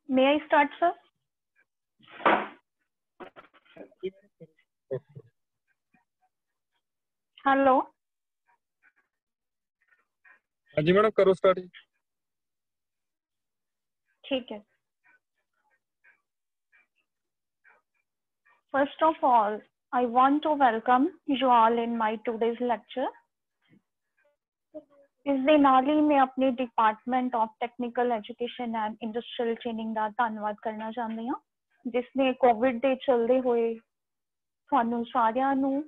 May I start, sir? Hello. हाँ जी madam, करो start. ठीक है। First of all, I want to welcome you all in my today's lecture. ਇਸ ਦੇ ਨਾਲ ਹੀ ਮੈਂ ਆਪਣੇ department of technical education and industrial training ਦਾ ਧੰਨਵਾਦ ਕਰਨਾ ਚਾਹੁੰਦੀ ਹਾਂ, ਜਿਸ ਨੇ ਕੋਵਿਡ ਦੇ ਚਲਦੇ ਹੋਏ ਤੁਹਾਨੂੰ ਸਾਰਿਆਂ ਨੂੰ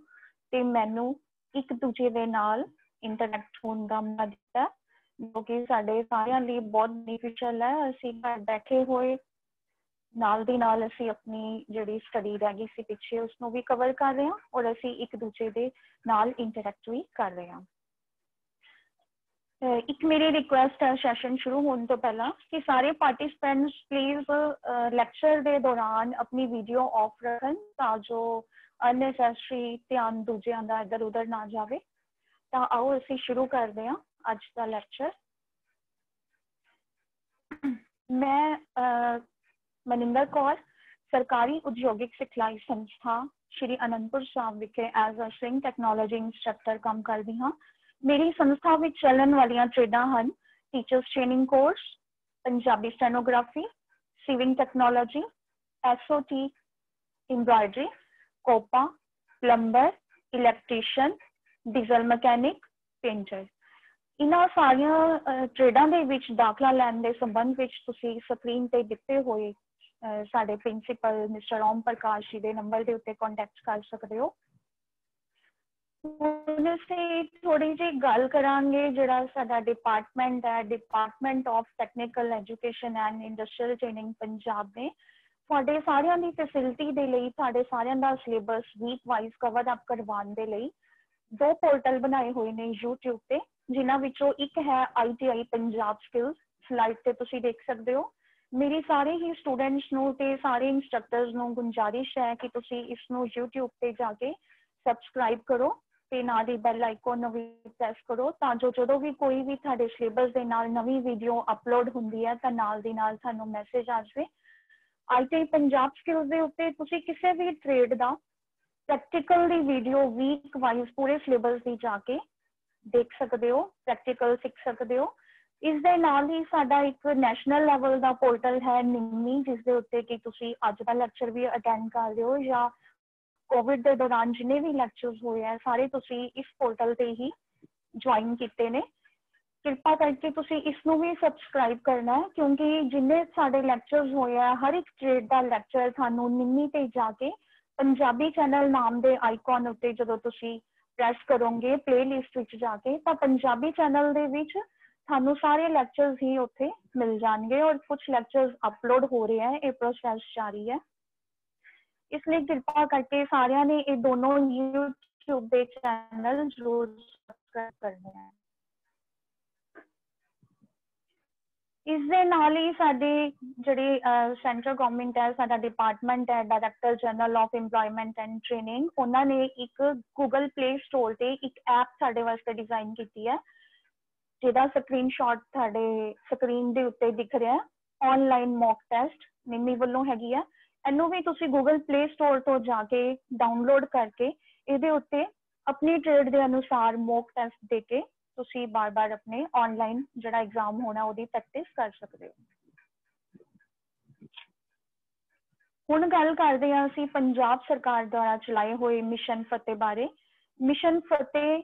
ਤੇ ਮੈਨੂੰ ਇੱਕ ਦੂਜੇ ਦੇ ਨਾਲ ਇੰਟਰੈਕਟ ਹੋਣ ਦਾ ਮੌਕਾ ਦਿੱਤਾ, ਜੋ ਕਿ ਸਾਡੇ ਸਾਰਿਆਂ ਲਈ ਬਹੁਤ ਬੈਨੀਫੀਸ਼ੀਅਲ ਹੈ। ਅਸੀਂ ਘਰ ਬੈਠੇ ਹੋਏ ਨਾਲ ਦੀ ਨਾਲ ਅਸੀਂ ਆਪਣੀ ਜਿਹੜੀ ਸਟੱਡੀ ਰਹਿ ਗਈ ਸੀ ਪਿੱਛੇ ਉਸਨੂੰ ਵੀ ਕਵਰ ਕਰ ਰਹੇ ਹਾਂ, ਔਰ ਅਸੀਂ ਇੱਕ ਦੂਜੇ ਦੇ ਨਾਲ ਇੰਟਰੈਕਟ ਵੀ ਕਰ ਰਹੇ ਹਾਂ। ਇੱਕ ਮੇਰੀ ਰਿਕੁਐਸਟ ਹੈ ਸੈਸ਼ਨ ਸ਼ੁਰੂ ਹੋਣ ਤੋਂ ਪਹਿਲਾਂ ਕਿ ਸਾਰੇ ਪਾਰਟਿਸਪੈਂਟਸ ਪਲੀਜ਼ ਲੈਕਚਰ ਦੇ ਦੌਰਾਨ ਆਪਣੀ ਵੀਡੀਓ ਆਫ ਰੱਖਣ, ਤਾਂ ਜੋ ਅਨਨੈਸੈਸਰੀ ਧਿਆਨ ਦੂਜਿਆਂ ਦਾ ਇੱਧਰ ਉੱਧਰ ਨਾ ਜਾਵੇ। ਤਾਂ ਆਓ ਅਸੀਂ ਸ਼ੁਰੂ ਕਰਦੇ ਹਾਂ ਅੱਜ ਦਾ ਲੈਕਚਰ। ਮੈਂ ਮਨਿੰਦਰ ਕੌਰ ਸਰਕਾਰੀ ਉਦਯੋਗਿਕ ਸਿਖਲਾਈ ਸੰਸਥਾ ਸ਼੍ਰੀ ਅਨੰਦਪੁਰ ਸਾਹਿਬ ਵਿਖੇ as a sewing technology instructor ਕੰਮ ਕਰਦੀ ਹਾਂ। ਮੇਰੀ ਸੰਸਥਾ ਵਿੱਚ ਚੱਲਣ ਵਾਲੀਆਂ ਟ੍ਰੇਡਾਂ ਹਨ teachers training course, Punjabi stenography, sewing technology, SOT, embroidery, COPA, plumber, electrician, diesel mechanic, painter. ਇਹਨਾਂ ਸਾਰੀਆਂ ਟ੍ਰੇਡਾਂ ਦੇ ਵਿੱਚ ਦਾਖਲਾ ਲੈਣ ਦੇ ਸੰਬੰਧ ਵਿੱਚ ਤੁਸੀਂ ਸਕਰੀਨ ਤੇ ਦਿੱਤੇ ਹੋਏ ਸਾਡੇ ਪ੍ਰਿੰਸੀਪਲ ਮਿਸਟਰ ਓਮ ਪ੍ਰਕਾਸ਼ ਜੀ ਦੇ ਨੰਬਰ ਦੇ ਉੱਤੇ ਕੰਟੈਕਟ ਕਰ ਸਕਦੇ ਹੋ। ਹੁਣ ਅਸੀਂ ਥੋੜੀ ਜਿਹੀ ਗੱਲ ਕਰਾਂਗੇ ਜਿਹੜਾ ਸਾਡਾ ਡਿਪਾਰਟਮੈਂਟ ਹੈ, department of technical education and industrial training Punjab ਨੇ ਤੁਹਾਡੇ ਸਾਰਿਆਂ ਦੀ ਫੈਸਿਲਿਟੀ ਦੇ ਲਈ, ਤੁਹਾਡੇ ਸਾਰਿਆਂ ਦਾ syllabus week wise cover up ਕਰਵਾਉਣ ਦੇ ਲਈ 2 ਪੋਰਟਲ ਬਣਾਏ ਹੋਏ ਨੇ YouTube ਤੇ, ਜਿਨ੍ਹਾਂ ਵਿੱਚੋਂ ਇੱਕ ਹੈ ITI ਪੰਜਾਬ ਸਕਿੱਲਸ। ਸਲਾਈਡ ਤੇ ਤੁਸੀਂ ਦੇਖ ਸਕਦੇ ਹੋ। ਮੇਰੀ ਸਾਰੇ ਹੀ ਸਟੂਡੈਂਟਸ ਨੂੰ ਤੇ ਸਾਰੇ ਇੰਸਟ੍ਰਕਟਰਸ ਨੂੰ ਗੁੰਜਾਰਿਸ਼ ਹੈ ਕਿ ਤੁਸੀਂ ਇਸ ਨੂੰ YouTube ਤੇ ਜਾ ਕੇ ਸਬਸਕ੍ਰਾਈਬ ਕਰੋ ਤੇ ਨਾਲ ਹੀ ਬੈਲ ਆਈਕਨ ਨੂੰ ਵੀ ਪ੍ਰੈਸ ਕਰੋ, ਤਾਂ ਜੋ ਜਦੋਂ ਵੀ ਕੋਈ ਵੀ ਤੁਹਾਡੇ ਸਿਲੇਬਸ ਦੇ ਨਾਲ ਨਵੀਂ ਵੀਡੀਓ ਅਪਲੋਡ ਹੁੰਦੀ ਹੈ ਤਾਂ ਨਾਲ ਦੀ ਨਾਲ ਤੁਹਾਨੂੰ ਮੈਸੇਜ ਆ ਜਾਵੇ। ITI ਪੰਜਾਬ ਸਕਿੱਲਸ ਦੇ ਉੱਤੇ ਤੁਸੀਂ ਕਿਸੇ ਵੀ ਟ੍ਰੇਡ ਦਾ ਪ੍ਰੈਕਟੀਕਲ ਦੀ ਵੀਡੀਓ ਵੀਕ ਵਾਈਜ਼ ਪੂਰੇ ਸਿਲੇਬਸ ਦੀ ਜਾ ਕੇ ਦੇਖ ਸਕਦੇ ਹੋ, ਪ੍ਰੈਕਟੀਕਲ ਸਿੱਖ ਸਕਦੇ ਹੋ। ਇਸ ਦੇ ਨਾਲ ਹੀ ਸਾਡਾ ਇੱਕ ਨੈਸ਼ਨਲ ਲੈਵਲ ਦਾ ਪੋਰਟਲ ਹੈ ਨਿਮੀ, ਜਿਸ ਦੇ ਉੱਤੇ ਕਿ ਤੁਸੀਂ ਅੱਜ ਦਾ ਲੈਕਚਰ ਵੀ ਅਟੈਂਡ ਕਰ ਰਹੇ ਹੋ ਜਾਂ ਕੋਵਿਡ ਦੇ ਦੌਰਾਨ ਜਿੰਨੇ ਵੀ ਲੈਕਚਰਸ ਹੋਏ ਆ ਸਾਰੇ ਤੁਸੀਂ ਇਸ ਪੋਰਟਲ ਤੇ ਹੀ ਜੁਆਇਨ ਕੀਤੇ ਨੇ। ਕਿਰਪਾ ਕਰਕੇ ਤੁਸੀਂ ਇਸ ਨੂੰ ਵੀ ਸਬਸਕ੍ਰਾਈਬ ਕਰਨਾ ਹੈ, ਕਿਉਂਕਿ ਜਿੰਨੇ ਸਾਡੇ ਲੈਕਚਰਸ ਹੋਏ ਆ ਹਰ ਇੱਕ ਟ੍ਰੇਡ ਦਾ ਲੈਕਚਰ ਤੁਹਾਨੂੰ ਨਿਮੀ ਤੇ ਜਾ ਕੇ ਪੰਜਾਬੀ ਚੈਨਲ ਨਾਮ ਦੇ ਆਈਕਨ ਉੱਤੇ ਜਦੋਂ ਤੁਸੀਂ ਪ੍ਰੈਸ ਕਰੋਗੇ ਪਲੇਲਿਸਟ ਵਿੱਚ ਜਾ ਕੇ, ਤਾਂ ਪੰਜਾਬੀ ਚੈਨਲ ਦੇ ਵਿੱਚ ਤੁਹਾਨੂੰ ਸਾਰੇ ਲੈਕਚਰਸ ਹੀ ਉੱਥੇ ਮਿਲ ਜਾਣਗੇ। ਔਰ ਕੁਝ ਲੈਕਚਰਸ ਅਪਲੋਡ ਹੋ ਰਹੇ ਹੈ, ਇਹ ਪ੍ਰੋਸੈਸ ਜਾਰੀ ਹੈ। ਇਸ ਲਈ ਕਿਰਪਾ ਕਰਕੇ ਸਾਰਿਆਂ ਨੇ ਇਹ ਦੋਨੋਂ YouTube ਦੇ ਚੈਨਲ ਜ਼ਰੂਰ ਸਬਸਕ੍ਰਾਈਬ ਕਰਨੇ ਹੈ। ਇਸ ਦੇ ਨਾਲ ਹੀ ਸਾਡੇ ਜਿਹੜੀ ਸੈਂਟਰਲ ਗਵਰਨਮੈਂਟ ਹੈ, ਸਾਡਾ ਡਿਪਾਰਟਮੈਂਟ ਹੈ director general of employment and training, ਉਹਨਾਂ ਨੇ ਇੱਕ ਗੂਗਲ ਪਲੇ ਸਟੋਰ ਤੇ ਇੱਕ ਐਪ ਸਾਡੇ ਵਾਸਤੇ ਡਿਜ਼ਾਈਨ ਕੀਤੀ ਹੈ, ਜਿਹਦਾ ਸਕਰੀਨਸ਼ਾਟ ਤੁਹਾਡੇ ਸਕਰੀਨ ਦੇ ਉੱਤੇ ਦਿਖ ਰਿਹਾ। ਆਨਲਾਈਨ ਮੌਕ ਟੈਸਟ ਨਿੰਮੀ ਵੱਲੋਂ ਹੈਗੀ ਆ। ਇਹਨੂੰ ਵੀ ਤੁਸੀਂ ਗੂਗਲ ਪਲੇ ਸਟੋਰ ਤੋਂ ਜਾ ਕੇ ਡਾਊਨਲੋਡ ਕਰਕੇ ਇਹਦੇ ਉੱਤੇ ਆਪਣੀ ਟ੍ਰੇਡ ਦੇ ਅਨੁਸਾਰ ਮੌਕ ਟੈਸਟ ਦੇ ਕੇ ਤੁਸੀਂ ਬਾਰ-ਬਾਰ ਆਪਣੇ ਆਨਲਾਈਨ ਜਿਹੜਾ ਐਗਜ਼ਾਮ ਹੋਣਾ ਉਹਦੀ ਪ੍ਰੈਕਟਿਸ ਕਰ ਸਕਦੇ ਹੋ। ਹੁਣ ਗੱਲ ਕਰਦੇ ਹਾਂ ਅਸੀਂ ਪੰਜਾਬ ਸਰਕਾਰ ਦੁਆਰਾ ਚਲਾਏ ਹੋਏ ਮਿਸ਼ਨ ਫਤਿਹ ਬਾਰੇ। ਮਿਸ਼ਨ ਫਤਿਹ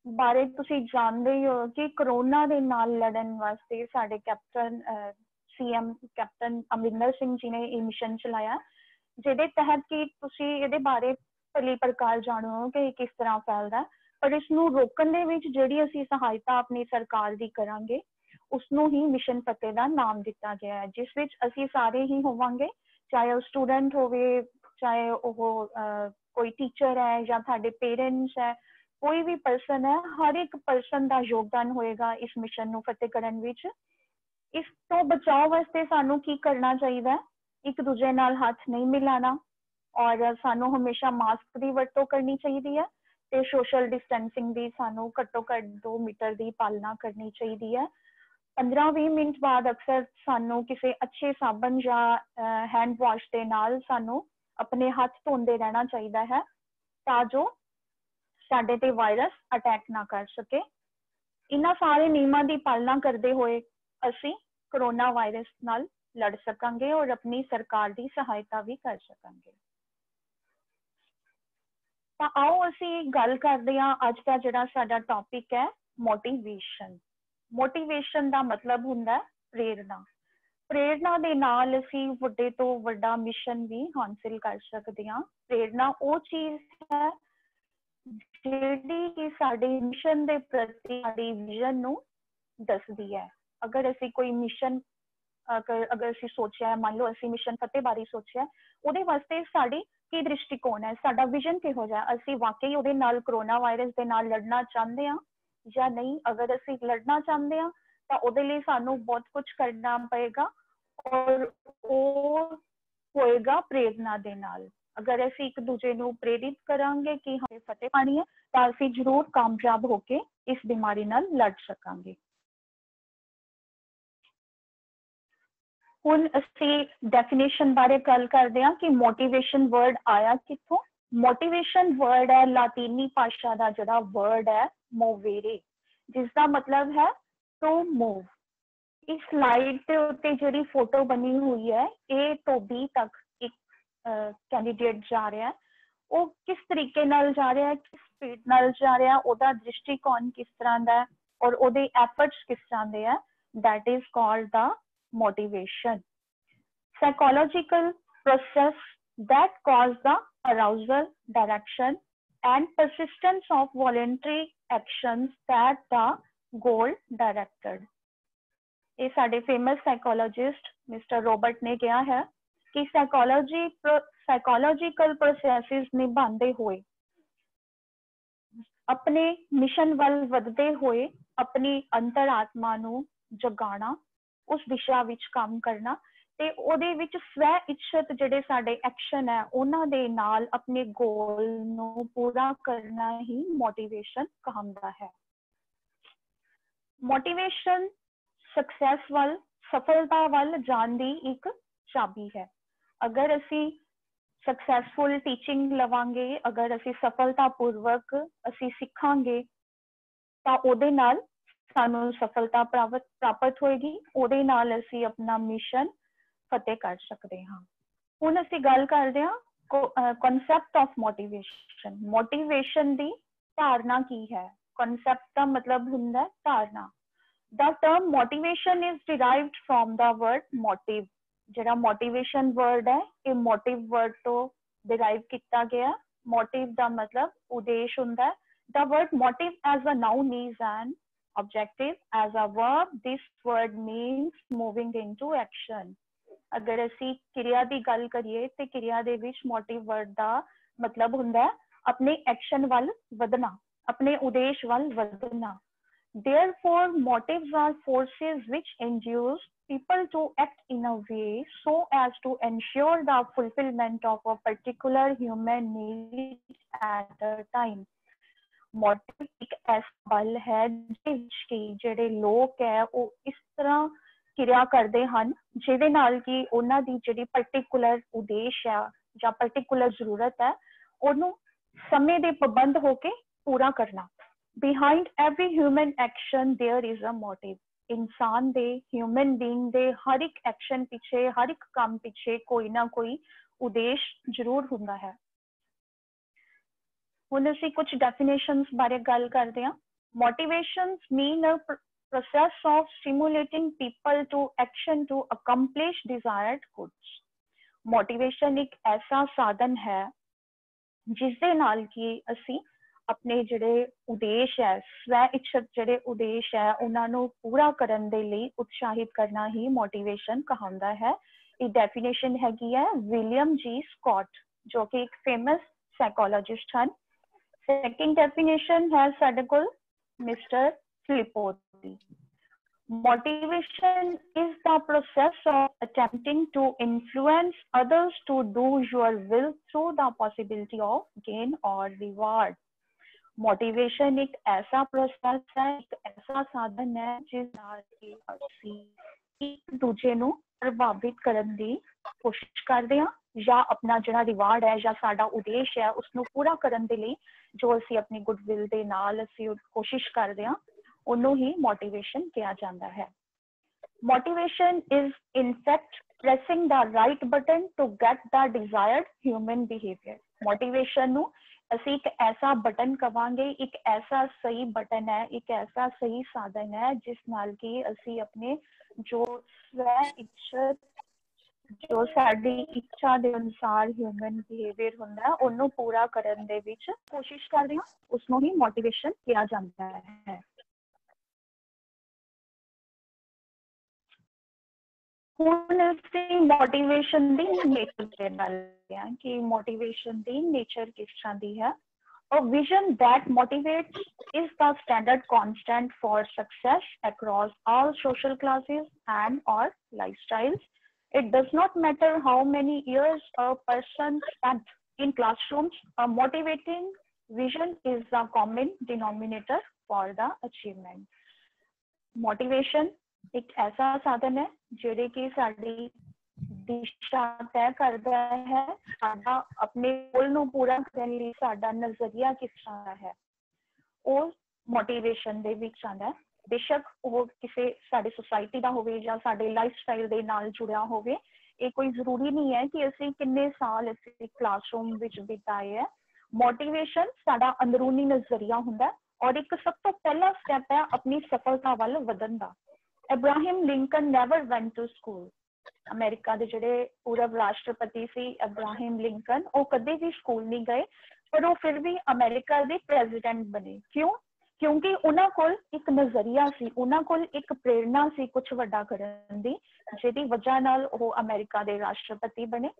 ਬਾਰੇ ਤੁਸੀਂ ਜਾਣਦੇ ਹੀ ਹੋ ਕਿ ਕਰੋਨਾ ਦੇ ਨਾਲ ਲੜਨ ਵਾਸਤੇ ਸਾਡੇ captain CM captain Amarinder Singh ji ਨੇ ਇਹ ਮਿਸ਼ਨ ਚਲਾਇਆ, ਜਿਹਦੇ ਤਹਿਤ ਕਿ ਤੁਸੀਂ ਇਹਦੇ ਬਾਰੇ ਭਲੀ ਪ੍ਰਕਾਰ ਜਾਣੋ ਕਿ ਇਹ ਕਿਸ ਤਰ੍ਹਾਂ ਫੈਲਦਾ, ਪਰ ਇਸ ਨੂੰ ਰੋਕਣ ਦੇ ਵਿੱਚ ਜਿਹੜੀ ਅਸੀਂ ਸਹਾਇਤਾ ਆਪਣੀ ਸਰਕਾਰ ਦੀ ਕਰਾਂਗੇ ਉਸਨੂੰ ਹੀ ਮਿਸ਼ਨ ਫਤਿਹ ਦਾ ਨਾਮ ਦਿੱਤਾ ਗਿਆ ਹੈ, ਜਿਸ ਵਿੱਚ ਅਸੀਂ ਸਾਰੇ ਹੀ ਹੋਵਾਂਗੇ, ਚਾਹੇ ਉਹ ਸਟੂਡੈਂਟ ਹੋਵੇ, ਚਾਹੇ ਉਹ ਕੋਈ ਟੀਚਰ ਹੈ ਜਾਂ ਸਾਡੇ ਪੇਰੈਂਟਸ ਹੈ, ਕੋਈ ਵੀ ਪਰਸਨ ਹੈ, ਹਰ ਇੱਕ ਪਰਸਨ ਦਾ ਯੋਗਦਾਨ ਹੋਏਗਾ ਇਸ ਮਿਸ਼ਨ ਨੂੰ ਫਤਿਹ ਕਰਨ ਵਿੱਚ। ਇਸ ਤੋਂ ਬਚਾਅ ਵਾਸਤੇ ਸਾਨੂੰ ਕੀ ਕਰਨਾ ਚਾਹੀਦਾ ਹੈ? ਇੱਕ ਦੂਜੇ ਨਾਲ ਹੱਥ ਨਹੀਂ ਮਿਲਾਣਾ, ਔਰ ਸਾਨੂੰ ਹਮੇਸ਼ਾ ਮਾਸਕ ਦੀ ਵਰਤੋਂ ਕਰਨੀ ਚਾਹੀਦੀ ਹੈ ਤੇ ਸੋਸ਼ਲ ਡਿਸਟੈਂਸਿੰਗ ਦੀ ਸਾਨੂੰ ਘੱਟੋ ਘੱਟ 2 ਮੀਟਰ ਦੀ ਪਾਲਣਾ ਕਰਨੀ ਚਾਹੀਦੀ ਹੈ। 15-20 ਮਿੰਟ ਬਾਅਦ ਅਕਸਰ ਸਾਨੂੰ ਕਿਸੇ ਅੱਛੇ ਸਾਬਣ ਜਾਂ ਹੈਂਡ ਵਾਸ਼ ਦੇ ਨਾਲ ਸਾਨੂੰ ਆਪਣੇ ਹੱਥ ਧੋਂਦੇ ਰਹਿਣਾ ਚਾਹੀਦਾ ਹੈ, ਤਾਂ ਜੋ ਸਾਡੇ ਤੇ ਵਾਇਰਸ ਅਟੈਕ ਨਾ ਕਰ ਸਕੇ। ਇਹਨਾਂ ਸਾਰੇ ਨਿਯਮਾਂ ਦੀ ਪਾਲਣਾ ਕਰਦੇ ਹੋਏ ਅਸੀਂ ਕਰੋਨਾ ਵਾਇਰਸ ਨਾਲ ਲੜ ਸਕਾਂਗੇ ਔਰ ਆਪਣੀ ਸਰਕਾਰ ਦੀ ਸਹਾਇਤਾ ਵੀ ਕਰ ਸਕਾਂਗੇ। ਤਾਂ ਆਓ ਅਸੀਂ ਗੱਲ ਕਰਦੇ ਹਾਂ, ਅੱਜ ਦਾ ਜਿਹੜਾ ਸਾਡਾ ਟੌਪਿਕ ਹੈ ਮੋਟੀਵੇਸ਼ਨ। ਮੋਟੀਵੇਸ਼ਨ ਦਾ ਮਤਲਬ ਹੁੰਦਾ ਹੈ ਪ੍ਰੇਰਨਾ। ਪ੍ਰੇਰਨਾ ਦੇ ਨਾਲ ਅਸੀਂ ਵੱਡੇ ਤੋਂ ਵੱਡਾ ਮਿਸ਼ਨ ਵੀ ਹਾਸਿਲ ਕਰ ਸਕਦੇ ਹਾਂ। ਪ੍ਰੇਰਨਾ ਉਹ ਚੀਜ਼ ਹੈ ਜਿਹੜੀ ਕਿ ਸਾਡੇ ਮਿਸ਼ਨ ਦੇ ਪ੍ਰਤੀ ਸਾਡੀ ਵਿਜ਼ਨ ਨੂੰ ਦੱਸਦੀ ਹੈ। ਅਗਰ ਅਸੀਂ ਕੋਈ ਮਿਸ਼ਨ ਅਗਰ ਅਸੀਂ ਸੋਚਿਆ, ਮੰਨ ਲਓ ਅਸੀਂ ਮਿਸ਼ਨ ਫਤਿਹ ਬਾਰੇ ਸੋਚਿਆ, ਉਹਦੇ ਵਾਸਤੇ ਸਾਡੀ ਕੀ ਦ੍ਰਿਸ਼ਟੀਕੋਣ ਹੈ, ਸਾਡਾ ਵਿਜ਼ਨ ਕਿਹੋ ਜਿਹਾ, ਅਸੀਂ ਵਾਕਈ ਉਹਦੇ ਨਾਲ ਕਰੋਨਾ ਵਾਇਰਸ ਦੇ ਨਾਲ ਲੜਨਾ ਚਾਹੁੰਦੇ ਹਾਂ ਜਾਂ ਨਹੀਂ। ਅਗਰ ਅਸੀਂ ਲੜਨਾ ਚਾਹੁੰਦੇ ਹਾਂ ਤਾਂ ਉਹਦੇ ਲਈ ਸਾਨੂੰ ਬਹੁਤ ਕੁਝ ਕਰਨਾ ਪਏਗਾ, ਔਰ ਉਹ ਹੋਏਗਾ ਪ੍ਰੇਰਨਾ ਦੇ ਨਾਲ। ਅਗਰ ਅਸੀਂ ਇੱਕ ਦੂਜੇ ਨੂੰ ਪ੍ਰੇਰਿਤ ਕਰਾਂਗੇ ਕਿ ਹਾਂ ਫਤਿਹ ਪਾਣੀ ਹੈ, ਤਾਂ ਅਸੀਂ ਜ਼ਰੂਰ ਕਾਮਯਾਬ ਹੋ ਕੇ ਇਸ ਬਿਮਾਰੀ ਨਾਲ ਲੜ ਸਕਾਂਗੇ। ਹੁਣ ਅਸੀਂ ਡੈਫੀਨੇਸ਼ਨ ਬਾਰੇ ਗੱਲ ਕਰਦੇ ਹਾਂ ਕਿ ਮੋਟੀਵੇਸ਼ਨ ਵਰਡ ਆਇਆ ਕਿੱਥੋਂ। ਮੋਟੀਵੇਸ਼ਨ ਵਰਡ ਹੈ ਲਾਤੀਨੀ ਭਾਸ਼ਾ ਦਾ ਜਿਹੜਾ ਵਰਡ ਹੈ ਮੋਵੇਰੇ, ਜਿਸ ਦਾ ਮਤਲਬ ਹੈ ਟੂ ਮੂਵ। ਇਸ ਸਲਾਈਡ ਦੇ ਉੱਤੇ ਜਿਹੜੀ ਫੋਟੋ ਬਣੀ ਹੋਈ ਹੈ, A ਤੋਂ B ਤੱਕ ਇੱਕ ਕੈਂਡੀਡੇਟ ਜਾ ਰਿਹਾ ਹੈ। ਉਹ ਕਿਸ ਤਰੀਕੇ ਨਾਲ ਜਾ ਰਿਹਾ ਹੈ, ਕਿਸ ਸਪੀਡ ਨਾਲ ਜਾ ਰਿਹਾ, ਉਹਦਾ ਦ੍ਰਿਸ਼ਟੀਕੋਣ ਕਿਸ ਤਰ੍ਹਾਂ ਦਾ ਹੈ ਔਰ ਉਹਦੇ ਐਫਰਟਸ ਕਿਸ ਤਰ੍ਹਾਂ ਦੇ ਹੈ, that is called the motivation. Psychological process that cause the arousal, direction and persistence of voluntary actions that the goal directed. ਇਹ ਸਾਡੇ ਫੇਮਸ ਸਾਈਕੋਲੋਜਿਸਟ ਮਿਸਟਰ ਰੋਬਰਟ ਨੇ ਕਿਹਾ ਹੈ ਕਿ ਸਾਈਕੋਲੋਜੀਕਲ ਪ੍ਰੋਸੈਸਿਸ ਨਿਭਾਉਂਦੇ ਹੋਏ, ਆਪਣੇ ਮਿਸ਼ਨ ਵੱਲ ਵਧਦੇ ਹੋਏ, ਆਪਣੀ ਅੰਤਰ ਆਤਮਾ ਨੂੰ ਜਗਾਉਣਾ, ਉਸ ਦਿਸ਼ਾ ਵਿੱਚ ਕੰਮ ਕਰਨਾ ਤੇ ਉਹਦੇ ਵਿੱਚ ਸਵੈ ਇੱਛਤ ਜਿਹੜੇ ਸਾਡੇ ਐਕਸ਼ਨ ਹੈ ਉਹਨਾਂ ਦੇ ਨਾਲ ਆਪਣੇ ਗੋਲ ਨੂੰ ਪੂਰਾ ਕਰਨਾ ਹੀ ਮੋਟੀਵੇਸ਼ਨ ਕਹਾਉਂਦਾ ਹੈ। ਮੋਟੀਵੇਸ਼ਨ ਸਕਸੈਸ ਵੱਲ, ਸਫਲਤਾ ਵੱਲ ਜਾਣ ਦੀ ਇੱਕ ਚਾਬੀ ਹੈ। ਅਗਰ ਅਸੀਂ ਸਕਸੈਸਫੁਲ ਟੀਚਿੰਗ ਲਵਾਂਗੇ, ਅਗਰ ਅਸੀਂ ਸਫਲਤਾਪੂਰਵਕ ਅਸੀਂ ਸਿੱਖਾਂਗੇ ਤਾਂ ਉਹਦੇ ਨਾਲ ਸਾਨੂੰ ਸਫਲਤਾ ਪ੍ਰਾਪਤ ਹੋਏਗੀ, ਉਹਦੇ ਨਾਲ ਅਸੀਂ ਆਪਣਾ ਮਿਸ਼ਨ ਫਤਿਹ ਕਰ ਸਕਦੇ ਹਾਂ। ਹੁਣ ਅਸੀਂ ਗੱਲ ਕਰਦੇ ਹਾਂ ਕਨਸੈਪਟ ਆਫ ਮੋਟੀਵੇਸ਼ਨ। ਮੋਟੀਵੇਸ਼ਨ ਦੀ ਧਾਰਨਾ ਕੀ ਹੈ? ਕਨਸੈਪਟ ਦਾ ਮਤਲਬ ਹੁੰਦਾ ਧਾਰਨਾ। The term motivation is derived from the word motive. ਜਿਹੜਾ motivation word ਹੈ ਇਹ motive word ਤੋਂ derive ਕੀਤਾ ਗਿਆ। motive ਦਾ ਮਤਲਬ ਉਦੇਸ਼ ਹੁੰਦਾ ਹੈ। The word motive as a noun is an objective. As a verb, this word means moving into action. ਅਗਰ ਅਸੀਂ ਕਿਰਿਆ ਦੀ ਗੱਲ ਕਰੀਏ ਤੇ ਕਿਰਿਆ ਦੇ ਵਿੱਚ motive word ਦਾ ਮਤਲਬ ਹੁੰਦਾ ਹੈ ਆਪਣੇ ਐਕਸ਼ਨ ਵੱਲ ਵਧਣਾ, ਆਪਣੇ ਉਦੇਸ਼ ਵੱਲ ਵਧਣਾ। Therefore, motives are forces which induce people to act in a way so as to ensure the fulfillment of a particular human need at a time. Motive ਇੱਕ ਐਸਾ ਬਲ ਹੈ ਜਿਹੜੇ ਲੋਕ ਹੈ ਉਹ ਇਸ ਤਰ੍ਹਾਂ ਕਿਰਿਆ ਕਰਦੇ ਹਨ ਜਿਹਦੇ ਨਾਲ ਕਿ ਉਹਨਾਂ ਦੀ ਜਿਹੜੀ ਪਾਰਟਿਕੂਲਰ ਉਦੇਸ਼ ਹੈ ਜਾਂ ਪਾਰਟਿਕੂਲਰ ਜ਼ਰੂਰਤ ਹੈ ਉਹਨੂੰ ਸਮੇਂ ਦੇ ਪਾਬੰਦ ਹੋ ਕੇ ਪੂਰਾ ਕਰਨਾ। Behind every human action there is a motive. ਇਨਸਾਨ ਦੇ, ਹਿਊਮਨ ਬੀਇੰਗ ਦੇ ਹਰ ਇੱਕ ਐਕਸ਼ਨ ਪਿੱਛੇ, ਹਰ ਇੱਕ ਕੰਮ ਪਿੱਛੇ ਕੋਈ ਨਾ ਕੋਈ ਉਦੇਸ਼ ਜ਼ਰੂਰ ਹੁੰਦਾ ਹੈ। ਹੁਣ ਅਸੀਂ ਕੁਝ ਡੈਫੀਨੇਸ਼ਨਸ ਬਾਰੇ ਗੱਲ ਕਰਦੇ ਹਾਂ। Motivations mean a process of stimulating people to action to accomplish desired goods. Motivation एक ऐसा साधन है ਜਿਸ ਦੇ ਨਾਲ ਕਿ ਅਸੀਂ ਆਪਣੇ ਜਿਹੜੇ ਉਦੇਸ਼ ਹੈ, ਸਵੈ ਇੱਛਤ ਜਿਹੜੇ ਉਦੇਸ਼ ਹੈ, ਉਹਨਾਂ ਨੂੰ ਪੂਰਾ ਕਰਨ ਦੇ ਲਈ ਉਤਸ਼ਾਹਿਤ ਕਰਨਾ ਹੀ ਮੋਟੀਵੇਸ਼ਨ ਕਹਾਉਂਦਾ ਹੈ। ਇਹ ਡੈਫੀਨੇਸ਼ਨ ਹੈਗੀ ਹੈ ਵਿਲੀਅਮ ਜੀ ਸਕੌਟ, ਜੋ ਕਿ ਇੱਕ ਫੇਮਸ ਸਾਈਕੋਲੋਜਿਸਟ ਹਨ। ਸੈਕਿੰਡ ਡੈਫੀਨੇਸ਼ਨ ਹੈ ਸਾਡੇ ਕੋਲ mister ਫਿਲਿਪੋ the. Motivation is the process of attempting to influence others to do your will through the possibility of gain or reward. Motivation एक ऐसा process है, एक ऐसा साधन है जिस ਨਾਲ ਕਿ ਅਸੀਂ ਇੱਕ ਦੂਜੇ ਨੂੰ ਪ੍ਰਭਾਵਿਤ ਕਰਨ ਦੀ ਕੋਸ਼ਿਸ਼ ਕਰਦੇ ਹਾਂ ਜਾਂ ਆਪਣਾ ਜਿਹੜਾ ਰਿਵਾਰਡ ਹੈ ਜਾਂ ਸਾਡਾ ਉਦੇਸ਼ ਹੈ ਉਸਨੂੰ ਪੂਰਾ ਕਰਨ ਦੇ ਲਈ ਜੋ ਅਸੀਂ ਆਪਣੀ ਗੁੱਡਵਿਲ ਦੇ ਨਾਲ ਅਸੀਂ ਕੋਸ਼ਿਸ਼ ਕਰਦੇ ਹਾਂ ਉਹਨੂੰ ਹੀ motivation ਕਿਹਾ ਜਾਂਦਾ ਹੈ। Motivation is in fact pressing the right button to get the desired human behavior. Motivation ਨੂੰ ਅਸੀਂ ਇੱਕ ਐਸਾ ਬਟਨ ਕਵਾਂਗੇ, ਇੱਕ ਐਸਾ ਸਹੀ ਬਟਨ ਹੈ, ਇੱਕ ਐਸਾ ਸਹੀ ਸਾਧਨ ਹੈ ਜਿਸ ਨਾਲ ਕਿ ਅਸੀਂ ਆਪਣੇ ਜੋ ਸਵੈ ਇੱਛਤ, ਜੋ ਸਾਡੀ ਇੱਛਾ ਦੇ ਅਨੁਸਾਰ ਹਿਊਮਨ ਬਿਹੇਵੀਅਰ ਹੁੰਦਾ ਹੈ ਉਹਨੂੰ ਪੂਰਾ ਕਰਨ ਦੇ ਵਿੱਚ ਕੋਸ਼ਿਸ਼ ਕਰਦੇ ਹਾਂ, ਉਸਨੂੰ ਹੀ ਮੋਟੀਵੇਸ਼ਨ ਕਿਹਾ ਜਾਂਦਾ ਹੈ। ਹੁਣ ਅਸੀਂ ਮੋਟੀਵੇਸ਼ਨ ਦੀ ਨੇਚਰ ਦੇ ਨਾਲ ਕਿ ਮੋਟੀਵੇਸ਼ਨ ਦੀ ਨੇਚਰ ਕਿਸ ਤਰ੍ਹਾਂ ਦੀ ਹੈ। A vision that motivates is the standard constant for success across all social classes and or lifestyles. It does not matter how many years a person spent in classrooms, a motivating vision is the common denominator for the achievement. Motivation एक ऐसा साधन है ਜਿਹੜੇ ਕਿ ਸਾਡੀ ਦਿਸ਼ਾ ਤੈਅ ਕਰਦਾ ਹੈ, ਸਾਡਾ ਆਪਣੇ ਗੋਲ ਨੂੰ ਪੂਰਾ ਕਰਨ ਲਈ ਸਾਡਾ ਨਜ਼ਰੀਆ ਕਿਸ ਤਰ੍ਹਾਂ ਦਾ ਹੈ ਉਹ ਮੋਟੀਵੇਸ਼ਨ ਦੇ ਵਿੱਚ ਆਉਂਦਾ ਹੈ। ਬੇਸ਼ੱਕ ਉਹ ਕਿਸੇ ਸਾਡੀ ਸੁਸਾਇਟੀ ਦਾ ਹੋਵੇ ਜਾਂ ਸਾਡੇ ਲਾਈਫ ਸਟਾਈਲ ਦੇ ਨਾਲ ਜੁੜਿਆ ਹੋਵੇ। ਇਹ ਕੋਈ ਜ਼ਰੂਰੀ ਨਹੀਂ ਹੈ ਕਿ ਅਸੀਂ ਕਿੰਨੇ ਸਾਲ ਅਸੀਂ ਕਲਾਸਰੂਮ ਵਿੱਚ ਬਿਤਾਏ ਹੈ। ਮੋਟੀਵੇਸ਼ਨ ਸਾਡਾ ਅੰਦਰੂਨੀ ਨਜ਼ਰੀਆ ਹੁੰਦਾ ਔਰ ਇੱਕ ਸਭ ਤੋਂ ਪਹਿਲਾ ਸਟੈਪ ਹੈ ਆਪਣੀ ਸਫਲਤਾ ਵੱਲ ਵਧਣ ਦਾ। Abraham Lincoln never went to school. America ਦੇ ਜਿਹੜੇ ਪੂਰਵ ਰਾਸ਼ਟਰਪਤੀ ਸੀ ਅਬਰਾਹਮ ਲਿੰਕਨ, ਉਹ ਕਦੇ ਵੀ ਸਕੂਲ ਨਹੀਂ ਗਏ ਪਰ ਉਹ ਫਿਰ ਵੀ ਅਮਰੀਕਾ ਦੇ ਪ੍ਰੈਜ਼ੀਡੈਂਟ ਬਣੇ। ਕਿਉਂ? ਕਿਉਂਕਿ ਉਹਨਾਂ ਕੋਲ ਇੱਕ ਨਜ਼ਰੀਆ ਸੀ, ਉਹਨਾਂ ਕੋਲ ਇੱਕ ਪ੍ਰੇਰਨਾ ਸੀ ਕੁਝ ਵੱਡਾ ਕਰਨ ਦੀ, ਜਿਹਦੀ ਵਜ੍ਹਾ ਨਾਲ ਉਹ ਅਮਰੀਕਾ ਦੇ ਰਾਸ਼ਟਰਪਤੀ ਬਣੇ।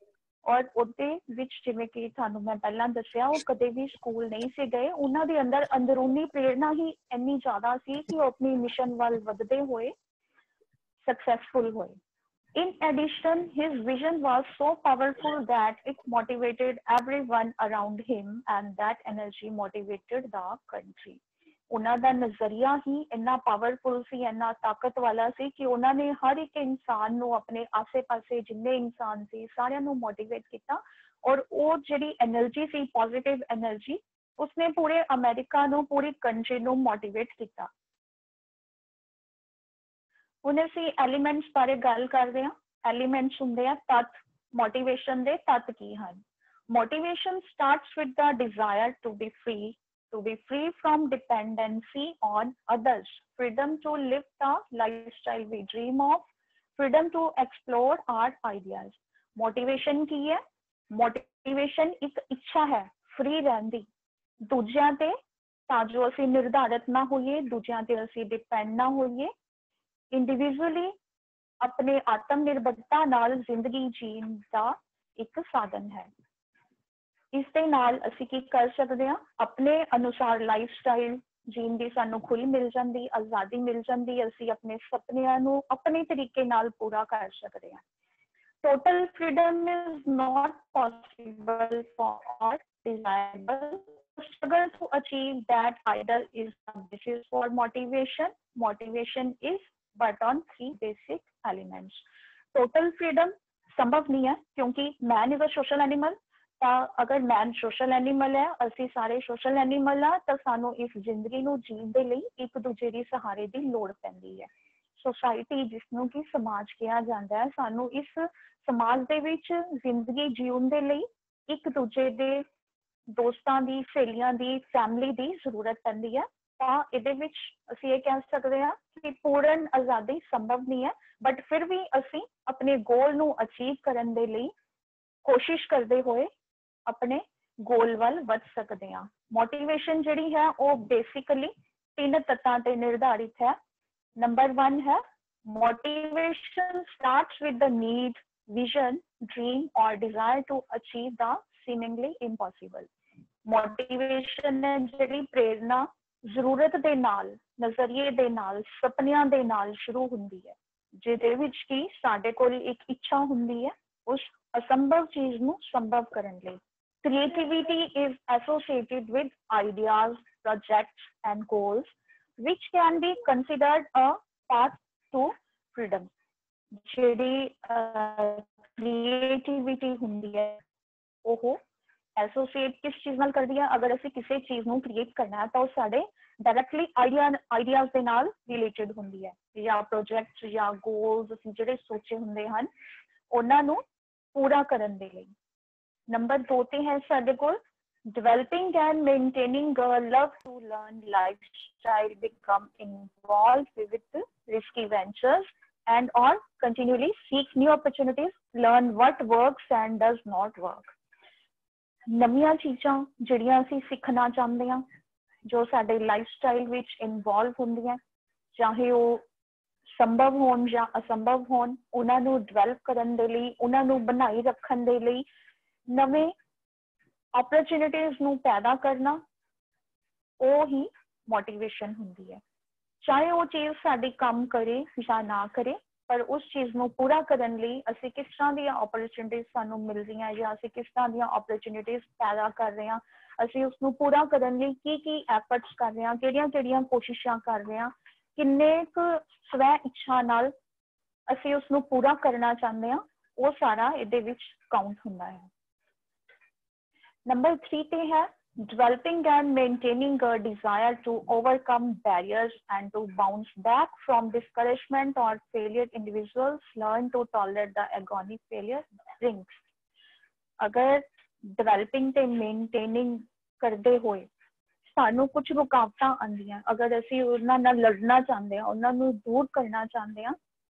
ਔਰ ਉਹਦੇ ਵਿੱਚ ਜਿਵੇਂ ਕਿ ਤੁਹਾਨੂੰ ਮੈਂ ਪਹਿਲਾਂ ਦੱਸਿਆ ਉਹ ਕਦੇ ਵੀ ਸਕੂਲ ਨਹੀਂ ਸੀ ਗਏ। ਉਹਨਾਂ ਦੇ ਅੰਦਰ ਅੰਦਰੂਨੀ ਪ੍ਰੇਰਨਾ ਹੀ ਇੰਨੀ ਜ਼ਿਆਦਾ ਸੀ ਕਿ ਉਹ ਆਪਣੀ ਮਿਸ਼ਨ ਵੱਲ ਵਧਦੇ ਹੋਏ successful ਹੋਏ। In addition, his vision was so powerful that it motivated everyone around him and that energy motivated the country. ਉਹਨਾਂ ਦਾ ਨਜ਼ਰੀਆ ਹੀ ਇੰਨਾ ਪਾਵਰਫੁਲ ਸੀ, ਇੰਨਾ ਤਾਕਤ ਵਾਲਾ ਸੀ ਕਿ ਉਹਨਾਂ ਨੇ ਹਰ ਇੱਕ ਇਨਸਾਨ ਨੂੰ ਆਪਣੇ ਆਸੇ ਪਾਸੇ ਜਿੰਨੇ ਇਨਸਾਨ ਸੀ ਸਾਰਿਆਂ ਨੂੰ ਮੋਟੀਵੇਟ ਕੀਤਾ ਔਰ ਉਹ ਜਿਹੜੀ ਐਨਰਜੀ ਸੀ ਪੋਜ਼ਿਟਿਵ ਐਨਰਜੀ ਉਸਨੇ ਪੂਰੇ ਅਮਰੀਕਾ ਨੂੰ, ਪੂਰੀ ਕੰਟਰੀ ਨੂੰ ਮੋਟੀਵੇਟ ਕੀਤਾ। ਹੁਣ ਅਸੀਂ ਐਲੀਮੈਂਟਸ ਬਾਰੇ ਗੱਲ ਕਰਦੇ ਹਾਂ। ਐਲੀਮੈਂਟਸ ਹੁੰਦੇ ਆ ਤੱਤ। ਮੋਟੀਵੇਸ਼ਨ ਦੇ ਤੱਤ ਕੀ ਹਨ? Motivation starts with the desire to be free from dependency on others, freedom to live the lifestyle we dream of, freedom to explore our ideas. Motivation ਕੀ ਹੈ? Motivation ਇੱਕ ਇੱਛਾ ਹੈ ਫ੍ਰੀ ਰਹਿਣ ਦੀ, ਦੂਜਿਆਂ ਤੇ ਤਾਂ ਜੋ ਅਸੀਂ ਨਿਰਧਾਰਿਤ ਨਾ ਹੋਈਏ, ਦੂਜਿਆਂ ਤੇ ਅਸੀਂ ਡਿਪੈਂਡ ਨਾ ਹੋਈਏ, ਇੰਡੀਵਿਜੂਅਲੀ ਆਪਣੇ ਆਤਮ ਨਿਰਭਰਤਾ ਨਾਲ ਜ਼ਿੰਦਗੀ ਜੀਣ ਦਾ ਇੱਕ ਸਾਧਨ ਹੈ। ਇਸ ਦੇ ਨਾਲ ਅਸੀਂ ਕੀ ਕਰ ਸਕਦੇ ਹਾਂ? ਆਪਣੇ ਅਨੁਸਾਰ ਲਾਈਫ ਸਟਾਈਲ ਜੀਣ ਦੀ ਸਾਨੂੰ ਖੁੱਲ੍ਹ ਮਿਲ ਜਾਂਦੀ, ਆਜ਼ਾਦੀ ਮਿਲ ਜਾਂਦੀ, ਅਸੀਂ ਆਪਣੇ ਸੁਪਨਿਆਂ ਨੂੰ ਆਪਣੇ ਤਰੀਕੇ ਨਾਲ ਪੂਰਾ ਕਰ ਸਕਦੇ ਹਾਂ। Total freedom is not possible for desirable struggle to achieve that ideal is the basis for motivation. Motivation is but on three basic elements. Total freedom ਸੰਭਵ ਨਹੀਂ ਹੈ ਕਿਉਂਕਿ man is a social animal। ਤਾਂ ਅਗਰ ਮੈਨ social animal ਹੈ, ਅਸੀਂ ਸਾਰੇ social animal ਆ, ਤਾਂ ਸਾਨੂੰ ਇਸ ਜ਼ਿੰਦਗੀ ਨੂੰ ਜੀਣ ਦੇ ਲਈ ਇੱਕ ਦੂਜੇ ਦੀ ਸਹਾਰੇ ਦੀ ਲੋੜ ਪੈਂਦੀ ਹੈ। ਸੋਸਾਇਟੀ ਜਿਸਨੂੰ ਕਿ ਸਮਾਜ ਕਿਹਾ ਜਾਂਦਾ ਹੈ, ਸਾਨੂੰ ਇਸ ਸਮਾਜ ਦੇ ਵਿੱਚ ਜ਼ਿੰਦਗੀ ਜੀਉਣ ਦੇ ਲਈ ਇੱਕ ਦੂਜੇ ਦੇ ਦੋਸਤਾਂ ਦੀ, ਸਹੇਲੀਆਂ ਦੀ, ਫੈਮਿਲੀ ਦੀ ਜ਼ਰੂਰਤ ਪੈਂਦੀ ਹੈ। ਤਾਂ ਇਹਦੇ ਵਿੱਚ ਅਸੀਂ ਇਹ ਕਹਿ ਸਕਦੇ ਹਾਂ ਕਿ ਪੂਰਨ ਆਜ਼ਾਦੀ ਸੰਭਵ ਨਹੀਂ ਹੈ, ਬਟ ਫਿਰ ਵੀ ਅਸੀਂ ਆਪਣੇ ਗੋਲ ਨੂੰ ਅਚੀਵ ਕਰਨ ਦੇ ਲਈ ਕੋਸ਼ਿਸ਼ ਕਰਦੇ ਹੋਏ ਆਪਣੇ ਗੋਲ ਵੱਲ ਵੱਧ ਸਕਦੇ ਹਾਂ। ਮੋਟੀਵੇਸ਼ਨ ਜਿਹੜੀ ਹੈ ਉਹ ਬੇਸਿਕਲੀ 3 ਤੱਤਾਂ ਤੇ ਨਿਰਧਾਰਿਤ ਹੈ। ਨੰਬਰ 1 ਹੈ motivation starts with the need, vision, dream or desire to achieve the seemingly impossible। motivation ਹੈ ਜਿਹੜੀ ਪ੍ਰੇਰਨਾ ਜ਼ਰੂਰਤ ਦੇ ਨਾਲ, ਨਜ਼ਰੀਏ ਦੇ ਨਾਲ, ਸੁਪਨਿਆਂ ਦੇ ਨਾਲ ਸ਼ੁਰੂ ਹੁੰਦੀ ਹੈ, ਜਿਹਦੇ ਵਿੱਚ ਕਿ ਸਾਡੇ ਕੋਲ ਇੱਕ ਇੱਛਾ ਹੁੰਦੀ ਹੈ ਉਸ ਅਸੰਭਵ ਚੀਜ਼ ਨੂੰ ਸੰਭਵ ਕਰਨ ਲਈ। Creativity is associated with ideas, projects and goals which can be considered a path to freedom। ਜਿਹੜੀ creativity ਹੁੰਦੀ ਹੈ ਉਹ ਐਸੋਸੀਏਟ ਕਿਸ ਚੀਜ਼ ਨਾਲ ਕਰਦੀ ਹੈ? ਅਗਰ ਅਸੀਂ ਕਿਸੇ ਚੀਜ਼ ਨੂੰ ਕ੍ਰੀਏਟ ਕਰਨਾ ਹੈ ਤਾਂ ਉਹ ਸਾਡੇ ਡਾਇਰੈਕਟਲੀ ਆਈਡੀਆਜ਼ ਦੇ ਨਾਲ ਰਿਲੇਟਡ ਹੁੰਦੀ ਹੈ, ਜਾਂ ਪ੍ਰੋਜੈਕਟਸ ਜਾਂ ਗੋਲਸ ਅਸੀਂ ਜਿਹੜੇ ਸੋਚੇ ਹੁੰਦੇ ਹਨ ਉਹਨਾਂ ਨੂੰ ਪੂਰਾ ਕਰਨ ਦੇ ਲਈ। ਨੰਬਰ 2 ਤੇ ਹੈ ਸਾਡੇ ਕੋਲ developing and maintaining a love to learn lifestyle, become involved with risky ventures and or continually seek new opportunities, learn what works and does not work। ਨਵੀਆਂ ਚੀਜ਼ਾਂ ਜਿਹੜੀਆਂ ਅਸੀਂ ਸਿੱਖਣਾ ਚਾਹੁੰਦੇ ਹਾਂ ਜੋ ਸਾਡੇ ਲਾਈਫ ਸਟਾਈਲ ਵਿੱਚ ਇਨਵੋਲਵ ਹੁੰਦੀਆਂ, ਚਾਹੇ ਉਹ ਸੰਭਵ ਹੋਣ ਜਾਂ ਅਸੰਭਵ ਹੋਣ, ਉਹਨਾਂ ਨੂੰ ਡਿਵੈਲਪ ਕਰਨ ਦੇ ਲਈ, ਉਹਨਾਂ ਨੂੰ ਬਣਾਈ ਰੱਖਣ ਦੇ ਲਈ, ਨਵੇਂ ਓਪਰਚੁਨਿਟੀਜ਼ ਨੂੰ ਪੈਦਾ ਕਰਨਾ, ਉਹ ਹੀ ਮੋਟੀਵੇਸ਼ਨ ਹੁੰਦੀ ਹੈ। ਚਾਹੇ ਉਹ ਚੀਜ਼ ਸਾਡੀ ਕੰਮ ਕਰੇ ਜਾਂ ਨਾ ਕਰੇ, ਪਰ ਉਸ ਚੀਜ਼ ਨੂੰ ਪੂਰਾ ਕਰਨ ਲਈ ਅਸੀਂ ਕਿਸ ਤਰ੍ਹਾਂ ਦੀਆਂ ਓਪਰਚੁਨਿਟੀਜ਼ ਸਾਨੂੰ ਮਿਲ ਰਹੀਆਂ ਜਾਂ ਅਸੀਂ ਕਿਸ ਤਰ੍ਹਾਂ ਦੀਆਂ ਓਪਰਚੁਨਿਟੀਜ਼ ਪੈਦਾ ਕਰ ਰਹੇ ਹਾਂ, ਅਸੀਂ ਉਸਨੂੰ ਪੂਰਾ ਕਰਨ ਲਈ ਕੀ ਐਫਰਟਸ ਕਰ ਰਹੇ ਹਾਂ, ਕਿਹੜੀਆਂ ਕੋਸ਼ਿਸ਼ਾਂ ਕਰ ਰਹੇ ਹਾਂ, ਕਿੰਨੇ ਕੁ ਸਵੈ ਇੱਛਾ ਨਾਲ ਅਸੀਂ ਉਸਨੂੰ ਪੂਰਾ ਕਰਨਾ ਚਾਹੁੰਦੇ ਹਾਂ, ਉਹ ਸਾਰਾ ਇਹਦੇ ਵਿੱਚ ਕਾਊਂਟ ਹੁੰਦਾ ਹੈ। ਨੰਬਰ 3 ਤੇ ਹੈ developing and maintaining a desire to overcome barriers and to bounce back from discouragement or failure। Individuals learn to tolerate the agony failure brings। ਅਗਰ developing ਤੇ maintaining ਕਰਦੇ ਹੋਏ ਸਾਨੂੰ ਕੁਝ ਰੁਕਾਵਟਾਂ ਆਉਂਦੀਆਂ, ਅਗਰ ਅਸੀਂ ਉਹਨਾਂ ਨਾਲ ਲੜਨਾ ਚਾਹੁੰਦੇ ਹਾਂ, ਉਹਨਾਂ ਨੂੰ ਦੂਰ ਕਰਨਾ ਚਾਹੁੰਦੇ ਹਾਂ,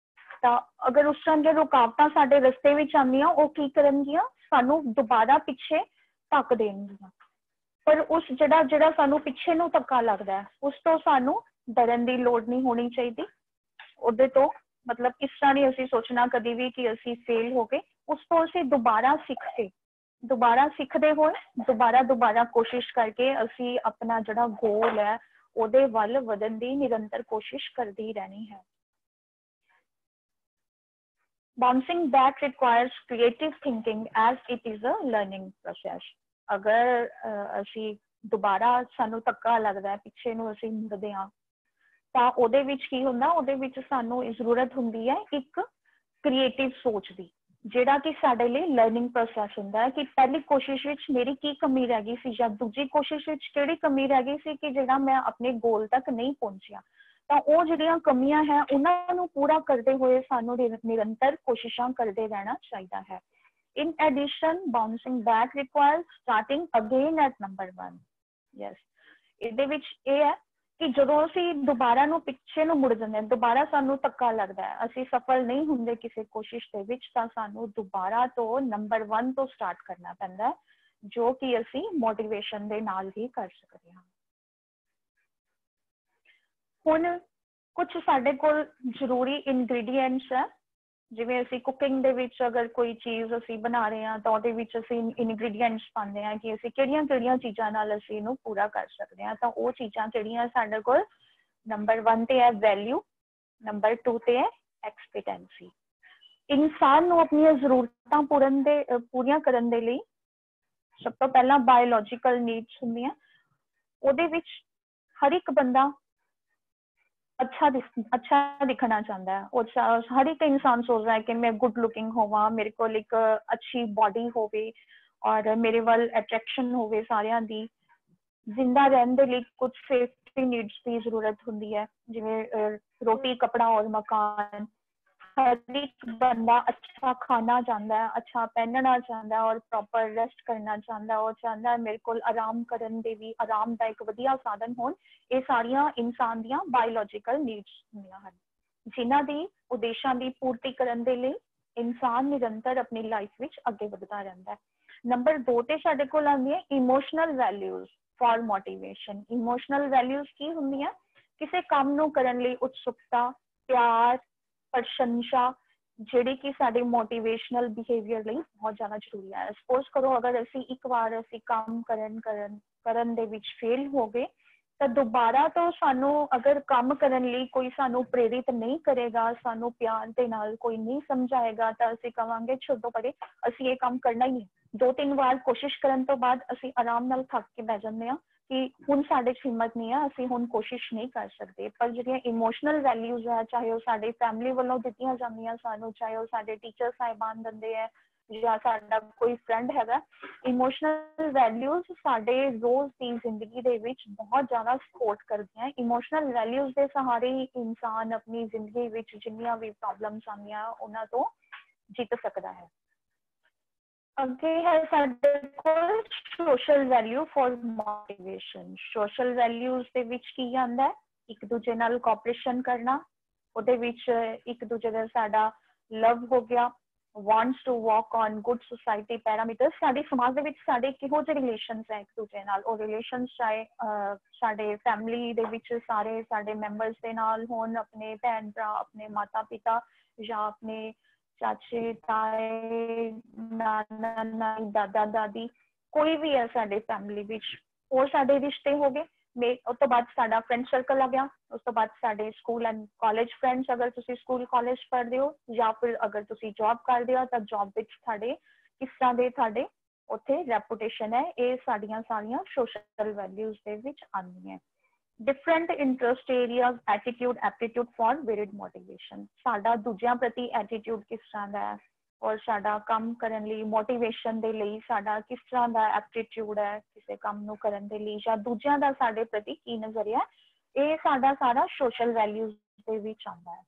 ਤਾਂ ਅਗਰ ਉਸ ਤਰ੍ਹਾਂ ਦੀਆਂ ਰੁਕਾਵਟਾਂ ਸਾਡੇ ਰਸਤੇ ਵਿੱਚ ਆਉਂਦੀਆਂ, ਉਹ ਕੀ ਕਰਨਗੀਆਂ? ਸਾਨੂੰ ਦੁਬਾਰਾ ਪਿੱਛੇ ਧੱਕ ਦੇਣਗੀਆਂ। ਪਰ ਉਸ ਜਿਹੜਾ ਸਾਨੂੰ ਪਿੱਛੇ ਨੂੰ ਧੱਕਾ ਲੱਗਦਾ ਹੈ, ਉਸ ਤੋਂ ਸਾਨੂੰ ਡਰਨ ਦੀ ਲੋੜ ਨਹੀਂ ਹੋਣੀ ਚਾਹੀਦੀ। ਉਹਦੇ ਤੋਂ ਮਤਲਬ ਇਸ ਤਰ੍ਹਾਂ ਨਹੀਂ ਅਸੀਂ ਸੋਚਣਾ ਕਦੀ ਵੀ ਕਿ ਅਸੀਂ ਫੇਲ ਹੋ ਗਏ। ਉਸ ਤੋਂ ਅਸੀਂ ਦੁਬਾਰਾ ਸਿੱਖਦੇ ਹੋਏ ਦੁਬਾਰਾ ਕੋਸ਼ਿਸ਼ ਕਰਕੇ ਅਸੀਂ ਆਪਣਾ ਜਿਹੜਾ ਗੋਲ ਹੈ ਉਹਦੇ ਵੱਲ ਵਧਣ ਦੀ ਨਿਰੰਤਰ ਕੋਸ਼ਿਸ਼ ਕਰਦੀ ਰਹਿਣੀ ਹੈ। Bouncing back requires creative thinking as it is a learning process। ਅਗਰ ਅਸੀਂ ਦੁਬਾਰਾ ਸਾਨੂੰ ਧੱਕਾ ਲੱਗਦਾ ਹੈ, ਪਿੱਛੇ ਨੂੰ ਅਸੀਂ ਮੁੜਦੇ ਹਾਂ, ਤਾਂ ਉਹਦੇ ਵਿੱਚ ਕੀ ਹੁੰਦਾ? ਉਹਦੇ ਵਿੱਚ ਸਾਨੂੰ ਜ਼ਰੂਰਤ ਹੁੰਦੀ ਹੈ ਇੱਕ ਕ੍ਰੀਏਟਿਵ ਸੋਚ ਦੀ, ਜਿਹੜਾ ਕਿ ਸਾਡੇ ਲਈ ਲਰਨਿੰਗ ਪ੍ਰੋਸੈਸ ਹੁੰਦਾ ਹੈ ਕਿ ਪਹਿਲੀ ਕੋਸ਼ਿਸ਼ ਵਿੱਚ ਮੇਰੀ ਕੀ ਕਮੀ ਰਹਿ ਗਈ ਸੀ, ਜਾਂ ਦੂਜੀ ਕੋਸ਼ਿਸ਼ ਵਿੱਚ ਕਿਹੜੀ ਕਮੀ ਰਹਿ ਗਈ ਸੀ ਕਿ ਜਿਹੜਾ ਮੈਂ ਆਪਣੇ ਗੋਲ ਤੱਕ ਨਹੀਂ ਪਹੁੰਚਿਆ। ਤਾਂ ਉਹ ਜਿਹੜੀਆਂ ਕਮੀਆਂ ਹੈ ਉਹਨਾਂ ਨੂੰ ਪੂਰਾ ਕਰਦੇ ਹੋਏ ਸਾਨੂੰ ਨਿਰੰਤਰ ਕੋਸ਼ਿਸ਼ਾਂ ਕਰਦੇ ਰਹਿਣਾ ਚਾਹੀਦਾ ਹੈ। In addition, bouncing back requires starting again at number 1। Yes, ਇਹਦੇ ਵਿੱਚ ਇਹ ਹੈ ਕਿ ਜਦੋਂ ਅਸੀਂ ਦੁਬਾਰਾ ਨੂੰ ਪਿੱਛੇ ਨੂੰ ਮੁੜ ਜਾਂਦੇ ਹਾਂ, ਦੁਬਾਰਾ ਸਾਨੂੰ ਧੱਕਾ ਲੱਗਦਾ ਹੈ, ਅਸੀਂ ਸਫਲ ਨਹੀਂ ਹੁੰਦੇ ਕਿਸੇ ਕੋਸ਼ਿਸ਼ ਦੇ ਵਿੱਚ, ਤਾਂ ਸਾਨੂੰ ਦੁਬਾਰਾ ਤੋਂ ਨੰਬਰ 1 ਤੋਂ ਸਟਾਰਟ ਕਰਨਾ ਪੈਂਦਾ ਹੈ, ਜੋ ਕਿ ਅਸੀਂ ਮੋਟੀਵੇਸ਼ਨ ਦੇ ਨਾਲ ਹੀ ਕਰ ਸਕਦੇ ਹਾਂ। ਹੁਣ ਕੁਝ ਸਾਡੇ ਕੋਲ ਜ਼ਰੂਰੀ ਇਨਗਰੀਡੀਐਂਟਸ ਹੈ, ਜਿਵੇਂ ਅਸੀਂ ਕੁਕਿੰਗ ਦੇ ਵਿੱਚ ਅਗਰ ਕੋਈ ਚੀਜ਼ ਅਸੀਂ ਬਣਾ ਰਹੇ ਹਾਂ ਤਾਂ ਉਹਦੇ ਵਿੱਚ ਅਸੀਂ ਇਨਗਰੀਡੀਐਂਟਸ ਪਾਉਂਦੇ ਹਾਂ ਕਿ ਅਸੀਂ ਕਿਹੜੀਆਂ ਚੀਜ਼ਾਂ ਨਾਲ ਅਸੀਂ ਇਹਨੂੰ ਪੂਰਾ ਕਰ ਸਕਦੇ ਹਾਂ। ਤਾਂ ਉਹ ਚੀਜ਼ਾਂ ਕਿਹੜੀਆਂ ਸਾਡੇ ਕੋਲ? ਨੰਬਰ 1 ਤੇ ਹੈ ਵੈਲਿਊ, ਨੰਬਰ 2 ਤੇ ਹੈ ਐਕਸਪੀਟੈਂਸੀ। ਇਨਸਾਨ ਨੂੰ ਆਪਣੀਆਂ ਜ਼ਰੂਰਤਾਂ ਪੂਰੀਆਂ ਕਰਨ ਦੇ ਲਈ ਸਭ ਤੋਂ ਪਹਿਲਾਂ ਬਾਇਓਲੋਜੀਕਲ ਨੀਡਸ ਹੁੰਦੀਆਂ। ਉਹਦੇ ਵਿੱਚ ਹਰ ਇੱਕ ਬੰਦਾ अच्छा दिखना चाहता है। और हर एक इंसान सोच रहा है कि मैं गुड लुकिंग होवा, मेरे को एक अच्छी बॉडी होवे और मेरे वाल अट्रैक्शन होवे सारियां दी। जिंदा रहने दे लिए कुछ सेफ्टी नीड्स की जरूरत होती है, जिवें रोटी, कपड़ा और मकान। हर एक बंदा अच्छा खाना चाहता है, अच्छा पहनना चाहता है और प्रॉपर रेस्ट करना चाहता है और चाहता है मेरे को आराम करन दे भी आरामदायक वधिया साधन होण। ये सारियां इंसान दियां बायोलॉजिकल नीड्स हुंदियां हन, जिन्हां दी उद्देशां दी पूर्ति करन दे लई इंसान निरंतर अपनी लाइफ विच अगे वधदा रहिंदा है। नंबर 2 ते साडे कोल आंदी है emotional values for motivation. Emotional values की हुंदियां? किसी काम नूं करन लई उत्सुकता, प्यार, प्रशंसा, ਜਿਹੜੀ कि साडे मोटिवेशनल बिहेवियर ਲਈ बहुत ज्यादा जरूरी है। सपोज करो अगर ਅਸੀਂ ਇੱਕ ਵਾਰ ਅਸੀਂ ਕੰਮ ਕਰਨ ਦੇ ਵਿੱਚ ਫੇਲ ਹੋ ਗਏ ਤਾਂ ਦੁਬਾਰਾ ਤੋਂ ਸਾਨੂੰ ਅਗਰ ਕੰਮ ਕਰਨ ਲਈ ਕੋਈ ਸਾਨੂੰ ਪ੍ਰੇਰਿਤ ਨਹੀਂ ਕਰੇਗਾ, ਸਾਨੂੰ ਪਿਆਰ ਦੇ ਨਾਲ ਕੋਈ ਨਹੀਂ ਸਮਝਾਏਗਾ ਤਾਂ ਅਸੀਂ ਕਵਾਂਗੇ ਛੱਡੋ ਪਰੇ, ਅਸੀਂ ਇਹ ਕੰਮ ਕਰਨਾ ਹੀ ਨਹੀਂ। 2-3 ਵਾਰ ਕੋਸ਼ਿਸ਼ ਕਰਨ ਤੋਂ ਬਾਅਦ ਅਸੀਂ ਆਰਾਮ ਨਾਲ ਥੱਕ ਕੇ ਬਹਿ ਜਾਂਦੇ ਹਾਂ कि हुण साडे च हिम्मत नहीं है, ਅਸੀਂ ਹੁਣ कोशिश नहीं कर सकते। पर ਜਿਹੜੀਆਂ इमोशनल वैल्यूज है, चाहे वो साडे फैमिली ਵੱਲੋਂ ਦਿੱਤੀਆਂ ਜਾਂਦੀਆਂ ਸਾਨੂੰ, चाहे वो साडे टीचर साहिबान ਦਿੰਦੇ है ਜਾਂ ਸਾਡਾ ਕੋਈ ਫਰੈਂਡ ਹੈਗਾ, इमोशनल वैल्यूज साडे रोज ਦੀ ਜ਼ਿੰਦਗੀ ਦੇ ਵਿੱਚ ਬਹੁਤ ਜ਼ਿਆਦਾ ਸਪੋਰਟ ਕਰਦੀਆਂ। इमोशनल वैल्यूज ਦੇ सहारे ही इंसान अपनी ਜ਼ਿੰਦਗੀ ਵਿੱਚ ਜਿੰਨੀਆਂ ਵੀ प्रॉब्लम्स ਆਉਂਦੀਆਂ ਉਹਨਾਂ ਤੋਂ ਜਿੱਤ ਸਕਦਾ ਹੈ। ਅੱਗੇ ਹੈ ਸਾਡੇ ਕੋਲ social value for motivation. Social values ਦੇ ਵਿੱਚ ਕੀ ਆਉਂਦਾ ਹੈ? ਇੱਕ ਦੂਜੇ ਨਾਲ ਕੋਆਪਰੇਸ਼ਨ ਕਰਨਾ, ਉਹਦੇ ਵਿੱਚ ਇੱਕ ਦੂਜੇ ਦਾ ਸਾਡਾ ਲਵ ਹੋ ਗਿਆ, wants to walk on good society parameters. ਸਾਡੇ ਸਮਾਜ ਦੇ ਵਿੱਚ ਸਾਡੇ ਕਿਹੋ ਜਿਹੇ ਰਿਲੇਸ਼ਨਸ ਹੈ ਇੱਕ ਦੂਜੇ ਨਾਲ, ਉਹ ਰਿਲੇਸ਼ਨਸ ਚਾਹੇ ਸਾਡੇ ਫੈਮਿਲੀ ਦੇ ਵਿੱਚ ਸਾਰੇ ਸਾਡੇ ਮੈਂਬਰਸ ਦੇ ਨਾਲ ਹੋਣ, ਆਪਣੇ ਭੈਣ ਭਰਾ, ਆਪਣੇ ਮਾਤਾ ਪਿਤਾ ਜਾਂ ਆਪਣੇ चाचे ताए, नाना नानी, दादा दादी, कोई भी है साडे फैमिली विच, और साडे रिश्ते हो गए। उस तो बाद साडा फ्रेंड सर्कल आ गया, उस तो बाद साडे स्कूल एंड कॉलेज फ्रेंड्स, अगर तुसी स्कूल कॉलेज पढ़दे हो या फिर अगर तुसी जॉब करदे हो तां जॉब विच साडे किस तरह दे साडे उत्थे रेपुटेशन है। ये साडियां सारियां सोशल वैल्यूज दे विच आंदियां। Different interest areas, attitude, aptitude for varied motivation. साडा दूजियां प्रति एटीट्यूड किस तरह का है और साडा काम करन लई मोटिवेशन दे लई साडा किस तरह का एप्टीट्यूड है किसी काम नूं करन दे लई या दूजियां दा साडे प्रति की नजरिया है, ये साडा सारा सोशल वैल्यूज दे विच आंदा है।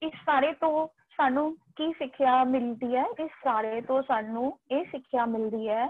इस सारे तो सानू की सिक्ख्या मिलती है? इस सारे तो सानू ये सिक्ख्या मिलती है,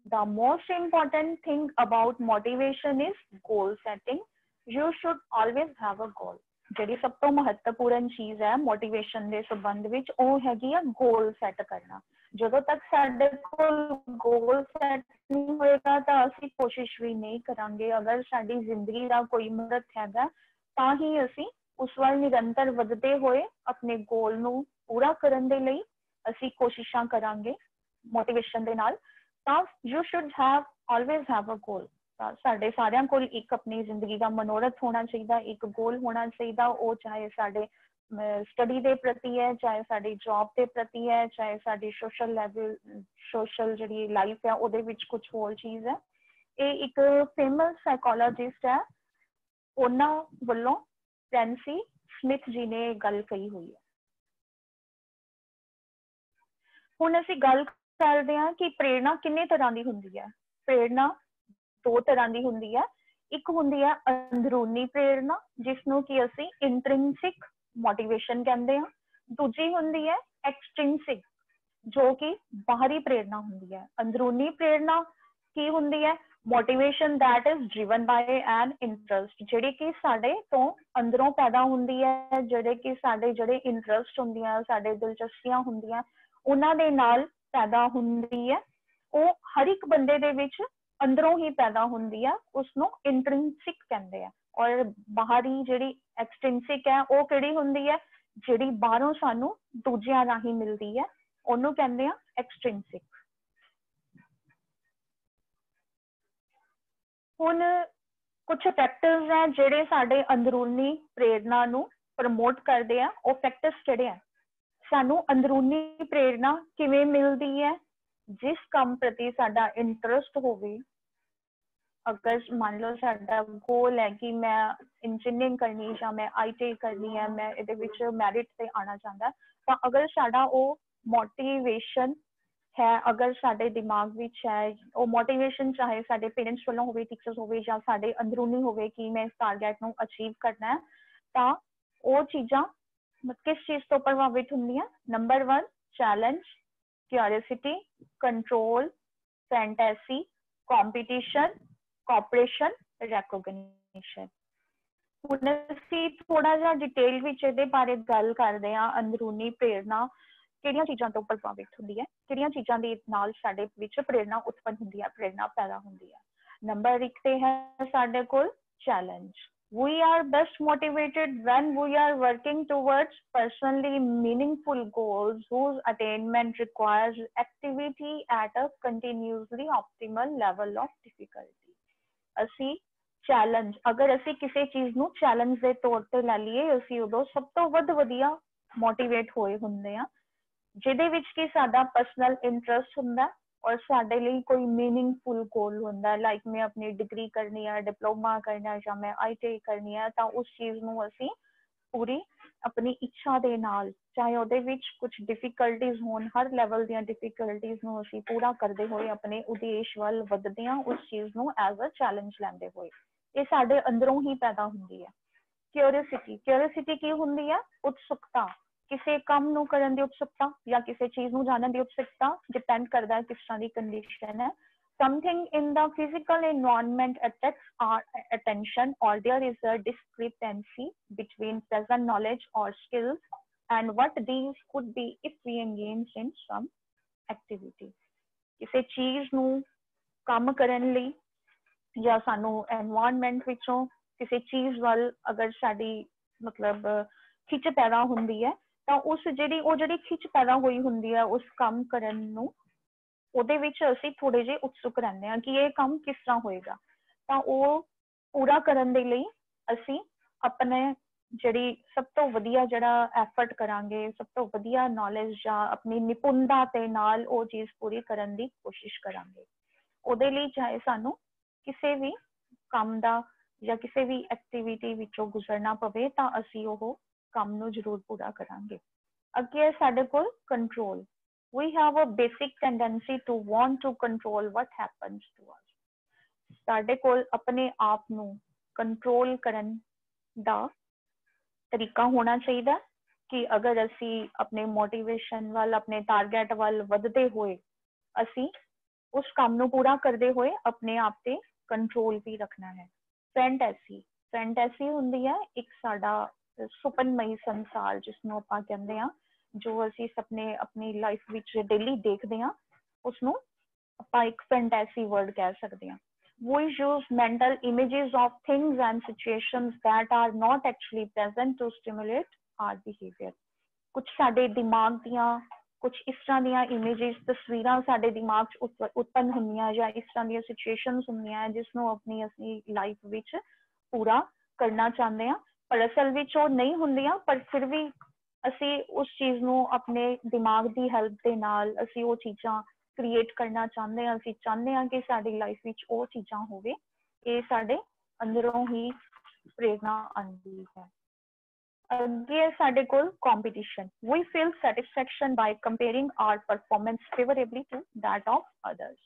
the most important thing about motivation is goal setting. You should always have a goal. ਜਿਹੜੀ ਸਭ ਤੋਂ ਮਹੱਤਵਪੂਰਨ ਚੀਜ਼ ਹੈ ਮੋਟੀਵੇਸ਼ਨ ਦੇ ਸੰਬੰਧ ਵਿੱਚ ਉਹ ਹੈਗੀ ਆ ਗੋਲ ਸੈੱਟ ਕਰਨਾ। ਜਦੋਂ ਤੱਕ ਸਾਡੇ ਕੋਲ ਗੋਲ ਸੈੱਟ ਨਹੀਂ ਹੋਏਗਾ ਤਾਂ ਅਸੀਂ ਕੋਸ਼ਿਸ਼ ਵੀ ਨਹੀਂ ਕਰਾਂਗੇ। ਅਗਰ ਸਾਡੀ ਜ਼ਿੰਦਗੀ ਦਾ ਕੋਈ ਮਕਸਦ ਹੈਗਾ ਤਾਂ ਹੀ ਅਸੀਂ ਉਸ ਵੱਲ ਨਿਰੰਤਰ ਵਧਦੇ ਹੋਏ ਆਪਣੇ ਗੋਲ ਨੂੰ ਪੂਰਾ ਕਰਨ ਦੇ ਲਈ ਅਸੀਂ ਕੋਸ਼ਿਸ਼ਾਂ ਕਰਾਂਗੇ ਮੋਟੀਵੇਸ਼ਨ ਦੇ ਨਾਲ। ਤਾਂ you should have always have a goal. ਸਾਡੇ ਸਾਰਿਆਂ ਕੋਲ ਇੱਕ ਆਪਣੀ ਜ਼ਿੰਦਗੀ ਦਾ ਮਨੋਰਥ ਹੋਣਾ ਚਾਹੀਦਾ, ਇੱਕ ਗੋਲ ਹੋਣਾ ਚਾਹੀਦਾ। ਉਹ ਚਾਹੇ ਸਾਡੇ ਸਟੱਡੀ ਦੇ ਪ੍ਰਤੀ ਹੈ, ਚਾਹੇ ਸਾਡੀ ਜੌਬ ਦੇ ਪ੍ਰਤੀ ਹੈ, ਚਾਹੇ ਸਾਡੀ ਸੋਸ਼ਲ ਜਿਹੜੀ ਲਾਈਫ ਹੈ ਉਹਦੇ ਵਿੱਚ ਕੁਝ ਹੋਰ ਚੀਜ਼ ਹੈ। ਇਹ ਇੱਕ ਫੇਮਸ ਸਾਈਕੋਲੋਜਿਸਟ ਹੈ, ਉਹਨਾਂ ਵੱਲੋਂ ਫ੍ਰੈਂਸੀ ਸਮਿਥ ਜੀ ਨੇ ਇਹ ਗੱਲ ਕਹੀ ਹੋਈ ਹੈ। ਹੁਣ ਅਸੀਂ ਗੱਲ ਕਰਦੇ ਹਾਂ ਕਿ ਪ੍ਰੇਰਨਾ ਕਿੰਨੇ ਤਰ੍ਹਾਂ ਦੀ ਹੁੰਦੀ ਹੈ। ਪ੍ਰੇਰਨਾ ਦੋ ਤਰ੍ਹਾਂ ਦੀ ਹੁੰਦੀ ਹੈ। ਇੱਕ ਹੁੰਦੀ ਹੈ ਅੰਦਰੂਨੀ ਪ੍ਰੇਰਨਾ, ਜਿਸ ਨੂੰ ਕਿ ਅਸੀਂ ਇੰਟ੍ਰਿੰਸਿਕ ਮੋਟੀਵੇਸ਼ਨ ਕਹਿੰਦੇ ਹਾਂ। ਦੂਜੀ ਹੁੰਦੀ ਹੈ ਐਕਸਟ੍ਰਿੰਸਿਕ, ਜੋ ਕਿ ਬਾਹਰੀ ਪ੍ਰੇਰਨਾ ਹੁੰਦੀ ਹੈ। ਅੰਦਰੂਨੀ ਪ੍ਰੇਰਨਾ ਕੀ ਹੁੰਦੀ ਹੈ? Motivation that is driven by an interest, ਜਿਹੜੀ ਕਿ ਸਾਡੇ ਤੋਂ ਅੰਦਰੋਂ ਪੈਦਾ ਹੁੰਦੀ ਹੈ, ਜਿਹੜੇ ਕਿ ਸਾਡੇ ਜਿਹੜੇ ਇੰਟਰਸਟ ਹੁੰਦੀਆਂ, ਸਾਡੇ ਦਿਲਚਸਪੀਆਂ ਹੁੰਦੀਆਂ, ਉਹਨਾਂ ਦੇ ਨਾਲ ਪੈਦਾ ਹੁੰਦੀ ਹੈ। ਉਹ ਹਰ ਇੱਕ ਬੰਦੇ ਦੇ ਵਿੱਚ ਅੰਦਰੋਂ ਹੀ ਪੈਦਾ ਹੁੰਦੀ ਹੈ, ਉਸਨੂੰ ਇੰਟ੍ਰਿੰਸਿਕ ਕਹਿੰਦੇ ਆ। ਔਰ ਬਾਹਰੀ ਜਿਹੜੀ ਐਕਸਟ੍ਰਿੰਸਿਕ ਹੈ ਉਹ ਕਿਹੜੀ ਹੁੰਦੀ ਹੈ? ਜਿਹੜੀ ਬਾਹਰੋਂ ਸਾਨੂੰ ਦੂਜਿਆਂ ਰਾਹੀਂ ਮਿਲਦੀ ਹੈ, ਉਹਨੂੰ ਕਹਿੰਦੇ ਆ ਐਕਸਟ੍ਰਿੰਸਿਕ। ਹੁਣ ਕੁਝ ਫੈਕਟਰਸ ਹੈ ਜਿਹੜੇ ਸਾਡੇ ਅੰਦਰੂਨੀ ਪ੍ਰੇਰਨਾ ਨੂੰ ਪ੍ਰਮੋਟ ਕਰਦੇ ਆ। ਉਹ ਫੈਕਟਰਸ ਕਿਹੜੇ ਆ? ਸਾਨੂੰ ਅੰਦਰੂਨੀ ਪ੍ਰੇਰਨਾ ਕਿਵੇਂ ਮਿਲਦੀ ਹੈ? ਜਿਸ ਕੰਮ ਪ੍ਰਤੀ ਸਾਡਾ ਇੰਟਰਸਟ ਹੋਵੇ। ਅਗਰ ਮੰਨ ਲਓ ਸਾਡਾ ਗੋਲ ਹੈ ਕਿ ਮੈਂ ਇੰਜੀਨੀਅਰਿੰਗ ਕਰਨੀ ਜਾਂ ਮੈਂ ITI ਕਰਨੀ ਹੈ, ਮੈਂ ਇਹਦੇ ਵਿੱਚ ਮੈਰਿਟ ਤੇ ਆਉਣਾ ਚਾਹੁੰਦਾ, ਤਾਂ ਅਗਰ ਸਾਡਾ ਉਹ ਮੋਟੀਵੇਸ਼ਨ ਹੈ, ਅਗਰ ਸਾਡੇ ਦਿਮਾਗ ਵਿੱਚ ਹੈ ਉਹ ਮੋਟੀਵੇਸ਼ਨ, ਚਾਹੇ ਸਾਡੇ ਪੇਰੈਂਟਸ ਵੱਲੋਂ ਹੋਵੇ, ਟੀਚਰਸ ਹੋਵੇ ਜਾਂ ਸਾਡੇ ਅੰਦਰੂਨੀ ਹੋਵੇ ਕਿ ਮੈਂ ਇਸ ਟਾਰਗੇਟ ਨੂੰ ਅਚੀਵ ਕਰਨਾ ਹੈ, ਤਾਂ ਉਹ ਚੀਜ਼ਾਂ किस चीज तो प्रभावित होंगी? Number 1 challenge, curiosity, control, fantasy, competition, cooperation, recognition. ਹੁਣ ਅਸੀਂ ਥੋੜਾ ਜਿਹਾ ਡਿਟੇਲ ਵਿੱਚ ਇਹਦੇ ਬਾਰੇ ਗੱਲ ਕਰਦੇ ਹਾਂ। ਅੰਦਰੂਨੀ ਪ੍ਰੇਰਨਾ ਕਿਹੜੀਆਂ ਚੀਜ਼ਾਂ ਤੋਂ ਪ੍ਰਭਾਵਿਤ ਹੁੰਦੀ ਹੈ, ਕਿਹੜੀਆਂ ਚੀਜ਼ਾਂ ਦੇ ਨਾਲ ਸਾਡੇ ਵਿੱਚ ਪ੍ਰੇਰਨਾ ਉਤਪੰਨ ਹੁੰਦੀ ਹੈ, ਪ੍ਰੇਰਨਾ ਪੈਦਾ ਹੁੰਦੀ ਹੈ। ਨੰਬਰ 1 ਤੇ ਹੈ ਸਾਡੇ ਕੋਲ challenge. We are best motivated when we are working towards personally meaningful goals whose attainment requires activity at a continuously optimal level of difficulty। ਅਸੀਂ ਚੈਲੰਜ, ਅਗਰ ਅਸੀਂ ਕਿਸੇ ਚੀਜ਼ ਨੂੰ ਚੈਲੰਜ ਦੇ ਤੌਰ ਤੇ ਲੈ ਲਈਏ, ਅਸੀਂ ਉਦੋਂ ਸਭ ਤੋਂ ਵੱਧ ਵਧੀਆ ਮੋਟੀਵੇਟ ਹੋਏ ਹੁੰਦੇ ਆ ਜਿਹਦੇ ਵਿੱਚ ਕਿ ਸਾਡਾ ਪਰਸਨਲ ਇੰਟਰਸਟ ਹੁੰਦਾ ਔਰ ਸਾਡੇ ਲਈ ਕੋਈ मीनिंगफुल गोल ਹੁੰਦਾ। ਲਾਈਕ ਮੈਂ ਆਪਣੀ ਡਿਗਰੀ ਕਰਨੀ ਹੈ, ਡਿਪਲੋਮਾ ਕਰਨਾ ਜਾਂ ਮੈਂ ITI ਕਰਨੀ ਹੈ, ਤਾਂ ਉਸ ਚੀਜ਼ ਨੂੰ ਅਸੀਂ ਪੂਰੀ ਆਪਣੀ ਇੱਛਾ ਦੇ ਨਾਲ, ਚਾਹੇ ਉਹਦੇ ਵਿੱਚ ਕੁਝ ਡਿਫਿਕਲਟੀਜ਼ ਹੋਣ, ਹਰ ਲੈਵਲ ਦੀਆਂ ਡਿਫਿਕਲਟੀਜ਼ ਨੂੰ ਅਸੀਂ ਪੂਰਾ ਕਰਦੇ ਹੋਏ ਆਪਣੇ ਉਦੇਸ਼ ਵੱਲ ਵੱਧਦੇ ਹਾਂ, ਉਸ ਚੀਜ਼ ਨੂੰ ਐਜ਼ ਅ ਚੈਲੰਜ ਲੈਂਦੇ ਹੋਏ। ਇਹ ਸਾਡੇ ਅੰਦਰੋਂ ਹੀ ਪੈਦਾ ਹੁੰਦੀ ਹੈ। ਕਿਊਰੀਓਸਿਟੀ, ਕਿਊਰੀਓਸਿਟੀ ਕੀ ਹੁੰਦੀ ਹੈ? ਉਤਸੁਕਤਾ, ਕਿਸੇ ਕੰਮ ਨੂੰ ਕਰਨ ਦੀ ਉਤਸੁਕਤਾ ਜਾਂ ਕਿਸੇ ਚੀਜ਼ ਨੂੰ ਜਾਣਨ ਦੀ ਉਤਸੁਕਤਾ। ਡਿਪੈਂਡ ਕਰਦਾ ਹੈ ਕਿਸ ਤਰ੍ਹਾਂ ਦੀ ਕੰਡੀਸ਼ਨ ਹੈ। Something in the physical environment attracts our attention, or there is a discrepancy between present knowledge or skills and what these could be if we engage in some activity। ਕਿਸੇ ਚੀਜ਼ ਨੂੰ ਕੰਮ ਕਰਨ ਲਈ ਜਾਂ ਸਾਨੂੰ এনवायरमेंट ਵਿੱਚੋਂ ਕਿਸੇ ਚੀਜ਼ ਵੱਲ ਅਗਰ ਸਾਡੀ ਮਤਲਬ ਖਿੱਚ ਪੈਦਾ ਹੁੰਦੀ ਹੈ, ਤਾਂ ਉਸ ਜਿਹੜੀ ਖਿੱਚ ਪੈਦਾ ਹੋਈ ਹੁੰਦੀ ਹੈ ਉਸ ਕੰਮ ਕਰਨ ਨੂੰ, ਉਹਦੇ ਵਿੱਚ ਅਸੀਂ ਥੋੜੇ ਜਿਹੇ ਉਤਸੁਕ ਰਹਿੰਦੇ ਹਾਂ ਕਿ ਇਹ ਕੰਮ ਕਿਸ ਤਰ੍ਹਾਂ ਹੋਏਗਾ। ਤਾਂ ਉਹ ਪੂਰਾ ਕਰਨ ਦੇ ਲਈ ਅਸੀਂ ਆਪਣੇ ਜਿਹੜੀ ਸਭ ਤੋਂ ਵਧੀਆ ਜਿਹੜਾ ਐਫਰਟ ਕਰਾਂਗੇ, ਸਭ ਤੋਂ ਵਧੀਆ ਨੌਲੇਜ ਜਾਂ ਆਪਣੀ ਨਿਪੁੰਨਤਾ ਦੇ ਨਾਲ ਉਹ ਚੀਜ਼ ਪੂਰੀ ਕਰਨ ਦੀ ਕੋਸ਼ਿਸ਼ ਕਰਾਂਗੇ। ਉਹਦੇ ਲਈ ਚਾਹੇ ਸਾਨੂੰ ਕਿਸੇ ਵੀ ਕੰਮ ਦਾ ਜਾਂ ਕਿਸੇ ਵੀ ਐਕਟੀਵਿਟੀ ਵਿੱਚੋਂ ਗੁਜ਼ਰਨਾ ਪਵੇ, ਤਾਂ ਅਸੀਂ ਉਹ ਕੰਮ ਨੂੰ ਜ਼ਰੂਰ ਪੂਰਾ ਕਰਾਂਗੇ। ਅੱਗੇ ਸਾਡੇ ਕੋਲ control. We have a basic tendency to want to control what happens to us। ਸਾਡੇ ਕੋਲ ਆਪਣੇ ਆਪ ਨੂੰ ਕੰਟਰੋਲ ਕਰਨ ਦਾ ਤਰੀਕਾ ਹੋਣਾ ਚਾਹੀਦਾ ਕਿ ਅਗਰ ਅਸੀਂ ਆਪਣੇ ਮੋਟੀਵੇਸ਼ਨ ਵੱਲ, ਆਪਣੇ ਟਾਰਗੇਟ ਵੱਲ ਵਧਦੇ ਹੋਏ ਅਸੀਂ ਉਸ ਕੰਮ ਨੂੰ ਪੂਰਾ ਕਰਦੇ ਹੋਏ ਆਪਣੇ ਆਪ ਤੇ ਕੰਟਰੋਲ ਵੀ ਰੱਖਣਾ ਹੈ। ਫੈਂਟੈਸੀ, ਫੈਂਟੈਸੀ ਹੁੰਦੀ ਹੈ ਇੱਕ ਸਾਡਾ ਸੁਪਨਮਈ ਸੰਸਾਰ, ਜਿਸਨੂੰ ਆਪਾਂ ਕਹਿੰਦੇ ਹਾਂ, ਜੋ ਅਸੀਂ ਸੁਪਨੇ ਆਪਣੀ ਲਾਈਫ ਵਿੱਚ ਡੇਲੀ ਦੇਖਦੇ ਹਾਂ, ਉਸਨੂੰ ਆਪਾਂ ਇੱਕ ਫੈਂਟੈਸੀ ਵਰਡ ਕਹਿ ਸਕਦੇ ਹਾਂ। We use mental images of things and situations that are not actually present to stimulate our behavior। ਕੁਝ ਸਾਡੇ ਦਿਮਾਗ ਦੀਆਂ ਕੁਝ ਇਸ ਤਰ੍ਹਾਂ ਦੀਆਂ ਇਮੇਜਿਸ, ਤਸਵੀਰਾਂ ਸਾਡੇ ਦਿਮਾਗ 'ਚ ਉਤਪੰਨ ਹੁੰਦੀਆਂ ਜਾਂ ਇਸ ਤਰ੍ਹਾਂ ਦੀਆਂ ਸਿਚੁਏਸ਼ਨਸ ਹੁੰਦੀਆਂ ਜਿਸ ਨੂੰ ਆਪਣੀ ਅਸੀਂ ਲਾਈਫ ਵਿੱਚ ਪੂਰਾ ਕਰਨਾ ਚਾਹੁੰਦੇ ਹਾਂ, ਪਰ ਅਸਲ ਵਿੱਚ ਉਹ ਨਹੀਂ ਹੁੰਦੀਆਂ। ਪਰ ਫਿਰ ਵੀ ਅਸੀਂ ਉਸ ਚੀਜ਼ ਨੂੰ ਆਪਣੇ ਦਿਮਾਗ ਦੀ ਹੈਲਪ ਦੇ ਨਾਲ ਅਸੀਂ ਉਹ ਚੀਜ਼ਾਂ ਕ੍ਰੀਏਟ ਕਰਨਾ ਚਾਹੁੰਦੇ ਹਾਂ। ਅਸੀਂ ਚਾਹੁੰਦੇ ਹਾਂ ਕਿ ਸਾਡੀ ਲਾਈਫ ਵਿੱਚ ਉਹ ਚੀਜ਼ਾਂ ਹੋਵੇ। ਇਹ ਸਾਡੇ ਅੰਦਰੋਂ ਹੀ ਪ੍ਰੇਰਨਾ ਆਉਂਦੀ ਹੈ। ਅੱਗੇ ਸਾਡੇ ਕੋਲ competition. We feel satisfaction by comparing our performance favorably to that of others।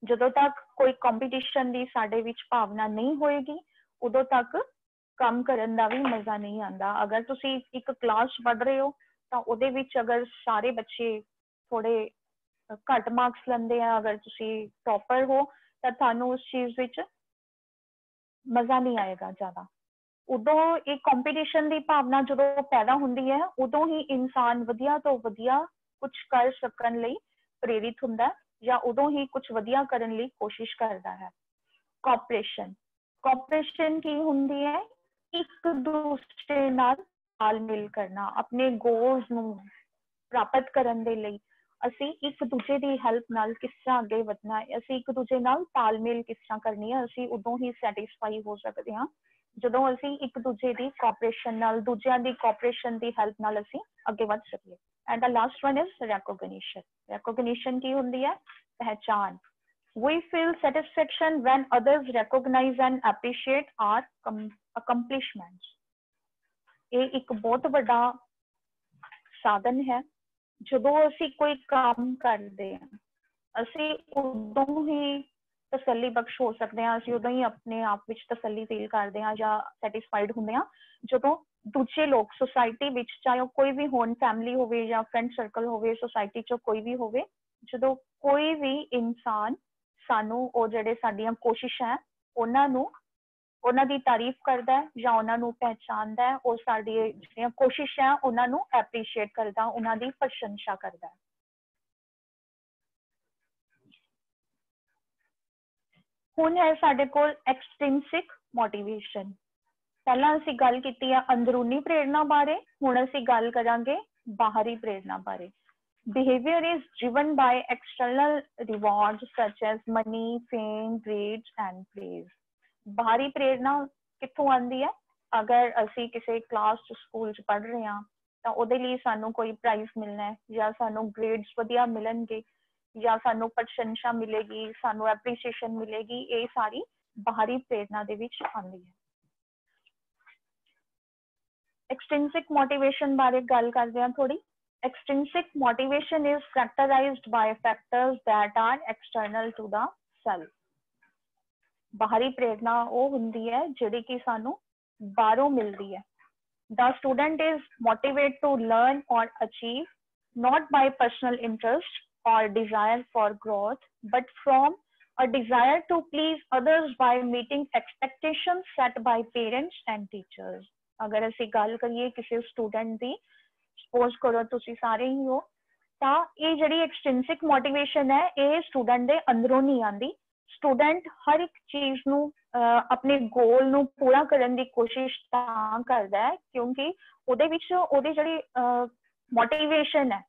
ਜਦੋਂ ਤੱਕ ਕੋਈ ਕੰਪੀਟੀਸ਼ਨ ਦੀ ਸਾਡੇ ਵਿੱਚ ਭਾਵਨਾ ਨਹੀਂ ਹੋਏਗੀ, ਉਦੋਂ ਤੱਕ ਕੰਮ ਕਰਨ ਦਾ ਵੀ ਮਜ਼ਾ ਨਹੀਂ ਆਉਂਦਾ। ਅਗਰ ਤੁਸੀਂ ਇੱਕ ਕਲਾਸ ਪੜ੍ਹ ਰਹੇ ਹੋ ਤਾਂ ਉਹਦੇ ਵਿੱਚ ਅਗਰ ਸਾਰੇ ਬੱਚੇ ਥੋੜੇ ਘੱਟ ਮਾਰਕਸ ਲੈਂਦੇ ਆ, ਅਗਰ ਤੁਸੀਂ ਟੌਪਰ ਹੋ, ਤਾਂ ਤੁਹਾਨੂੰ ਉਸ ਚੀਜ਼ ਵਿੱਚ ਮਜ਼ਾ ਨਹੀਂ ਆਏਗਾ ਜ਼ਿਆਦਾ। ਉਦੋਂ ਇਹ ਕੰਪੀਟੀਸ਼ਨ ਦੀ ਭਾਵਨਾ ਜਦੋਂ ਪੈਦਾ ਹੁੰਦੀ ਹੈ, ਉਦੋਂ ਹੀ ਇਨਸਾਨ ਵਧੀਆ ਤੋਂ ਵਧੀਆ ਕੁਝ ਕਰ ਸਕਣ ਲਈ ਪ੍ਰੇਰਿਤ ਹੁੰਦਾ ਜਾਂ ਉਦੋਂ ਹੀ ਕੁਝ ਵਧੀਆ ਕਰਨ ਲਈ ਕੋਸ਼ਿਸ਼ ਕਰਦਾ ਹੈ। ਕੋਆਪਰੇਸ਼ਨ, ਕੋਆਪਰੇਸ਼ਨ ਕੀ ਹੁੰਦੀ ਹੈ? ਇੱਕ ਦੂਸਰੇ ਨਾਲ ਤਾਲਮੇਲ ਕਰਨਾ। ਆਪਣੇ ਗੋਲਸ ਨੂੰ ਪ੍ਰਾਪਤ ਕਰਨ ਦੇ ਲਈ ਅਸੀਂ ਇੱਕ ਦੂਜੇ ਦੀ ਹੈਲਪ ਨਾਲ ਕਿਸ ਤਰ੍ਹਾਂ ਅੱਗੇ ਵਧਣਾ ਹੈ, ਅਸੀਂ ਇੱਕ ਦੂਜੇ ਨਾਲ ਤਾਲਮੇਲ ਕਿਸ ਤਰ੍ਹਾਂ ਕਰਨੀ ਹੈ, ਅਸੀਂ ਉਦੋਂ ਹੀ ਸੈਟਿਸਫਾਈ ਹੋ ਸਕਦੇ ਹਾਂ ਜਦੋਂ ਅਸੀਂ ਇੱਕ ਦੂਜੇ ਦੀ ਕੋਆਪਰੇਸ਼ਨ ਨਾਲ, ਦੂਜਿਆਂ ਦੀ ਕੋਆਪਰੇਸ਼ਨ ਦੀ ਹੈਲਪ ਨਾਲ ਅਸੀਂ ਅੱਗੇ ਵੱਧ ਸਕੀਏ। And the last one is recognition. Recognition ਕੀ ਹੁੰਦੀ ਹੈ? ਪਹਿਚਾਨ। We feel satisfaction when others recognize and appreciate our accomplishments। ਇਹ ਇੱਕ ਬਹੁਤ ਵੱਡਾ ਸਾਧਨ ਹੈ। ਜਦੋਂ ਅਸੀਂ ਕੋਈ ਕੰਮ ਕਰਦੇ ਹਾਂ, ਅਸੀਂ ਉਦੋਂ ਹੀ ਤਸੱਲੀ ਬਖਸ਼ ਹੋ ਸਕਦੇ ਹਾਂ, ਅਸੀਂ ਉਦੋਂ ਹੀ ਆਪਣੇ ਆਪ ਵਿੱਚ ਤਸੱਲੀ ਫੀਲ ਕਰਦੇ ਹਾਂ ਜਾਂ ਸੈਟੀਸਫਾਈਡ ਹੁੰਦੇ ਹਾਂ ਜਦੋਂ ਦੂਜੇ ਲੋਕ ਸੁਸਾਇਟੀ ਵਿੱਚ, ਚਾਹੇ ਉਹ ਕੋਈ ਵੀ ਹੋਣ, ਫੈਮਿਲੀ ਹੋਵੇ ਜਾਂ ਫਰੈਂਡ ਸਰਕਲ ਹੋਵੇ, ਸੁਸਾਇਟੀ 'ਚ ਕੋਈ ਵੀ ਹੋਵੇ, ਜਦੋਂ ਕੋਈ ਵੀ ਇਨਸਾਨ ਸਾਨੂੰ ਉਹ ਜਿਹੜੇ ਸਾਡੀਆਂ ਕੋਸ਼ਿਸ਼ਾਂ ਉਹਨਾਂ ਦੀ ਤਾਰੀਫ ਕਰਦਾ ਹੈ ਜਾਂ ਉਹਨਾਂ ਨੂੰ ਪਹਿਚਾਨਦਾ ਹੈ, ਉਹ ਸਾਡੀ ਜਿਹੜੀਆਂ ਕੋਸ਼ਿਸ਼ਾਂ ਉਹਨਾਂ ਨੂੰ ਐਪਰੀਸ਼ੀਏਟ ਕਰਦਾ, ਉਹਨਾਂ ਦੀ ਪ੍ਰਸ਼ੰਸਾ ਕਰਦਾ ਹੈ। ਹੁਣ ਹੈ ਸਾਡੇ ਕੋਲ ਐਕਸਟ੍ਰਿੰਸਿਕ ਮੋਟੀਵੇਸ਼ਨ। ਪਹਿਲਾਂ ਅਸੀਂ ਗੱਲ ਕੀਤੀ ਹੈ ਅੰਦਰੂਨੀ ਪ੍ਰੇਰਨਾ ਬਾਰੇ, ਹੁਣ ਅਸੀਂ ਗੱਲ ਕਰਾਂਗੇ ਬਾਹਰੀ ਪ੍ਰੇਰਨਾ ਬਾਰੇ। Behavior is driven by external rewards such as money, fame, grades and praise. ਬਾਹਰੀ ਪ੍ਰੇਰਨਾ ਕਿੱਥੋਂ ਆਉਂਦੀ ਹੈ? ਅਗਰ ਅਸੀਂ ਕਿਸੇ ਕਲਾਸ 'ਚ ਸਕੂਲ 'ਚ ਪੜ੍ਹ ਰਹੇ ਹਾਂ ਤਾਂ ਉਹਦੇ ਲਈ ਸਾਨੂੰ ਕੋਈ ਪ੍ਰਾਈਜ਼ ਮਿਲਣਾ ਹੈ ਜਾਂ ਸਾਨੂੰ ਗ੍ਰੇਡਸ ਵਧੀਆ ਮਿਲਣਗੇ ਜਾਂ ਸਾਨੂੰ ਪ੍ਰਸ਼ੰਸਾ ਮਿਲੇਗੀ, ਸਾਨੂੰ ਐਪਰੀਸੀਏਸ਼ਨ ਮਿਲੇਗੀ, ਇਹ ਸਾਰੀ ਬਾਹਰੀ ਪ੍ਰੇਰਨਾ ਦੇ ਵਿੱਚ ਆਉਂਦੀ ਹੈ। ਐਕਸਟ੍ਰਿੰਸਿਕ ਮੋਟੀਵੇਸ਼ਨ ਬਾਰੇ ਗੱਲ ਕਰਦੇ ਹਾਂ ਥੋੜੀ। Extrinsic motivation is characterized by factors that are external to the self. ਬਾਹਰੀ ਪ੍ਰੇਰਨਾ ਉਹ ਹੁੰਦੀ ਹੈ ਜਿਹੜੀ ਕਿ ਸਾਨੂੰ ਬਾਹਰੋਂ ਮਿਲਦੀ ਹੈ। The student is motivated to learn or achieve not by personal interest or desire for growth, but from a desire to please others by meeting expectations set by parents and teachers. ਅਗਰ ਅਸੀਂ ਗੱਲ ਕਰੀਏ ਕਿਸੇ student ਦੀ, suppose ਕਰੋ ਤੁਸੀਂ ਸਾਰੇ ਹੀ ਹੋ, ਤਾਂ ਇਹ ਜਿਹੜੀ ਐਕਸਟ੍ਰਿੰਸਿਕ ਮੋਟੀਵੇਸ਼ਨ ਹੈ ਇਹ ਸਟੂਡੈਂਟ ਦੇ ਅੰਦਰੋਂ ਨਹੀਂ ਆਉਂਦੀ। ਸਟੂਡੈਂਟ ਹਰ ਇੱਕ ਚੀਜ਼ ਨੂੰ ਆਪਣੇ ਗੋਲ ਨੂੰ ਪੂਰਾ ਕਰਨ ਦੀ ਕੋਸ਼ਿਸ਼ ਤਾਂ ਕਰਦਾ ਹੈ ਕਿਉਂਕਿ ਉਹਦੇ ਵਿੱਚ ਉਹਦੀ ਜਿਹੜੀ ਮੋਟੀਵੇਸ਼ਨ ਹੈ,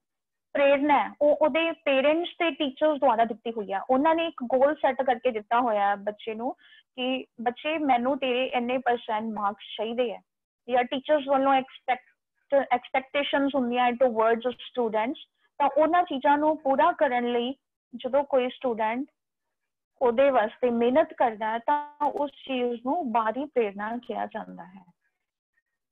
ਪ੍ਰੇਰਨਾ ਹੈ, ਉਹ ਉਹਦੇ ਪੇਰੈਂਟਸ ਤੇ ਟੀਚਰਸ ਦੁਆਰਾ ਦਿੱਤੀ ਹੋਈ ਹੈ। ਉਹਨਾਂ ਨੇ ਇੱਕ ਗੋਲ ਸੈੱਟ ਕਰਕੇ ਦਿੱਤਾ ਹੋਇਆ ਹੈ ਬੱਚੇ ਨੂੰ ਕਿ ਬੱਚੇ ਮੈਨੂੰ ਤੇਰੇ ਇੰਨੇ % ਮਾਰਕਸ ਚਾਹੀਦੇ ਹੈ, ਜਾਂ ਟੀਚਰਸ ਵੱਲੋਂ ਐਕਸਪੈਕਟੇਸ਼ਨਸ ਹੁੰਦੀਆਂ ਟੂਵਰਡਸ ਸਟੂਡੈਂਟਸ। ਤਾਂ ਉਹਨਾਂ ਚੀਜ਼ਾਂ ਨੂੰ ਪੂਰਾ ਕਰਨ ਲਈ ਜਦੋਂ ਕੋਈ ਸਟੂਡੈਂਟ ਉਹਦੇ ਵਾਸਤੇ ਮਿਹਨਤ ਕਰਦਾ ਹੈ ਤਾਂ ਉਸ ਚੀਜ਼ ਨੂੰ ਬਾਹਰੀ ਪ੍ਰੇਰਨਾ ਕਿਹਾ ਜਾਂਦਾ ਹੈ।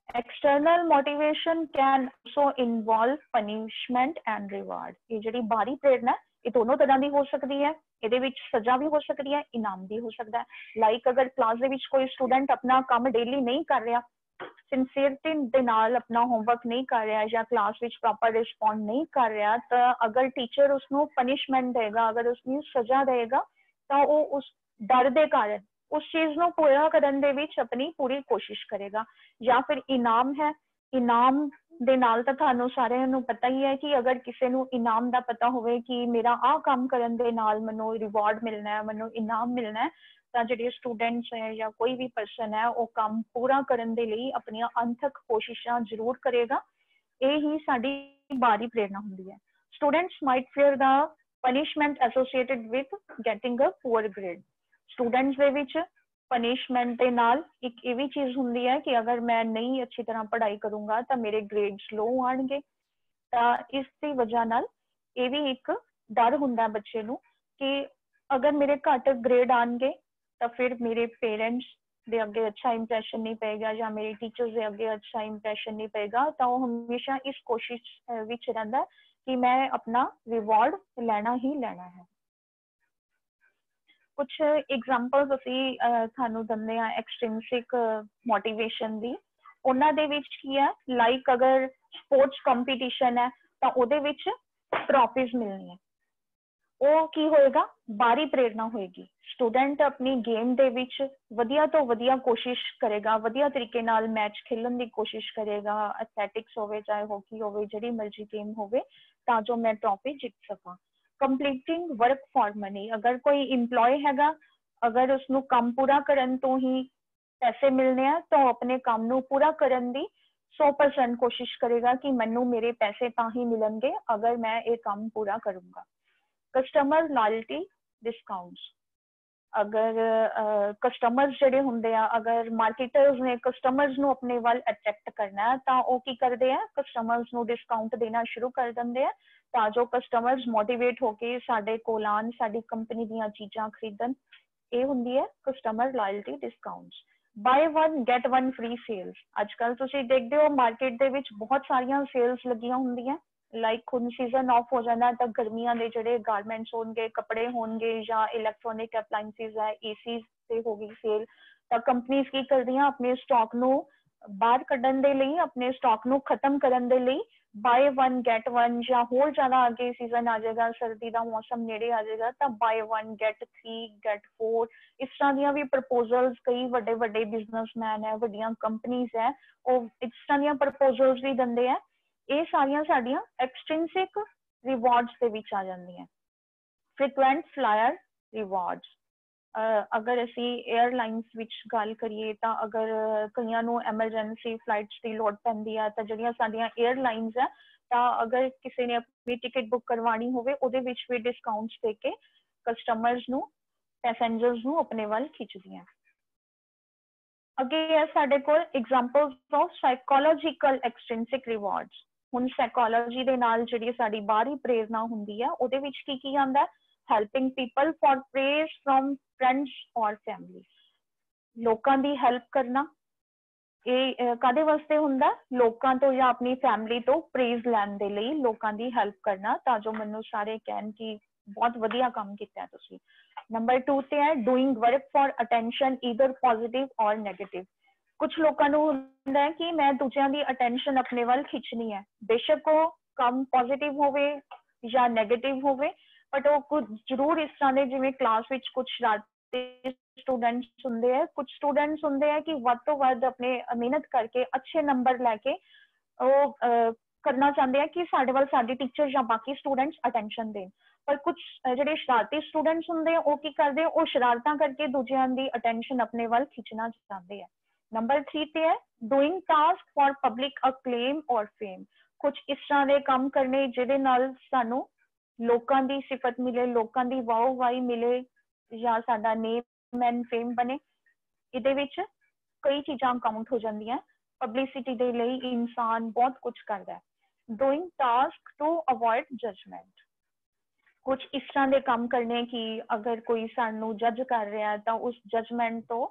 External motivation can also involve punishment and reward. ਇਹ ਜਿਹੜੀ ਬਾਹਰੀ ਪ੍ਰੇਰਨਾ ਇਹ ਦੋਨੋਂ ਤਰ੍ਹਾਂ ਦੀ ਹੋ ਸਕਦੀ ਹੈ। ਇਹਦੇ ਵਿੱਚ ਸਜ਼ਾ ਵੀ ਹੋ ਸਕਦੀ ਹੈ, ਇਨਾਮ ਵੀ ਹੋ ਸਕਦਾ ਹੈ। ਲਾਈਕ ਅਗਰ ਕਲਾਸ ਦੇ ਵਿੱਚ ਕੋਈ ਸਟੂਡੈਂਟ ਆਪਣਾ ਕੰਮ ਡੇਲੀ ਨਹੀਂ ਕਰ ਰਿਹਾ, ਸਿੰਸੀਅਰਟੀ ਦੇ ਨਾਲ ਆਪਣਾ ਹੋਮਵਰਕ ਨਹੀਂ ਕਰ ਰਿਹਾ ਜਾਂ ਕਲਾਸ ਵਿੱਚ ਪ੍ਰੋਪਰ ਰਿਸਪੌਂਡ ਨਹੀਂ ਕਰ ਰਿਹਾ, ਤਾਂ ਅਗਰ ਟੀਚਰ ਉਸਨੂੰ ਪਨਿਸ਼ਮੈਂਟ ਦੇਗਾ, ਅਗਰ ਉਸਨੂੰ ਸਜ਼ਾ ਦੇਗਾ, ਤਾਂ ਉਹ ਉਸ ਡਰ ਦੇ ਕਾਰਨ ਉਸ ਚੀਜ਼ ਨੂੰ ਪੂਰਾ ਕਰਨ ਦੇ ਵਿੱਚ ਆਪਣੀ ਪੂਰੀ ਕੋਸ਼ਿਸ਼ ਕਰੇਗਾ। ਜਾਂ ਫਿਰ ਇਨਾਮ ਹੈ, ਇਨਾਮ ਦੇ ਨਾਲ ਤਾਂ ਤੁਹਾਨੂੰ ਸਾਰਿਆਂ ਨੂੰ ਪਤਾ ਹੀ ਹੈ ਕਿ ਅਗਰ ਕਿਸੇ ਨੂੰ ਇਨਾਮ ਦਾ ਪਤਾ ਹੋਵੇ ਕਿ ਮੇਰਾ ਆਹ ਕੰਮ ਕਰਨ ਦੇ ਨਾਲ ਮੈਨੂੰ ਰਿਵਾਰਡ ਮਿਲਣਾ ਹੈ, ਮੈਨੂੰ ਇਨਾਮ ਮਿਲਣਾ ਹੈ, ਤਾਂ ਜਿਹੜੇ ਸਟੂਡੈਂਟਸ ਹੈ ਜਾਂ ਕੋਈ ਵੀ ਪਰਸਨ ਹੈ ਉਹ ਕੰਮ ਪੂਰਾ ਕਰਨ ਦੇ ਲਈ ਆਪਣੀਆਂ ਅਣਥੱਕ ਕੋਸ਼ਿਸ਼ਾਂ ਜ਼ਰੂਰ ਕਰੇਗਾ। ਇਹ ਹੀ ਸਾਡੀ ਬਾਹਰੀ ਪ੍ਰੇਰਨਾ ਹੁੰਦੀ ਹੈ। Students might fear the punishment associated with getting a poor grade. Students ਦੇ ਵਿੱਚ ਪਨਿਸ਼ਮੈਂਟ ਦੇ ਨਾਲ ਇੱਕ ਇਹ ਵੀ ਚੀਜ਼ ਹੁੰਦੀ ਹੈ ਕਿ ਅਗਰ ਮੈਂ ਨਹੀਂ ਅੱਛੀ ਤਰ੍ਹਾਂ ਪੜ੍ਹਾਈ ਕਰੂੰਗਾ ਤਾਂ ਮੇਰੇ ਗ੍ਰੇਡਸ ਲੋ ਆਉਣਗੇ। ਤਾਂ ਇਸ ਦੀ ਵਜ੍ਹਾ ਨਾਲ ਇਹ ਵੀ ਇੱਕ ਡਰ ਹੁੰਦਾ ਬੱਚੇ ਨੂੰ ਕਿ ਅਗਰ ਮੇਰੇ ਘੱਟ ਗ੍ਰੇਡ ਆਉਣਗੇ ਤਾਂ ਫਿਰ ਮੇਰੇ ਪੇਰੈਂਟਸ ਦੇ ਅੱਗੇ ਅੱਛਾ ਇੰਪ੍ਰੈਸ਼ਨ ਨਹੀਂ ਪਏਗਾ ਜਾਂ ਮੇਰੇ ਟੀਚਰਸ ਦੇ ਅੱਗੇ ਅੱਛਾ ਇੰਪ੍ਰੈਸ਼ਨ ਨਹੀਂ ਪਏਗਾ। ਤਾਂ ਉਹ ਹਮੇਸ਼ਾ ਇਸ ਕੋਸ਼ਿਸ਼ ਵਿੱਚ ਰਹਿੰਦਾ ਕਿ ਮੈਂ ਆਪਣਾ ਰਿਵਾਰਡ ਲੈਣਾ ਹੀ ਲੈਣਾ ਹੈ। ਕੁਛ ਐਗਜ਼ਾਮਪਲਸ ਅਸੀਂ ਤੁਹਾਨੂੰ ਦਿੰਦੇ ਹਾਂ ਐਕਸਟ੍ਰਿੰਸਿਕ ਮੋਟੀਵੇਸ਼ਨ ਦੀ। ਉਹਨਾਂ ਦੇ ਵਿੱਚ ਕੀ ਹੈ, ਲਾਈਕ ਅਗਰ ਸਪੋਰਟਸ ਕੰਪੀਟੀਸ਼ਨ ਹੈ ਤਾਂ ਉਹਦੇ ਵਿੱਚ ਟਰੋਫੀਜ਼ ਮਿਲਣੀਆਂ, ਉਹ ਕੀ ਹੋਏਗਾ, ਬਾਹਰੀ ਪ੍ਰੇਰਨਾ ਹੋਏਗੀ। ਸਟੂਡੈਂਟ ਆਪਣੀ ਗੇਮ ਦੇ ਵਿੱਚ ਵਧੀਆ ਤੋਂ ਵਧੀਆ ਕੋਸ਼ਿਸ਼ ਕਰੇਗਾ, ਵਧੀਆ ਤਰੀਕੇ ਨਾਲ ਮੈਚ ਖੇਲਣ ਦੀ ਕੋਸ਼ਿਸ਼ ਕਰੇਗਾ, ਐਥਲੈਟਿਕਸ ਹੋਵੇ ਚਾਹੇ ਹਾਕੀ ਹੋਵੇ, ਜਿਹੜੀ ਮਰਜ਼ੀ ਗੇਮ ਹੋਵੇ, ਤਾਂ ਜੋ ਮੈਂ ਟਰੋਫੀ ਜਿੱਤ ਸਕਾਂ। ਕੰਪਲੀਟਿੰਗ ਵਰਕ ਫॉर ਮਨੀ, ਅਗਰ ਕੋਈ ਇੰਪਲੋਏ ਹੈਗਾ, ਅਗਰ ਉਸਨੂੰ ਕੰਮ ਪੂਰਾ ਕਰਨ ਤੋਂ ਹੀ ਪੈਸੇ ਮਿਲਣੇ ਆ ਤਾਂ ਉਹ ਆਪਣੇ ਕੰਮ ਨੂੰ ਪੂਰਾ ਕਰਨ ਦੀ 100% ਕੋਸ਼ਿਸ਼ ਕਰੇਗਾ ਕਿ ਮੈਨੂੰ ਮੇਰੇ ਪੈਸੇ ਤਾਂ ਹੀ ਮਿਲਣਗੇ ਅਗਰ ਮੈਂ ਇਹ ਕੰਮ ਪੂਰਾ ਕਰੂੰਗਾ। ਕਸਟਮਰ ਲਾਇਲਟੀ ਡਿਸਕਾਊਂਟਸ, ਅਗਰ ਕਸਟਮਰਸ ਜਿਹੜੇ ਹੁੰਦੇ ਆ, ਅਗਰ ਮਾਰਕੀਟਰਸ ਨੇ ਕਸਟਮਰਸ ਨੂੰ ਆਪਣੇ ਵੱਲ ਅਟਰੈਕਟ ਕਰਨਾ ਤਾਂ ਉਹ ਕੀ ਕਰਦੇ ਆ, ਕਸਟਮਰਸ ਨੂੰ ਡਿਸਕਾਊਂਟ ਦੇਣਾ ਸ਼ੁਰੂ ਕਰ ਦਿੰਦੇ ਆ ਤਾਂ ਜੋ ਕਸਟਮਰਸ ਮੋਟੀਵੇਟ ਹੋ ਕੇ ਸਾਡੇ ਕੋਲ ਆਉਣ, ਸਾਡੀ ਕੰਪਨੀ ਦੀਆਂ ਚੀਜ਼ਾਂ ਖਰੀਦਣ। ਇਹ ਹੁੰਦੀ ਹੈ customer loyalty discounts. Buy 1 get 1 free sales, ਅੱਜ ਕੱਲ ਤੁਸੀਂ ਦੇਖਦੇ ਹੋ ਮਾਰਕੀਟ ਦੇ ਵਿੱਚ ਬਹੁਤ ਸਾਰੀਆਂ ਸੇਲਸ ਲੱਗੀਆਂ ਹੁੰਦੀਆਂ ਲਾਈਕ ਹੁਣ ਸੀਜ਼ਨ ਆਫ ਹੋ ਜਾਂਦਾ ਤਾਂ ਗਰਮੀਆਂ ਦੇ ਜਿਹੜੇ ਗਾਰਮੈਂਟਸ ਹੋਣਗੇ, ਕੱਪੜੇ ਹੋਣਗੇ ਜਾਂ ਇਲੈਕਟ੍ਰੋਨਿਕ ਅਪਲਾਈਐਂਸਿਸ ਹੈ, ਏਸੀਜ਼ ਤੇ ਹੋ ਗਈ ਸੇਲ, ਤਾਂ ਕੰਪਨੀਆਂ ਕੀ ਕਰਦੀਆਂ ਆਪਣੇ ਸਟਾਕ ਨੂੰ ਬਾਹਰ ਕੱਢਣ ਦੇ ਲਈ, ਆਪਣੇ ਸਟਾਕ ਨੂੰ ਖਤਮ ਕਰਨ ਦੇ ਲਈ ਬਾਏ 1 ਗੈਟ 1 ਜਾਂ ਹੋਰ ਜ਼ਿਆਦਾ ਅੱਗੇ ਸੀਜ਼ਨ ਆ ਜਾਏਗਾ, ਸਰਦੀ ਦਾ ਮੌਸਮ ਨੇੜੇ ਆ ਜਾਏਗਾ ਤਾਂ ਬਾਏ 1 ਗੈਟ 3 ਗੈਟ 4 ਇਸ ਤਰ੍ਹਾਂ ਦੀਆਂ ਵੀ ਪ੍ਰਪੋਜ਼ਲਸ ਕਈ ਵੱਡੇ ਵੱਡੇ ਬਿਜ਼ਨਸਮੈਨ ਹੈ, ਵੱਡੀਆਂ ਕੰਪਨੀਜ਼ ਹੈ, ਉਹ ਇਸ ਤਰ੍ਹਾਂ ਦੀਆਂ ਪ੍ਰਪੋਜ਼ਲਸ ਵੀ ਦਿੰਦੇ ਆ। ਇਹ ਸਾਰੀਆਂ ਸਾਡੀਆਂ ਐਕਸਟ੍ਰਿੰਸਿਕ ਰਿਵਾਰਡਸ ਦੇ ਵਿੱਚ ਆ ਜਾਂਦੀਆਂ। ਫ੍ਰੀਕੁਐਂਟ ਫਲਾਇਰ ਰਿਵਾਰਡਸ, ਅਗਰ ਅਸੀਂ 에ਅਰਲਾਈਨਸ ਵਿੱਚ ਗੱਲ ਕਰੀਏ ਤਾਂ ਅਗਰ ਕਈਆਂ ਨੂੰ ਐਮਰਜੈਂਸੀ ਫਲਾਈਟਸ ਦੀ ਲੋੜ ਪੈਂਦੀ ਹੈ ਤਾਂ ਜਿਹੜੀਆਂ ਸਾਡੀਆਂ 에ਅਰਲਾਈਨਸ ਹੈ ਤਾਂ ਅਗਰ ਕਿਸੇ ਨੇ ਆਪਣੀ ਟਿਕਟ ਬੁੱਕ ਕਰਵਾਉਣੀ ਹੋਵੇ ਉਹਦੇ ਵਿੱਚ ਵੀ ਡਿਸਕਾਊਂਟਸ ਦੇ ਕੇ ਕਸਟਮਰਸ ਨੂੰ, ਪੈਸੇਂਜਰਸ ਨੂੰ ਆਪਣੇ ਵੱਲ ਖਿੱਚਦੀਆਂ। ਅੱਗੇ ਹੈ ਸਾਡੇ ਕੋਲ ਐਗਜ਼ਾਮਪਲਸ ਆਫ ਸਾਈਕੋਲੋਜੀਕਲ ਐਕਸਟ੍ਰਿੰਸਿਕ ਰਿਵਾਰਡਸ। ਹੁਣ ਸਾਈਕੋਲੋਜੀ ਦੇ ਨਾਲ ਜਿਹੜੀ ਸਾਡੀ ਬਾਹਰੀ ਪ੍ਰੇਰਨਾ ਹੁੰਦੀ ਹੈ ਉਹਦੇ ਵਿੱਚ ਕੀ ਕੀ ਆਉਂਦਾ? Helping people for praise from friends ਔਰ ਫੈਮਿਲੀ। ਲੋਕਾਂ ਦੀ ਹੈਲਪ ਕਰਨਾ, ਇਹ ਕਾਦੇ ਵਾਸਤੇ ਹੁੰਦਾ? ਲੋਕਾਂ ਤੋਂ ਜਾਂ ਆਪਣੀ ਫੈਮਿਲੀ ਤੋਂ ਪ੍ਰੇਜ਼ ਲੈਣ ਦੇ ਲਈ ਲੋਕਾਂ ਦੀ ਹੈਲਪ ਕਰਨਾ, ਤਾਂ ਜੋ ਮੈਨੂੰ ਸਾਰੇ ਕਹਿਣ ਕਿ ਬਹੁਤ ਵਧੀਆ ਕੰਮ ਕੀਤਾ ਤੁਸੀਂ। ਨੰਬਰ 2 ਤੇ ਹੈ doing work for attention either positive ਔਰ ਨੈਗੇਟਿਵ। ਕੁਝ ਲੋਕਾਂ ਨੂੰ ਹੁੰਦਾ ਹੈ ਕਿ ਮੈਂ ਦੂਜਿਆਂ ਦੀ ਅਟੈਂਸ਼ਨ ਆਪਣੇ ਵੱਲ ਖਿੱਚਣੀ ਹੈ, ਬੇਸ਼ੱਕ ਉਹ ਕੰਮ ਪੋਜ਼ਿਟਿਵ ਹੋਵੇ ਜਾਂ ਨੈਗੇਟਿਵ ਹੋਵੇ, ਬਟ ਉਹ ਕੁਝ ਜ਼ਰੂਰ ਇਸ ਤਰ੍ਹਾਂ ਦੇ, ਜਿਵੇਂ ਕਲਾਸ ਵਿੱਚ ਕੁਝ ਸ਼ਰਾਰਤੀ ਸਟੂਡੈਂਟਸ ਹੁੰਦੇ ਆ, ਕੁਝ ਸਟੂਡੈਂਟਸ ਹੁੰਦੇ ਆ ਕਿ ਵੱਧ ਤੋਂ ਵੱਧ ਆਪਣੇ ਮਿਹਨਤ ਕਰਕੇ ਅੱਛੇ ਨੰਬਰ ਲੈ ਕੇ ਉਹ ਕਰਨਾ ਚਾਹੁੰਦੇ ਆ ਕਿ ਸਾਡੇ ਵੱਲ ਸਾਡੇ ਟੀਚਰ ਜਾਂ ਬਾਕੀ ਸਟੂਡੈਂਟਸ ਅਟੈਂਸ਼ਨ ਦੇਣ। ਪਰ ਕੁਝ ਜਿਹੜੇ ਸ਼ਰਾਰਤੀ ਸਟੂਡੈਂਟਸ ਹੁੰਦੇ ਆ ਉਹ ਕੀ ਕਰਦੇ? ਉਹ ਸ਼ਰਾਰਤਾਂ ਕਰਕੇ ਦੂਜਿਆਂ ਦੀ ਅਟੈਂਸ਼ਨ ਆਪਣੇ ਵੱਲ ਖਿੱਚਣਾ ਚਾਹੁੰਦੇ ਆ। ਨੰਬਰ 3 ਤੇ ਹੈ ਡੂਇੰਗ ਟਾਸਕ ਫॉर ਪਬਲਿਕ ਅਕਲੇਮ ਔਰ ਫੇਮ। ਕੁਝ ਇਸ ਤਰ੍ਹਾਂ ਦੇ ਕੰਮ ਕਰਨੇ ਜਿਹਦੇ ਨਾਲ ਸਾਨੂੰ ਲੋਕਾਂ ਦੀ ਸਿਫਤ ਮਿਲੇ, ਲੋਕਾਂ ਦੀ ਵਾਹ ਵਾਹੀ ਮਿਲੇ ਜਾਂ ਸਾਡਾ ਨੇਮ ਐਂਡ ਫੇਮ ਬਣੇ। ਇਹਦੇ ਵਿੱਚ ਕਈ ਚੀਜ਼ਾਂ ਕਾਊਂਟ ਹੋ ਜਾਂਦੀਆਂ। ਪਬਲਿਸਿਟੀ ਦੇ ਲਈ ਇਨਸਾਨ ਬਹੁਤ ਕੁਝ ਕਰਦਾ ਹੈ। Doing task to avoid judgment. ਕੁਝ ਇਸ ਤਰ੍ਹਾਂ ਦੇ ਕੰਮ ਕਰਨੇ ਕਿ ਅਗਰ ਕੋਈ ਸਾਨੂੰ ਜੱਜ ਕਰ ਰਿਹਾ ਤਾਂ ਉਸ ਜਜਮੈਂਟ ਤੋਂ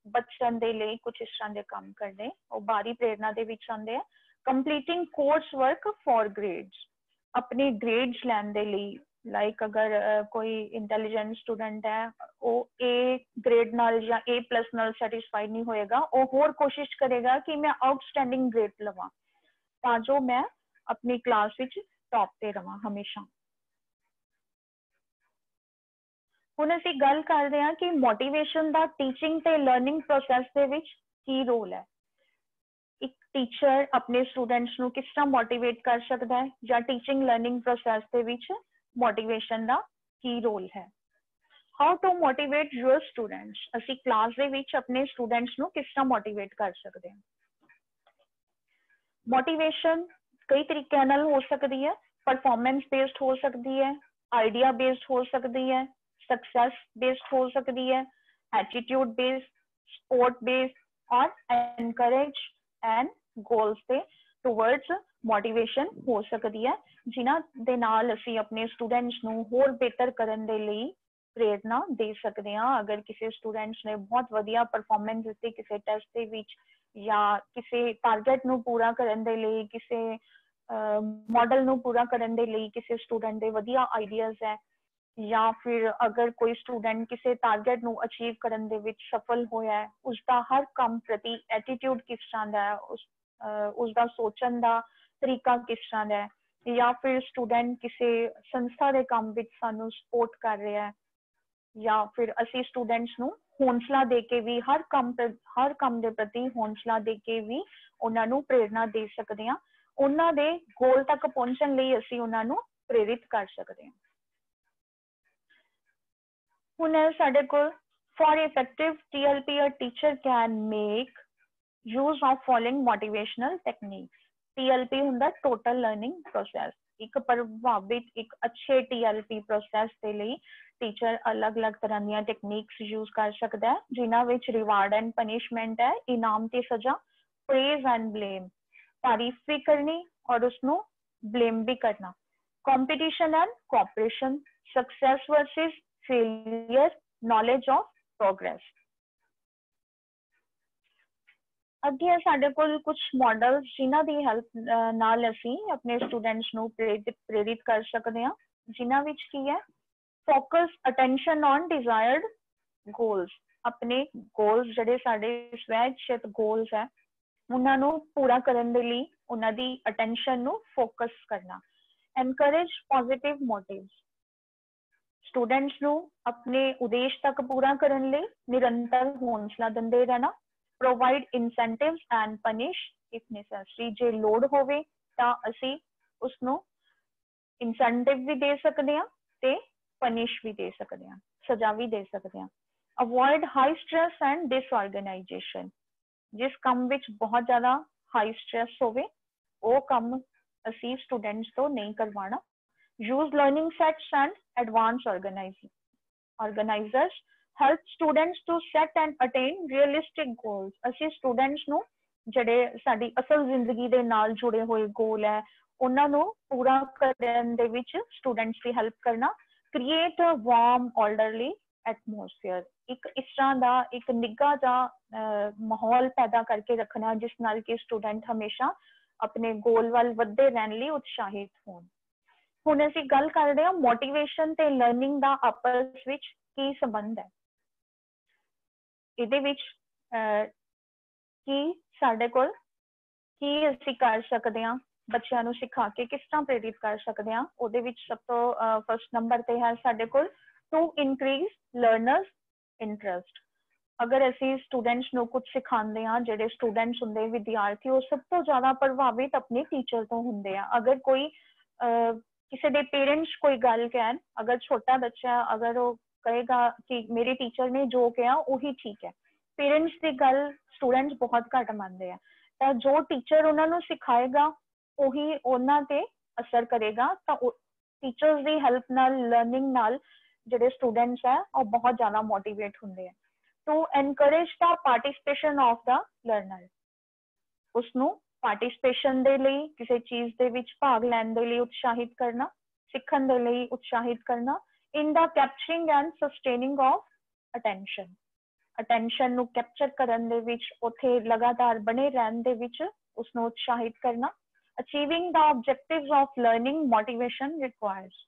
ਬਚਣ ਦੇ ਲਈ ਕੁਝ ਇਸ ਤਰ੍ਹਾਂ ਦੇ ਕੰਮ ਕਰਨੇ, ਉਹ ਬਾਹਰੀ ਪ੍ਰੇਰਨਾ ਦੇ ਵਿੱਚ ਆਉਂਦੇ ਆ। ਕੰਪਲੀਟਿੰਗ ਕੋਰਸ ਵਰਕ ਫॉर ਗ੍ਰੇਡਸ। ਆਪਣੇ ਗ੍ਰੇਡਸ ਲੈਣ ਦੇ ਲਈ, ਲਾਈਕ ਅਗਰ ਕੋਈ ਇੰਟੈਲੀਜੈਂਟ ਸਟੂਡੈਂਟ ਹੈ, ਉਹ A ਗ੍ਰੇਡ ਨਾਲ ਜਾਂ A+ ਨਾਲ ਸੈਟੀਸਫਾਈਡ ਨਹੀਂ ਹੋਏਗਾ, ਉਹ ਹੋਰ ਕੋਸ਼ਿਸ਼ ਕਰੇਗਾ ਕਿ ਮੈਂ ਆਊਟਸਟੈਂਡਿੰਗ ਗ੍ਰੇਡ ਲਵਾਂ ਤਾਂ ਜੋ ਮੈਂ ਆਪਣੀ ਕਲਾਸ ਵਿੱਚ ਟੌਪ ਤੇ ਰਵਾਂ ਹਮੇਸ਼ਾ। ਹੁਣ ਅਸੀਂ ਗੱਲ ਕਰਦੇ ਹਾਂ ਕਿ ਮੋਟੀਵੇਸ਼ਨ ਦਾ ਟੀਚਿੰਗ ਤੇ ਲਰਨਿੰਗ ਪ੍ਰੋਸੈਸ ਦੇ ਵਿੱਚ ਕੀ ਰੋਲ ਹੈ। ਇੱਕ ਟੀਚਰ ਆਪਣੇ ਸਟੂਡੈਂਟਸ ਨੂੰ ਕਿਸ ਤਰ੍ਹਾਂ ਮੋਟੀਵੇਟ ਕਰ ਸਕਦਾ ਹੈ, ਜਾਂ ਟੀਚਿੰਗ ਲਰਨਿੰਗ ਪ੍ਰੋਸੈਸ ਦੇ ਵਿੱਚ ਮੋਟੀਵੇਸ਼ਨ ਦਾ ਕੀ ਰੋਲ ਹੈ। How to motivate your students. ਅਸੀਂ ਕਲਾਸ ਦੇ ਵਿੱਚ ਆਪਣੇ ਸਟੂਡੈਂਟਸ ਨੂੰ ਕਿਸ ਤਰ੍ਹਾਂ ਮੋਟੀਵੇਟ ਕਰ ਸਕਦੇ ਹਾਂ। ਮੋਟੀਵੇਸ਼ਨ ਕਈ ਤਰੀਕਿਆਂ ਨਾਲ ਹੋ ਸਕਦੀ ਹੈ। ਪਰਫਾਰਮੈਂਸ ਬੇਸਡ ਹੋ ਸਕਦੀ ਹੈ, ਆਈਡੀਆ ਬੇਸਡ ਹੋ ਸਕਦੀ ਹੈ, सक्सेस बेस्ड हो सकती है, एटीट्यूड बेस्ड, स्पोर्ट बेस्ड और एनकरेज एंड गोल्स पे टुवर्ड्स मोटिवेशन हो सकती है, जिन्हां दे नाल असी अपने स्टूडेंट्स नूं होर बेहतर करन दे लई प्रेरणा दे सकते हैं। अगर किसी स्टूडेंट्स ने बहुत वधिया परफॉर्मेंस दित्ती किसी टेस्ट दे विच या किसी टारगेट नूं पूरा करन दे लई, किसी मॉडल नूं पूरा करन दे लई किसी स्टूडेंट दे वधिया आइडियाज है, या फिर अगर कोई स्टूडेंट किसी टारगेट नूं अचीव करन दे विच सफल होया है, उसका हर काम प्रति एटीट्यूड किस तरह दा है, उसका सोचन दा तरीका किस तरह दा है, या फिर स्टूडेंट किसी संस्था दे काम विच सानू सपोर्ट कर रहा है, या फिर असी स्टूडेंट्स नूं हौसला दे के भी हर काम दे प्रति हौसला दे के भी उन्हां नूं प्रेरणा दे सकते हैं। उन्हां दे गोल तक पहुंचण लई असी उन्हां नूं प्रेरित कर सकते हैं। ਹੁਣ ਸਾਡੇ ਕੋਲ for effective TLP a teacher can make use of following motivational techniques। TLP ਹੁੰਦਾ total learning process। ਇੱਕ ਪ੍ਰਭਾਵਿਤ ਇੱਕ ਅੱਛੇ TLP ਪ੍ਰੋਸੈਸ ਦੇ ਲਈ ਟੀਚਰ ਅਲੱਗ-ਅਲੱਗ ਤਰ੍ਹਾਂ ਦੀਆਂ ਟੈਕਨੀਕਸ ਯੂਜ਼ ਕਰ ਸਕਦਾ ਹੈ, ਜਿਨ੍ਹਾਂ ਵਿੱਚ ਰਿਵਾਰਡ ਐਂਡ ਪਨਿਸ਼ਮੈਂਟ ਹੈ, ਇਨਾਮ ਤੇ ਸਜ਼ਾ, ਪ੍ਰੇਜ਼ ਐਂਡ ਬਲੇਮ, ਤਾਰੀਫ ਵੀ ਕਰਨੀ ਔਰ ਉਸਨੂੰ ਬਲੇਮ ਵੀ ਕਰਨਾ, competition and cooperation, success versus failure, knowledge of progress। ਅੱਗੇ ਸਾਡੇ ਕੋਲ ਕੁਝ ਮਾਡਲਸ ਜਿਨ੍ਹਾਂ ਦੀ ਹੈਲਪ ਨਾਲ ਅਸੀਂ ਆਪਣੇ ਸਟੂਡੈਂਟਸ ਨੂੰ ਪ੍ਰੇਰਿਤ ਕਰ ਸਕਦੇ ਹਾਂ, ਜਿਨ੍ਹਾਂ ਵਿੱਚ ਕੀ ਹੈ, focus attention on desired goals. ਆਪਣੇ ਗੋਲਸ ਜਿਹੜੇ ਸਾਡੇ ਸਵੈਚਿਤ ਗੋਲਸ ਹੈ ਉਹਨਾਂ ਨੂੰ ਪੂਰਾ ਕਰਨ ਦੇ ਲਈ ਉਹਨਾਂ ਦੀ ਅਟੈਂਸ਼ਨ ਨੂੰ ਫੋਕਸ ਕਰਨਾ। ਐਨਕਰੇਜ ਪੋਜ਼ਿਟਿਵ ਮੋਟਿਵਸ, ਸਟੂਡੈਂਟਸ ਨੂੰ ਆਪਣੇ ਉਦੇਸ਼ ਤੱਕ ਪੂਰਾ ਕਰਨ ਲਈ ਨਿਰੰਤਰ ਹੌਸਲਾ ਦਿੰਦੇ ਰਹਿਣਾ। Provide incentives and punish if necessary, ਜੇ ਲੋੜ ਹੋਵੇ ਤਾਂ ਅਸੀਂ ਉਸਨੂੰ ਇਨਸੈਂਟਿਵ ਵੀ ਦੇ ਸਕਦੇ ਹਾਂ ਤੇ ਪਨਿਸ਼ ਵੀ ਦੇ ਸਕਦੇ ਹਾਂ, ਸਜ਼ਾ ਵੀ ਦੇ ਸਕਦੇ ਹਾਂ। ਅਵੋਇਡ ਹਾਈ ਸਟ੍ਰੈਸ ਐਂਡ ਡਿਸਆਰਗੇਨਾਈਜੇਸ਼ਨ, ਜਿਸ ਕੰਮ ਵਿੱਚ ਬਹੁਤ ਜ਼ਿਆਦਾ ਹਾਈ ਸਟ੍ਰੈਸ ਹੋਵੇ ਉਹ ਕੰਮ ਅਸੀਂ ਸਟੂਡੈਂਟਸ ਤੋਂ ਨਹੀਂ ਕਰਵਾਉਣਾ। use learning sets and advanced organizers help students to set and attain realistic goals। ਅਸੀਂ ਸਟੂਡੈਂਟਸ ਨੂੰ ਜਿਹੜੇ ਸਾਡੀ ਅਸਲ ਜ਼ਿੰਦਗੀ ਦੇ ਨਾਲ ਜੁੜੇ ਹੋਏ ਗੋਲ ਹੈ ਉਹਨਾਂ ਨੂੰ ਪੂਰਾ ਕਰਨ ਦੇ ਵਿੱਚ ਸਟੂਡੈਂਟਸ ਦੀ ਹੈਲਪ ਕਰਨਾ। ਕ੍ਰੀਏਟ ਅ ਵਾਰਮ ਆਰਡਰਲੀ ਐਟਮੋਸਫੇਅਰ, ਇੱਕ ਇਸ ਤਰ੍ਹਾਂ ਦਾ ਇੱਕ ਨਿੱਘਾ ਜਿਹਾ ਮਾਹੌਲ ਪੈਦਾ ਕਰਕੇ ਰੱਖਣਾ ਜਿਸ ਨਾਲ ਕਿ ਸਟੂਡੈਂਟ ਹਮੇਸ਼ਾ ਆਪਣੇ ਗੋਲ ਵੱਲ ਵੱਧਦੇ ਰਹਿਣ ਲਈ ਉਤਸ਼ਾਹਿਤ ਹੋਣ। ਹੁਣ ਅਸੀਂ ਗੱਲ ਕਰਦੇ ਹਾਂ ਮੋਟੀਵੇਸ਼ਨ ਤੇ ਲਰਨਿੰਗ ਦਾ ਆਪਸ ਵਿੱਚ ਕੀ ਸੰਬੰਧ ਹੈ। ਇਹਦੇ ਵਿੱਚ ਕੀ ਸਾਡੇ ਕੋਲ ਕੀ ਅਸੀਂ ਕਰ ਸਕਦੇ ਹਾਂ, ਬੱਚਿਆਂ ਨੂੰ ਸਿਖਾ ਕੇ ਕਿਸ ਤਰ੍ਹਾਂ ਪ੍ਰੇਰਿਤ ਕਰ ਸਕਦੇ ਹਾਂ। ਉਹਦੇ ਵਿੱਚ ਸਭ ਤੋਂ ਫਸਟ ਨੰਬਰ ਤੇ ਹੈ ਸਾਡੇ ਕੋਲ ਟੂ ਇਨਕਰੀਜ਼ ਲਰਨਰਸ ਇੰਟਰਸਟ। ਅਗਰ ਅਸੀਂ ਸਟੂਡੈਂਟਸ ਨੂੰ ਕੁਝ ਸਿਖਾਉਂਦੇ ਹਾਂ, ਜਿਹੜੇ ਸਟੂਡੈਂਟਸ ਹੁੰਦੇ ਵਿਦਿਆਰਥੀ ਉਹ ਸਭ ਤੋਂ ਜ਼ਿਆਦਾ ਪ੍ਰਭਾਵਿਤ ਆਪਣੇ ਟੀਚਰ ਤੋਂ ਹੁੰਦੇ ਆ। ਅਗਰ ਕੋਈ ਕਿਸੇ ਦੇ ਪੇਰੈਂਟਸ ਕੋਈ ਗੱਲ ਕਹਿਣ, ਅਗਰ ਛੋਟਾ ਬੱਚਾ ਅਗਰ ਉਹ ਕਹੇਗਾ ਕਿ ਮੇਰੇ ਟੀਚਰ ਨੇ ਜੋ ਕਿਹਾ ਉਹੀ ਠੀਕ ਹੈ, ਪੇਰੈਂਟਸ ਦੀ ਗੱਲ ਸਟੂਡੈਂਟਸ ਬਹੁਤ ਘੱਟ ਮੰਨਦੇ ਆ। ਤਾਂ ਜੋ ਟੀਚਰ ਉਹਨਾਂ ਨੂੰ ਸਿਖਾਏਗਾ ਉਹੀ ਉਹਨਾਂ ਤੇ ਅਸਰ ਕਰੇਗਾ। ਤਾਂ ਟੀਚਰਸ ਦੀ ਹੈਲਪ ਨਾਲ ਲਰਨਿੰਗ ਨਾਲ ਜਿਹੜੇ ਸਟੂਡੈਂਟਸ ਹੈ ਉਹ ਬਹੁਤ ਜ਼ਿਆਦਾ ਮੋਟੀਵੇਟ ਹੁੰਦੇ ਆ। To encourage the participation of the learner, ਉਸਨੂੰ ਪਾਰਟਿਸਿਪੇਸ਼ਨ ਦੇ ਲਈ ਕਿਸੇ ਚੀਜ਼ ਦੇ ਵਿੱਚ ਭਾਗ ਲੈਣ ਦੇ ਲਈ ਉਤਸ਼ਾਹਿਤ ਕਰਨਾ, ਸਿੱਖਣ ਦੇ ਲਈ ਉਤਸ਼ਾਹਿਤ ਕਰਨਾ। In the capturing and sustaining of attention, attention ਨੂੰ ਕੈਪਚਰ ਕਰਨ ਦੇ ਵਿੱਚ ਉੱਥੇ ਲਗਾਤਾਰ ਬਣੇ ਰਹਿਣ ਦੇ ਵਿੱਚ ਉਸਨੂੰ ਉਤਸ਼ਾਹਿਤ ਕਰਨਾ। Achieving the objectives of learning motivation requires,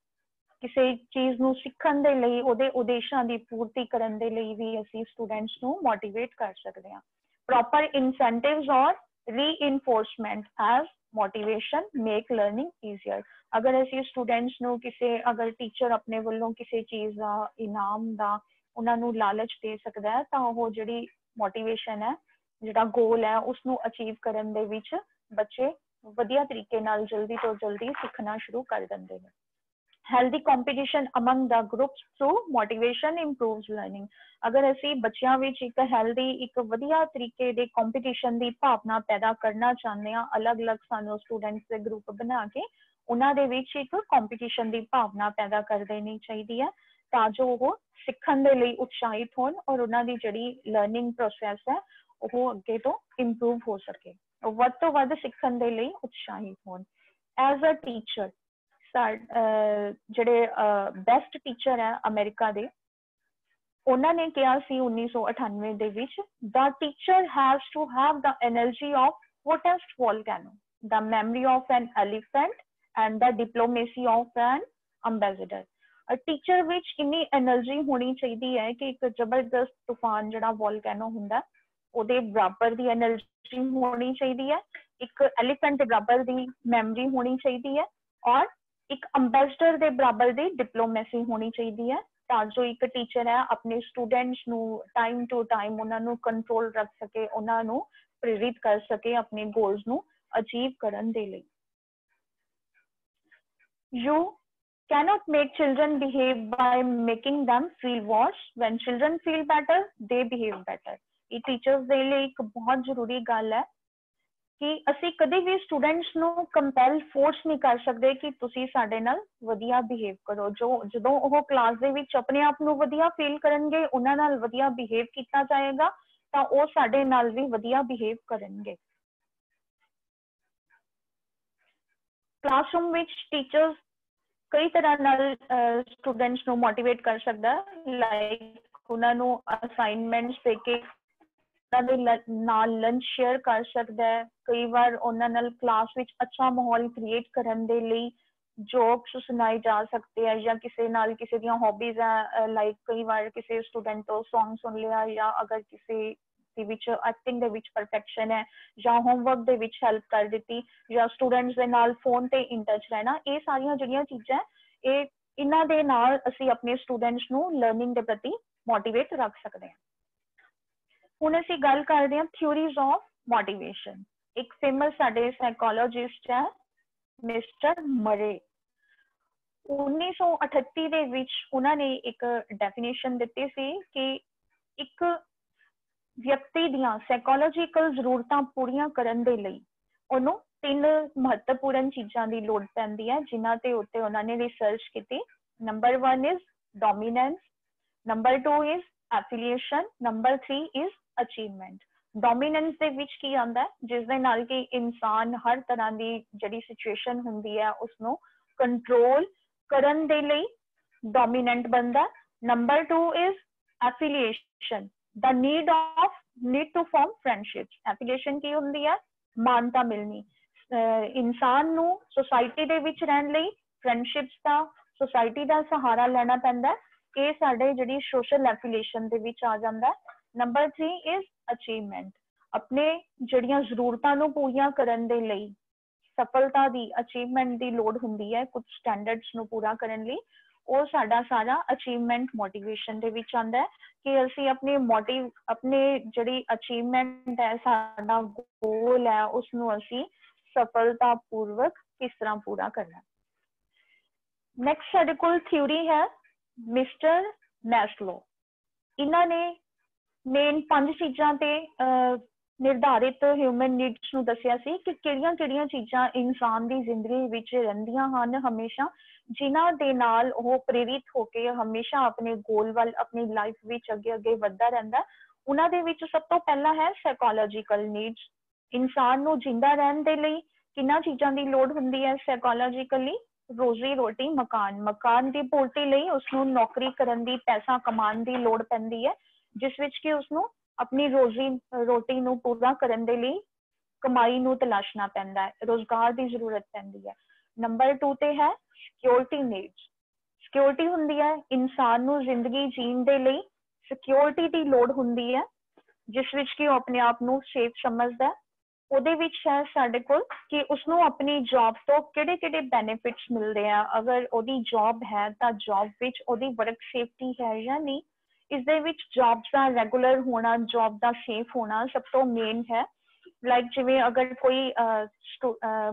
ਕਿਸੇ ਚੀਜ਼ ਨੂੰ ਸਿੱਖਣ ਦੇ ਲਈ ਉਹਦੇ ਉਦੇਸ਼ਾਂ ਦੀ ਪੂਰਤੀ ਕਰਨ ਦੇ ਲਈ ਵੀ ਅਸੀਂ ਸਟੂਡੈਂਟਸ ਨੂੰ ਮੋਟੀਵੇਟ ਕਰ ਸਕਦੇ ਹਾਂ। ਪ੍ਰੋਪਰ ਇਨਸੈਂਟਿਵਸ ਔਰ reinforcement as motivation make learning easier. ਅਗਰ ਅਸੀਂ ਸਟੂਡੈਂਟਸ ਨੂੰ ਕਿਸੇ ਅਗਰ ਟੀਚਰ ਆਪਣੇ ਵੱਲੋਂ ਕਿਸੇ ਚੀਜ਼ ਦਾ ਇਨਾਮ ਦਾ ਉਹਨਾਂ ਨੂੰ ਲਾਲਚ ਦੇ ਸਕਦਾ ਹੈ ਤਾਂ ਉਹ ਜਿਹੜੀ ਮੋਟੀਵੇਸ਼ਨ ਹੈ, ਜਿਹੜਾ ਗੋਲ ਹੈ ਉਸਨੂੰ ਅਚੀਵ ਕਰਨ ਦੇ ਵਿੱਚ ਬੱਚੇ ਵਧੀਆ ਤਰੀਕੇ ਨਾਲ ਜਲਦੀ ਤੋਂ ਜਲਦੀ ਸਿੱਖਣਾ ਸ਼ੁਰੂ ਕਰ ਦਿੰਦੇ ਨੇ। ਹੈਲਦੀ ਕੰਪੀਟੀਸ਼ਨ ਅਮੰਗ ਦਾ ਗਰੁੱਪਸ ਥਰੂ ਮੋਟੀਵੇਸ਼ਨ ਇੰਪਰੂਵਸ ਲਰਨਿੰਗ। ਅਗਰ ਅਸੀਂ ਬੱਚਿਆਂ ਵਿੱਚ ਇੱਕ ਹੈਲਦੀ ਇੱਕ ਵਧੀਆ ਤਰੀਕੇ ਦੇ ਕੰਪੀਟੀਸ਼ਨ ਦੀ ਭਾਵਨਾ ਪੈਦਾ ਕਰਨਾ ਚਾਹੁੰਦੇ ਹਾਂ, ਅਲੱਗ-ਅਲੱਗ ਸਾਨੂੰ ਸਟੂਡੈਂਟਸ ਦੇ ਗਰੁੱਪ ਬਣਾ ਕੇ ਉਹਨਾਂ ਦੇ ਵਿੱਚ ਇੱਕ ਕੰਪੀਟੀਸ਼ਨ ਦੀ ਭਾਵਨਾ ਪੈਦਾ ਕਰ ਦੇਣੀ ਚਾਹੀਦੀ ਹੈ ਤਾਂ ਜੋ ਉਹ ਸਿੱਖਣ ਦੇ ਲਈ ਉਤਸ਼ਾਹਿਤ ਹੋਣ ਔਰ ਉਹਨਾਂ ਦੀ ਜਿਹੜੀ ਲਰਨਿੰਗ ਪ੍ਰੋਸੈਸ ਹੈ ਉਹ ਅੱਗੇ ਤੋਂ ਇੰਪਰੂਵ ਹੋ ਸਕੇ, ਵੱਧ ਤੋਂ ਵੱਧ ਸਿੱਖਣ ਦੇ ਲਈ ਉਤਸ਼ਾਹਿਤ ਹੋਣ। ਐਜ਼ ਅ ਟੀਚਰ, ਜਿਹੜੇ ਬੈਸਟ ਟੀਚਰ ਹੈ ਅਮਰੀਕਾ ਦੇ, ਉਹਨਾਂ ਨੇ ਕਿਹਾ ਸੀ 1998 ਦੇ ਵਿੱਚ, the teacher has to have the energy of hottest volcano, the memory of an elephant and the diplomacy of an ambassador. Teacher ਵਿੱਚ ਇੰਨੀ ਐਨਰਜੀ ਹੋਣੀ ਚਾਹੀਦੀ ਹੈ ਕਿ ਇੱਕ ਜ਼ਬਰਦਸਤ ਤੂਫਾਨ ਜਿਹੜਾ ਵੋਲਕੈਨੋ ਹੁੰਦਾ ਉਹਦੇ ਬਰਾਬਰ ਦੀ ਐਨਰਜੀ ਹੋਣੀ ਚਾਹੀਦੀ ਹੈ, ਇੱਕ ਐਲੀਫੈਂਟ ਦੇ ਬਰਾਬਰ ਦੀ ਮੈਮਰੀ ਹੋਣੀ ਚਾਹੀਦੀ ਹੈ ਔਰ ਇੱਕ ਅੰਬੈਸਡਰ ਦੇ ਬਰਾਬਰ ਦੀ ਡਿਪਲੋਮੇਸੀ ਹੋਣੀ ਚਾਹੀਦੀ ਹੈ ਤਾਂ ਜੋ ਇੱਕ ਟੀਚਰ ਹੈ ਆਪਣੇ ਸਟੂਡੈਂਟਸ ਨੂੰ ਟਾਈਮ ਟੂ ਟਾਈਮ ਉਹਨਾਂ ਨੂੰ ਕੰਟਰੋਲ ਰੱਖ ਸਕੇ, ਉਹਨਾਂ ਨੂੰ ਪ੍ਰੇਰਿਤ ਕਰ ਸਕੇ ਆਪਣੇ ਗੋਲਸ ਨੂੰ ਅਚੀਵ ਕਰਨ ਦੇ ਲਈ। You cannot make children behave by making them feel worse. When children feel better, they behave better. ਇਹ ਟੀਚਰਸ ਦੇ ਲਈ ਇੱਕ ਬਹੁਤ ਜ਼ਰੂਰੀ ਗੱਲ ਹੈ ਕਿ ਅਸੀਂ ਕਦੇ ਵੀ ਸਟੂਡੈਂਟਸ ਨੂੰ ਕੰਪੈਲ ਫੋਰਸ ਨਹੀਂ ਕਰ ਸਕਦੇ ਕਿ ਤੁਸੀਂ ਸਾਡੇ ਨਾਲ ਵਧੀਆ ਬਿਹੇਵ ਕਰੋ। ਜਦੋਂ ਉਹ ਕਲਾਸ ਦੇ ਵਿੱਚ ਆਪਣੇ ਆਪ ਨੂੰ ਵਧੀਆ ਫੀਲ ਕਰਨਗੇ, ਉਹਨਾਂ ਨਾਲ ਵਧੀਆ ਬਿਹੇਵ ਕੀਤਾ ਜਾਏਗਾ ਤਾਂ ਉਹ ਸਾਡੇ ਨਾਲ ਵੀ ਵਧੀਆ ਬਿਹੇਵ ਕਰਨਗੇ। ਕਲਾਸਰੂਮ ਵਿੱਚ ਟੀਚਰਸ ਕਈ ਤਰ੍ਹਾਂ ਨਾਲ ਸਟੂਡੈਂਟਸ ਨੂੰ ਮੋਟੀਵੇਟ ਕਰ ਸਕਦਾ, ਲਾਈਕ ਉਹਨਾਂ ਨੂੰ ਅਸਾਈਨਮੈਂਟਸ ਦੇ ਕੇ ਦੇ ਨਾਲ ਲੰਚ ਸ਼ੇਅਰ ਕਰ ਸਕਦਾ ਹੈ। ਕਈ ਵਾਰ ਉਹਨਾਂ ਨਾਲ ਕਲਾਸ ਵਿੱਚ ਅੱਛਾ ਮਾਹੌਲ ਕ੍ਰੀਏਟ ਕਰਨ ਦੇ ਲਈ ਜੋਕਸ ਸੁਣਾਏ ਜਾ ਸਕਦੇ ਆ, ਜਾਂ ਕਿਸੇ ਨਾਲ ਕਿਸੇ ਦੀਆਂ ਹੌਬੀਜ਼ ਆ, ਲਾਈਕ ਕਈ ਵਾਰ ਕਿਸੇ ਸਟੂਡੈਂਟ ਤੋਂ ਸੌਂਗ ਸੁਣ ਲਿਆ, ਜਾਂ ਅਗਰ ਕਿਸੇ ਦੇ ਵਿੱਚ ਐਕਟਿੰਗ ਦੇ ਵਿੱਚ ਪਰਫੈਕਸ਼ਨ ਹੈ ਜਾਂ ਹੋਮਵਰਕ ਦੇ ਵਿੱਚ ਹੈਲਪ ਕਰ ਦਿੱਤੀ, ਜਾਂ ਸਟੂਡੈਂਟਸ ਦੇ ਨਾਲ ਫੋਨ ਤੇ ਇਨ ਟੱਚ ਰਹਿਣਾ, ਇਹ ਸਾਰੀਆਂ ਜਿਹੜੀਆਂ ਚੀਜ਼ਾਂ ਇਹ ਇਹਨਾਂ ਦੇ ਨਾਲ ਅਸੀਂ ਆਪਣੇ ਸਟੂਡੈਂਟਸ ਨੂੰ ਲਰਨਿੰਗ ਦੇ ਪ੍ਰਤੀ ਮੋਟੀਵੇਟ ਰੱਖ ਸਕਦੇ ਹਾਂ। ਹੁਣ ਅਸੀਂ ਗੱਲ ਕਰਦੇ ਹਾਂ ਥਿਊਰੀਜ਼ ਆਫ ਮੋਟੀਵੇਸ਼ਨ। ਇੱਕ ਫੇਮਸ ਸਾਡੇ ਸਾਈਕੋਲੋਜਿਸਟ ਹੈ ਮਿਸਟਰ ਮਰੇ। 1938 ਦੇ ਵਿੱਚ ਉਹਨਾਂ ਨੇ ਇੱਕ ਡੈਫੀਨੇਸ਼ਨ ਦਿੱਤੀ ਸੀ ਕਿ ਇੱਕ ਵਿਅਕਤੀ ਦੀਆਂ ਸਾਈਕੋਲੋਜੀਕਲ ਜ਼ਰੂਰਤਾਂ ਪੂਰੀਆਂ ਕਰਨ ਦੇ ਲਈ ਉਹਨੂੰ 3 ਮਹੱਤਵਪੂਰਨ ਚੀਜ਼ਾਂ ਦੀ ਲੋੜ ਪੈਂਦੀ ਹੈ, ਜਿਨ੍ਹਾਂ ਤੇ ਉੱਤੇ ਉਹਨਾਂ ਨੇ ਰਿਸਰਚ ਕੀਤੀ। Number 1 is dominance, number 2 is affiliation, number 3 is achievement. Dominance ਦੇ ਵਿੱਚ ਕੀ ਆਉਂਦਾ ਹੈ, ਜਿਸ ਦੇ ਨਾਲ ਕਿ ਇਨਸਾਨ ਹਰ ਤਰ੍ਹਾਂ ਦੀ ਜਿਹੜੀ ਸਿਚੁਏਸ਼ਨ ਹੁੰਦੀ ਹੈ ਉਸਨੂੰ ਕੰਟਰੋਲ ਕਰਨ ਦੇ ਲਈ ਡੋਮੀਨੈਂਟ ਬਣਦਾ। Number 2 is affiliation, the need to form friendships। Affiliation ਕੀ ਹੁੰਦੀ ਹੈ, ਮਾਨਤਾ ਮਿਲਣੀ। ਇਨਸਾਨ ਨੂੰ ਸੋਸਾਇਟੀ ਦੇ ਵਿੱਚ ਰਹਿਣ ਲਈ ਫਰੈਂਡਸ਼ਿਪਸ ਦਾ, ਸੋਸਾਇਟੀ ਦਾ ਸਹਾਰਾ ਲੈਣਾ ਪੈਂਦਾ। ਇਹ ਸਾਡੇ ਜਿਹੜੀ ਸੋਸ਼ਲ ਐਫੀਲੀਏਸ਼ਨ ਦੇ ਵਿੱਚ ਆ ਜਾਂਦਾ। ਨੰਬਰ 3 ਇਜ਼ ਅਚੀਵਮੈਂਟ, ਆਪਣੇ ਜਿਹੜੀਆਂ ਜ਼ਰੂਰਤਾਂ ਨੂੰ ਪੂਰੀਆਂ ਕਰਨ ਦੇ ਲਈ ਸਫਲਤਾ ਦੀ, ਅਚੀਵਮੈਂਟ ਦੀ ਲੋੜ ਹੁੰਦੀ ਹੈ ਕੁਝ ਸਟੈਂਡਰਡਸ ਨੂੰ ਪੂਰਾ ਕਰਨ ਲਈ। ਉਹ ਸਾਡਾ ਸਾਰਾ ਅਚੀਵਮੈਂਟ ਮੋਟੀਵੇਸ਼ਨ ਦੇ ਵਿੱਚ ਆਉਂਦਾ ਹੈ ਕਿ ਅਸੀਂ ਆਪਣੇ ਜਿਹੜੀ ਅਚੀਵਮੈਂਟ ਹੈ, ਸਾਡਾ ਗੋਲ ਹੈ, ਉਸਨੂੰ ਅਸੀਂ ਸਫਲਤਾ ਪੂਰਵਕ ਕਿਸ ਤਰ੍ਹਾਂ ਪੂਰਾ ਕਰਨਾ। ਨੈਕਸਟ ਸਾਡੇ ਕੋਲ ਥਿਊਰੀ ਹੈ ਮਿਸਟਰ ਮੈਸਲੋ। ਇਹਨਾਂ ਨੇ ਮੇਨ 5 ਚੀਜ਼ਾਂ ਤੇ ਨਿਰਧਾਰਿਤ ਹਿਊਮਨ ਨੀਡਸ ਨੂੰ ਦੱਸਿਆ ਸੀ ਕਿ ਕਿਹੜੀਆਂ ਚੀਜ਼ਾਂ ਇਨਸਾਨ ਦੀ ਜ਼ਿੰਦਗੀ ਵਿੱਚ ਰਹਿੰਦੀਆਂ ਹਨ ਹਮੇਸ਼ਾ, ਜਿਨ੍ਹਾਂ ਦੇ ਨਾਲ ਉਹ ਪ੍ਰੇਰਿਤ ਹੋ ਕੇ ਹਮੇਸ਼ਾ ਆਪਣੇ ਗੋਲ ਵੱਲ ਆਪਣੀ ਲਾਈਫ ਵਿੱਚ ਅੱਗੇ ਵੱਧਦਾ ਰਹਿੰਦਾ। ਉਹਨਾਂ ਦੇ ਵਿੱਚ ਸਭ ਤੋਂ ਪਹਿਲਾ ਹੈ ਸਾਈਕੋਲੋਜੀਕਲ ਨੀਡਸ। ਇਨਸਾਨ ਨੂੰ ਜਿੰਦਾ ਰਹਿਣ ਦੇ ਲਈ ਕਿੰਨਾ ਚੀਜ਼ਾਂ ਦੀ ਲੋੜ ਹੁੰਦੀ ਹੈ ਸਾਈਕੋਲੋਜੀਕਲੀ? ਰੋਜ਼ੀ ਰੋਟੀ, ਮਕਾਨ ਦੀ ਪੂਰਤੀ ਲਈ ਉਸਨੂੰ ਨੌਕਰੀ ਕਰਨ ਦੀ, ਪੈਸਾ ਕਮਾਉਣ ਦੀ ਲੋੜ ਪੈਂਦੀ ਹੈ, ਜਿਸ ਵਿੱਚ ਕਿ ਉਸਨੂੰ ਆਪਣੀ ਰੋਜ਼ੀ ਰੋਟੀ ਨੂੰ ਪੂਰਾ ਕਰਨ ਦੇ ਲਈ ਕਮਾਈ ਨੂੰ ਤਲਾਸ਼ਣਾ ਪੈਂਦਾ ਹੈ, ਰੋਜ਼ਗਾਰ ਦੀ ਜ਼ਰੂਰਤ ਪੈਂਦੀ ਹੈ। ਨੰਬਰ 2 ਤੇ ਹੈ ਸਿਕਿਉਰਿਟੀ ਨੀਡਸ। ਸਿਕਿਉਰਿਟੀ ਹੁੰਦੀ ਹੈ ਇਨਸਾਨ ਨੂੰ ਜ਼ਿੰਦਗੀ ਜੀਣ ਦੇ ਲਈ ਸਿਕਿਉਰਿਟੀ ਦੀ ਲੋੜ ਹੁੰਦੀ ਹੈ, ਜਿਸ ਵਿੱਚ ਕਿ ਉਹ ਆਪਣੇ ਆਪ ਨੂੰ ਸੇਫ ਸਮਝਦਾ। ਉਹਦੇ ਵਿੱਚ ਹੈ ਸਾਡੇ ਕੋਲ ਕਿ ਉਸਨੂੰ ਆਪਣੀ ਜੌਬ ਤੋਂ ਕਿਹੜੇ ਬੈਨੀਫਿਟਸ ਮਿਲਦੇ ਆ। ਅਗਰ ਉਹਦੀ ਜੌਬ ਹੈ ਤਾਂ ਜੌਬ ਵਿੱਚ ਉਹਦੀ ਵਰਕ ਸੇਫਟੀ ਹੈ ਜਾਂ ਨਹੀਂ। ਇਸ ਦੇ ਵਿੱਚ ਜੌਬ ਦਾ ਰੈਗੂਲਰ ਹੋਣਾ, ਜੌਬ ਦਾ ਸੇਫ ਹੋਣਾ ਸਭ ਤੋਂ ਮੇਨ ਹੈ। ਲਾਈਕ ਜਿਵੇਂ ਅਗਰ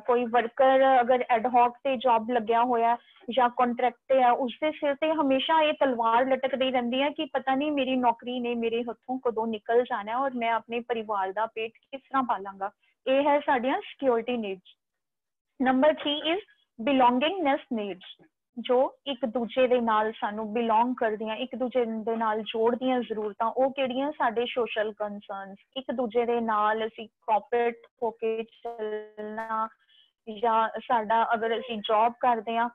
ਕੋਈ ਵਰਕਰ ਅਗਰ ਐਡਹੌਕ ਤੇ ਜੌਬ ਲੱਗਿਆ ਹੋਇਆ ਜਾਂ ਕੰਟਰੈਕਟ ਤੇ ਆ, ਉਸਦੇ ਸਿਰ ਤੇ ਹਮੇਸ਼ਾ ਇਹ ਤਲਵਾਰ ਲਟਕਦੀ ਰਹਿੰਦੀ ਹੈ ਕਿ ਪਤਾ ਨਹੀਂ ਮੇਰੀ ਨੌਕਰੀ ਨੇ ਮੇਰੇ ਹੱਥੋਂ ਕਦੋਂ ਨਿਕਲ ਜਾਣਾ ਔਰ ਮੈਂ ਆਪਣੇ ਪਰਿਵਾਰ ਦਾ ਪੇਟ ਕਿਸ ਤਰ੍ਹਾਂ ਪਾਲਾਂਗਾ। ਇਹ ਹੈ ਸਾਡੀਆਂ security needs. Number 3 is belongingness needs, ਜੋ ਇੱਕ ਦੂਜੇ ਦੇ ਨਾਲ ਸਾਨੂੰ ਬਿਲੋਂਗ ਕਰਦੀਆਂ, ਇੱਕ ਦੂਜੇ ਦੇ ਨਾਲ ਜੋੜਦੀਆਂ ਜ਼ਰੂਰਤਾਂ। ਉਹ ਕਿਹੜੀਆਂ? ਸਾਡੇ ਸੋਸ਼ਲ ਕੰਸਰਨਸ, ਇੱਕ ਦੂਜੇ ਦੇ ਨਾਲ ਅਸੀਂ ਕੋਆਪਰੇਟ ਹੋ ਕੇ ਚੱਲਣਾ, ਜਾਂ ਸਾਡਾ ਅਗਰ ਅਸੀਂ ਜੌਬ ਕਰਦੇ ਹਾਂ,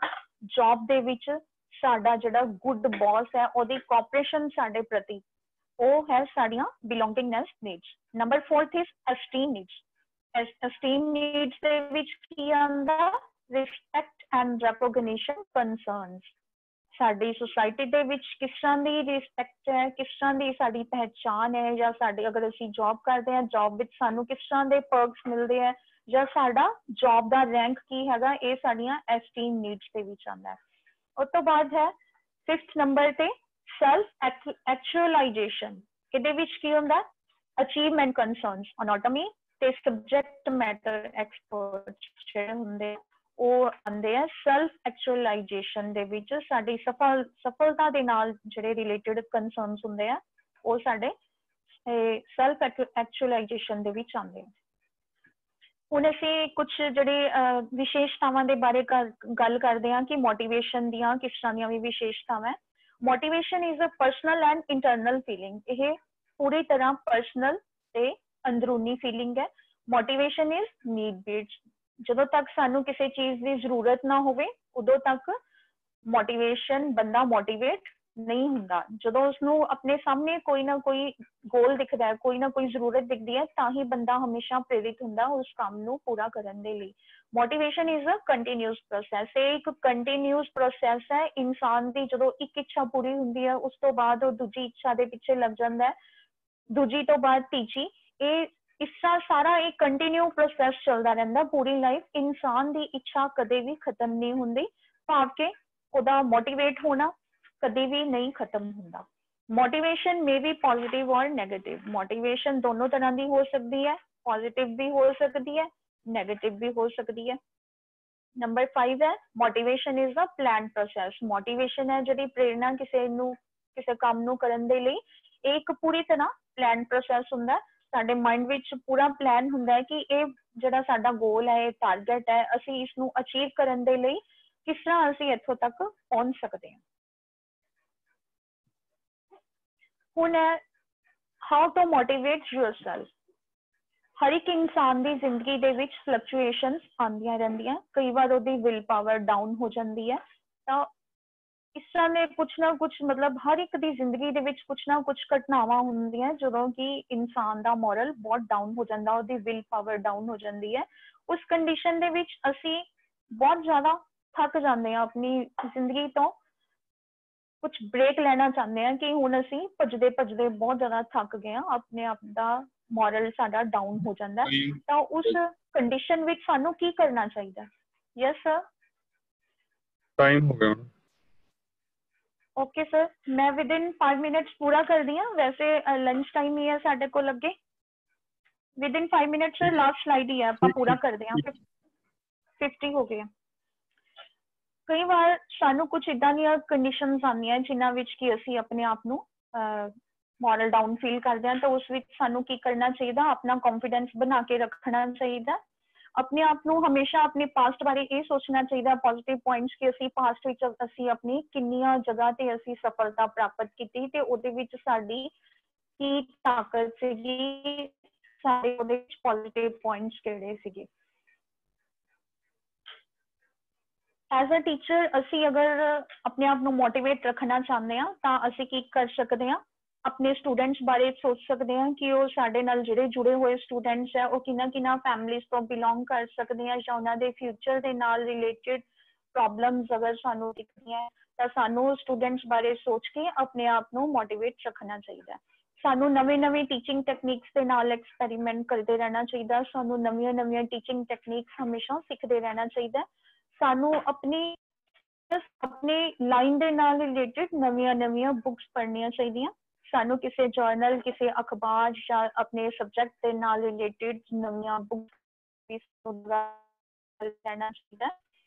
ਜੌਬ ਦੇ ਵਿੱਚ ਸਾਡਾ ਜਿਹੜਾ ਗੁੱਡ ਬੌਸ ਹੈ ਉਹਦੀ ਕੋਆਪਰੇਸ਼ਨ ਸਾਡੇ ਪ੍ਰਤੀ, ਉਹ ਹੈ ਸਾਡੀਆਂ belongingness needs. Number 4 is esteem needs. Esteem needs ਦੇ ਵਿੱਚ ਕੀ ਆਉਂਦਾ? Respect and recognition concerns. ਸਾਡੀ ਸੁਸਾਇਟੀ ਦੇ ਵਿੱਚ ਕਿਸ ਤਰ੍ਹਾਂ ਦੀ ਰਿਸਪੈਕਟ ਹੈ, ਕਿਸ ਤਰ੍ਹਾਂ ਦੀ ਸਾਡੀ ਪਹਿਚਾਨ ਹੈ, ਜਾਂ ਸਾਡੇ ਅਗਰ ਅਸੀਂ ਜੌਬ ਕਰਦੇ ਹਾਂ ਜੌਬ ਵਿੱਚ ਸਾਨੂੰ ਕਿਸ ਤਰ੍ਹਾਂ ਦੇ ਪਰਕਸ ਮਿਲਦੇ ਹੈ, ਜਾਂ ਸਾਡਾ ਜੌਬ ਦਾ ਰੈਂਕ ਕੀ ਹੈਗਾ, ਇਹ ਸਾਡੀਆਂ ਐਸਟੀਮ ਨੀਡਸ ਦੇ ਵਿੱਚ ਆਉਂਦਾ ਹੈ। ਉਸ ਤੋਂ ਬਾਅਦ ਹੈ 5th ਨੰਬਰ ਤੇ ਸੈਲਫ ਐਕਚੁਅਲਾਈਜੇਸ਼ਨ। ਇਹਦੇ ਵਿੱਚ ਕੀ ਹੁੰਦਾ? ਅਚੀਵਮੈਂਟ ਕੰਸਰਨਸ, ਅਨੋਟਮੀ ਤੇ ਸਬਜੈਕਟ ਮੈਟਰ ਐਕਸਪਰਟਸ ਜਿਹੜੇ ਹੁੰਦੇ ਉਹ ਆਉਂਦੇ ਆ ਸੈਲਫ ਐਕਚੁਅਲਾਈਜੇਸ਼ਨ ਦੇ ਵਿੱਚ। ਸਾਡੀ ਸਫਲਤਾ ਦੇ ਨਾਲ ਜਿਹੜੇ ਰਿਲੇਟਡ ਕੰਸਰਨਸ ਹੁੰਦੇ ਆ ਉਹ ਸਾਡੇ ਸੈਲਫ ਐਕਚੁਅਲਾਈਜੇਸ਼ਨ ਦੇ ਵਿੱਚ ਆਉਂਦੇ ਆ। ਹੁਣ ਅਸੀਂ ਕੁਝ ਜਿਹੜੇ ਵਿਸ਼ੇਸ਼ਤਾਵਾਂ ਦੇ ਬਾਰੇ ਗੱਲ ਕਰਦੇ ਹਾਂ ਕਿ ਮੋਟੀਵੇਸ਼ਨ ਦੀਆਂ ਕਿਸ ਤਰ੍ਹਾਂ ਦੀਆਂ ਵੀ ਵਿਸ਼ੇਸ਼ਤਾਵਾਂ। Motivation is a personal and internal feeling. ਇਹ ਪੂਰੀ ਤਰ੍ਹਾਂ ਪਰਸਨਲ ਤੇ ਅੰਦਰੂਨੀ ਫੀਲਿੰਗ ਹੈ। Motivation is need based. ਜਦੋਂ ਤੱਕ ਸਾਨੂੰ ਕਿਸੇ ਚੀਜ਼ ਦੀ ਜ਼ਰੂਰਤ ਨਾ ਹੋਵੇ ਉਦੋਂ ਤੱਕ ਮੋਟੀਵੇਸ਼ਨ ਬੰਦਾ ਮੋਟੀਵੇਟ नहीं ਹੁੰਦਾ। ਜਦੋਂ ਉਸਨੂੰ ਆਪਣੇ ਸਾਹਮਣੇ ਕੋਈ ਨਾ ਕੋਈ ਗੋਲ ਦਿਖਦਾ ਹੈ, ਕੋਈ ਨਾ ਕੋਈ ਜ਼ਰੂਰਤ ਦਿਖਦੀ ਹੈ, ਤਾਂ ਹੀ ਬੰਦਾ ਹਮੇਸ਼ਾ ਪ੍ਰੇਰਿਤ ਹੁੰਦਾ ਉਸ ਕੰਮ ਨੂੰ ਪੂਰਾ ਕਰਨ ਦੇ ਲਈ। Motivation is a continuous process. ਇਹ ਇੱਕ ਕੰਟੀਨਿਊਸ ਪ੍ਰੋਸੈਸ ਹੈ। ਇਨਸਾਨ ਦੀ ਜਦੋਂ ਇੱਕ ਇੱਛਾ ਪੂਰੀ ਹੁੰਦੀ ਹੈ, ਉਸ ਤੋਂ ਬਾਅਦ ਉਹ ਦੂਜੀ ਇੱਛਾ ਦੇ ਪਿੱਛੇ ਲੱਗ ਜਾਂਦਾ ਹੈ, ਦੂਜੀ ਤੋਂ ਬਾਅਦ ਤੀਜੀ। ਇਹ ਇਸਾ ਸਾਰਾ ਇੱਕ ਕੰਟੀਨਿਊ ਪ੍ਰੋਸੈਸ ਚੱਲਦਾ ਰਹਿੰਦਾ ਪੂਰੀ ਲਾਈਫ। ਇਨਸਾਨ ਦੀ ਇੱਛਾ ਕਦੇ ਵੀ ਖਤਮ ਨਹੀਂ ਹੁੰਦੀ, ਭਾਵ ਕਿ ਉਹਦਾ ਮੋਟੀਵੇਟ ਹੋਣਾ ਕਦੇ ਵੀ ਨਹੀਂ ਖਤਮ ਹੁੰਦਾ। ਮੋਟੀਵੇਸ਼ਨ ਮੇ ਬੀ ਪੋਜ਼ਿਟਿਵ ਔਰ ਨੈਗੇਟਿਵ। ਮੋਟੀਵੇਸ਼ਨ ਦੋਨੋਂ ਤਰ੍ਹਾਂ ਦੀ ਹੋ ਸਕਦੀ ਹੈ, ਪੋਜ਼ਿਟਿਵ ਵੀ ਹੋ ਸਕਦੀ ਹੈ, ਨੈਗੇਟਿਵ ਵੀ ਹੋ ਸਕਦੀ ਹੈ। ਨੰਬਰ 5 ਹੈ motivation is a plan process. Motivation ਹੈ ਜਿਹੜੀ ਪ੍ਰੇਰਨਾ ਕਿਸੇ ਨੂੰ ਕਿਸੇ ਕੰਮ ਨੂੰ ਕਰਨ ਦੇ ਲਈ, ਇਹ ਇੱਕ ਪੂਰੀ ਤਰ੍ਹਾਂ ਪਲਾਨ ਪ੍ਰੋਸੈਸ ਹੁੰਦਾ। ਸਾਡੇ ਮਾਈਂਡ ਵਿੱਚ ਪੂਰਾ ਪਲਾਨ ਹੁੰਦਾ ਹੈ ਕਿ ਇਹ ਜਿਹੜਾ ਸਾਡਾ ਗੋਲ ਹੈ, ਇਹ ਟਾਰਗੇਟ ਹੈ, ਅਸੀਂ ਇਸ ਨੂੰ ਅਚੀਵ ਕਰਨ ਦੇ ਲਈ ਕਿਸ ਤਰ੍ਹਾਂ ਅਸੀਂ ਇੱਥੋਂ ਤੱਕ ਪਹੁੰਚ ਸਕਦੇ ਹਾਂ। ਹੁਣ ਹੈ ਹਾਊ ਟੂ ਮੋਟੀਵੇਟ ਯੂਅਰਸੈਲਫ। ਹਰ ਇੱਕ ਇਨਸਾਨ ਦੀ ਜ਼ਿੰਦਗੀ ਦੇ ਵਿੱਚ ਫਲਕਚੁਏਸ਼ਨਸ ਆਉਂਦੀਆਂ ਰਹਿੰਦੀਆਂ। ਕਈ ਵਾਰ ਉਹਦੀ ਵਿਲ ਪਾਵਰ ਡਾਊਨ ਹੋ ਜਾਂਦੀ ਹੈ, ਤਾਂ ਇਸ ਤਰ੍ਹਾਂ ਦੇ ਕੁਛ ਨਾ ਕੁਛ ਮਤਲਬ ਹਰ ਇੱਕ ਦੀ ਜ਼ਿੰਦਗੀ ਦੇ ਵਿੱਚ ਕੁਛ ਨਾ ਕੁਛ ਘਟਨਾਵਾਂ ਹੁੰਦੀਆਂ ਜਦੋਂ ਕਿ ਇਨਸਾਨ ਦਾ ਮੋਰਲ ਬਹੁਤ ਡਾਊਨ ਹੋ ਜਾਂਦਾ, ਉਹਦੀ ਵਿਲ ਪਾਵਰ ਡਾਊਨ ਹੋ ਜਾਂਦੀ ਹੈ। ਉਸ ਕੰਡੀਸ਼ਨ ਦੇ ਵਿੱਚ ਅਸੀਂ ਬਹੁਤ ਜ਼ਿਆਦਾ ਥੱਕ ਜਾਂਦੇ ਹਾਂ ਆਪਣੀ ਜ਼ਿੰਦਗੀ ਤੋਂ, ਕੁਛ ਬ੍ਰੇਕ ਲੈਣਾ ਚਾਹੁੰਦੇ ਹਾਂ ਕਿ ਹੁਣ ਅਸੀਂ ਭੱਜਦੇ ਭੱਜਦੇ ਬਹੁਤ ਜ਼ਿਆਦਾ ਥੱਕ ਗਏ ਹਾਂ, ਆਪਣੇ ਆਪ ਦਾ ਮੋਰਲ ਸਾਡਾ ਡਾਊਨ ਹੋ ਜਾਂਦਾ। ਤਾਂ ਉਸ ਕੰਡੀਸ਼ਨ ਵਿੱਚ ਸਾਨੂੰ ਕੀ ਕਰਨਾ ਚਾਹੀਦਾ? Yes sir. ਟਾਈਮ ਹੋ ਗਿਆ। ਓਕੇ ਸਰ, ਮੈਂ ਵਿਦਿਨ 5 ਮਿੰਟਸ ਪੂਰਾ ਕਰਦੀ ਹਾਂ। ਵੈਸੇ ਲੰਚ ਟਾਈਮ ਹੀ ਹੈ ਸਾਡੇ ਕੋਲ ਅੱਗੇ। Within 5 minutes sir last slide ਹੀ ਹੈ, ਆਪਾਂ ਪੂਰਾ ਕਰਦੇ ਹਾਂ। 50 ਹੋ ਗਏ। ਕਈ ਵਾਰ ਸਾਨੂੰ ਕੁਝ ਇਦਾਂ ਦੀਆਂ ਕੰਡੀਸ਼ਨਸ ਆਉਂਦੀਆਂ ਜਿਨ੍ਹਾਂ ਵਿੱਚ ਕਿ ਅਸੀਂ ਆਪਣੇ ਆਪ ਨੂੰ ਮੋਰਲ ਡਾਊਨ ਫੀਲ ਕਰਦੇ ਹਾਂ। ਤਾਂ ਉਸ ਵਿੱਚ ਸਾਨੂੰ ਕੀ ਕਰਨਾ ਚਾਹੀਦਾ? ਆਪਣਾ ਕੌਨਫੀਡੈਂਸ ਬਣਾ ਕੇ ਰੱਖਣਾ ਚਾਹੀਦਾ। ਆਪਣੇ ਆਪ ਨੂੰ ਹਮੇਸ਼ਾ ਆਪਣੇ ਪਾਸਟ ਬਾਰੇ ਇਹ ਸੋਚਣਾ ਚਾਹੀਦਾ, ਪੋਜ਼ਿਟਿਵ ਪੁਆਇੰਟਸ, ਕਿ ਅਸੀਂ ਪਾਸਟ ਵਿੱਚ ਅਸੀਂ ਆਪਣੀ ਕਿੰਨੀਆਂ ਜਗ੍ਹਾ ਤੇ ਅਸੀਂ ਸਫਲਤਾ ਪ੍ਰਾਪਤ ਕੀਤੀ ਤੇ ਉਹਦੇ ਵਿੱਚ ਸਾਡੀ ਕੀ ਤਾਕਤ ਸੀਗੀ, ਸਾਡੇ ਉਹਦੇ ਵਿੱਚ ਪੋਜ਼ਿਟਿਵ ਪੁਆਇੰਟਸ ਕਿਹੜੇ ਸੀਗੇ। ਐਜ਼ ਅ ਟੀਚਰ ਅਸੀਂ ਅਗਰ ਆਪਣੇ ਆਪ ਨੂੰ ਮੋਟੀਵੇਟ ਰੱਖਣਾ ਚਾਹੁੰਦੇ ਹਾਂ ਤਾਂ ਅਸੀਂ ਕੀ ਕਰ ਸਕਦੇ ਹਾਂ? ਆਪਣੇ ਸਟੂਡੈਂਟਸ ਬਾਰੇ ਸੋਚ ਸਕਦੇ ਹਾਂ ਕਿ ਉਹ ਸਾਡੇ ਨਾਲ ਜਿਹੜੇ ਜੁੜੇ ਹੋਏ ਸਟੂਡੈਂਟਸ ਹੈ ਉਹ ਕਿਹਨਾਂ ਫੈਮਲੀਜ਼ ਤੋਂ ਬਿਲੋਂਗ ਕਰ ਸਕਦੇ ਆ, ਜਾਂ ਉਹਨਾਂ ਦੇ ਫਿਊਚਰ ਦੇ ਨਾਲ ਰਿਲੇਟਡ ਪ੍ਰੋਬਲਮਸ ਅਗਰ ਸਾਨੂੰ ਦਿਖਦੀਆਂ ਤਾਂ ਸਾਨੂੰ ਸਟੂਡੈਂਟਸ ਬਾਰੇ ਸੋਚ ਕੇ ਆਪਣੇ ਆਪ ਨੂੰ ਮੋਟੀਵੇਟ ਰੱਖਣਾ ਚਾਹੀਦਾ। ਸਾਨੂੰ ਨਵੇਂ ਟੀਚਿੰਗ ਟੈਕਨੀਕਸ ਦੇ ਨਾਲ ਐਕਸਪੈਰੀਮੈਂਟ ਕਰਦੇ ਰਹਿਣਾ ਚਾਹੀਦਾ। ਸਾਨੂੰ ਨਵੀਆਂ ਟੀਚਿੰਗ ਟੈਕਨੀਕਸ ਹਮੇਸ਼ਾ ਸਿੱਖਦੇ ਰਹਿਣਾ ਚਾਹੀਦਾ। ਸਾਨੂੰ ਆਪਣੀ ਲਾਈਨ ਦੇ ਨਾਲ ਰਿਲੇਟਡ ਨਵੀਆਂ ਬੁੱਕਸ ਪੜ੍ਹਨੀਆਂ ਚਾਹੀਦੀਆਂ। ਸਾਨੂੰ ਕਿਸੇ ਜਰਨਲ, ਕਿਸੇ ਅਖਬਾਰ ਜਾਂ ਆਪਣੇ ਸਬਜੈਕਟ ਦੇ ਨਾਲ ਰਿਲੇਟਡ ਨਵੀਆਂ ਬੁੱਕਸ ਲੈਣਾ ਚਾਹੀਦਾ।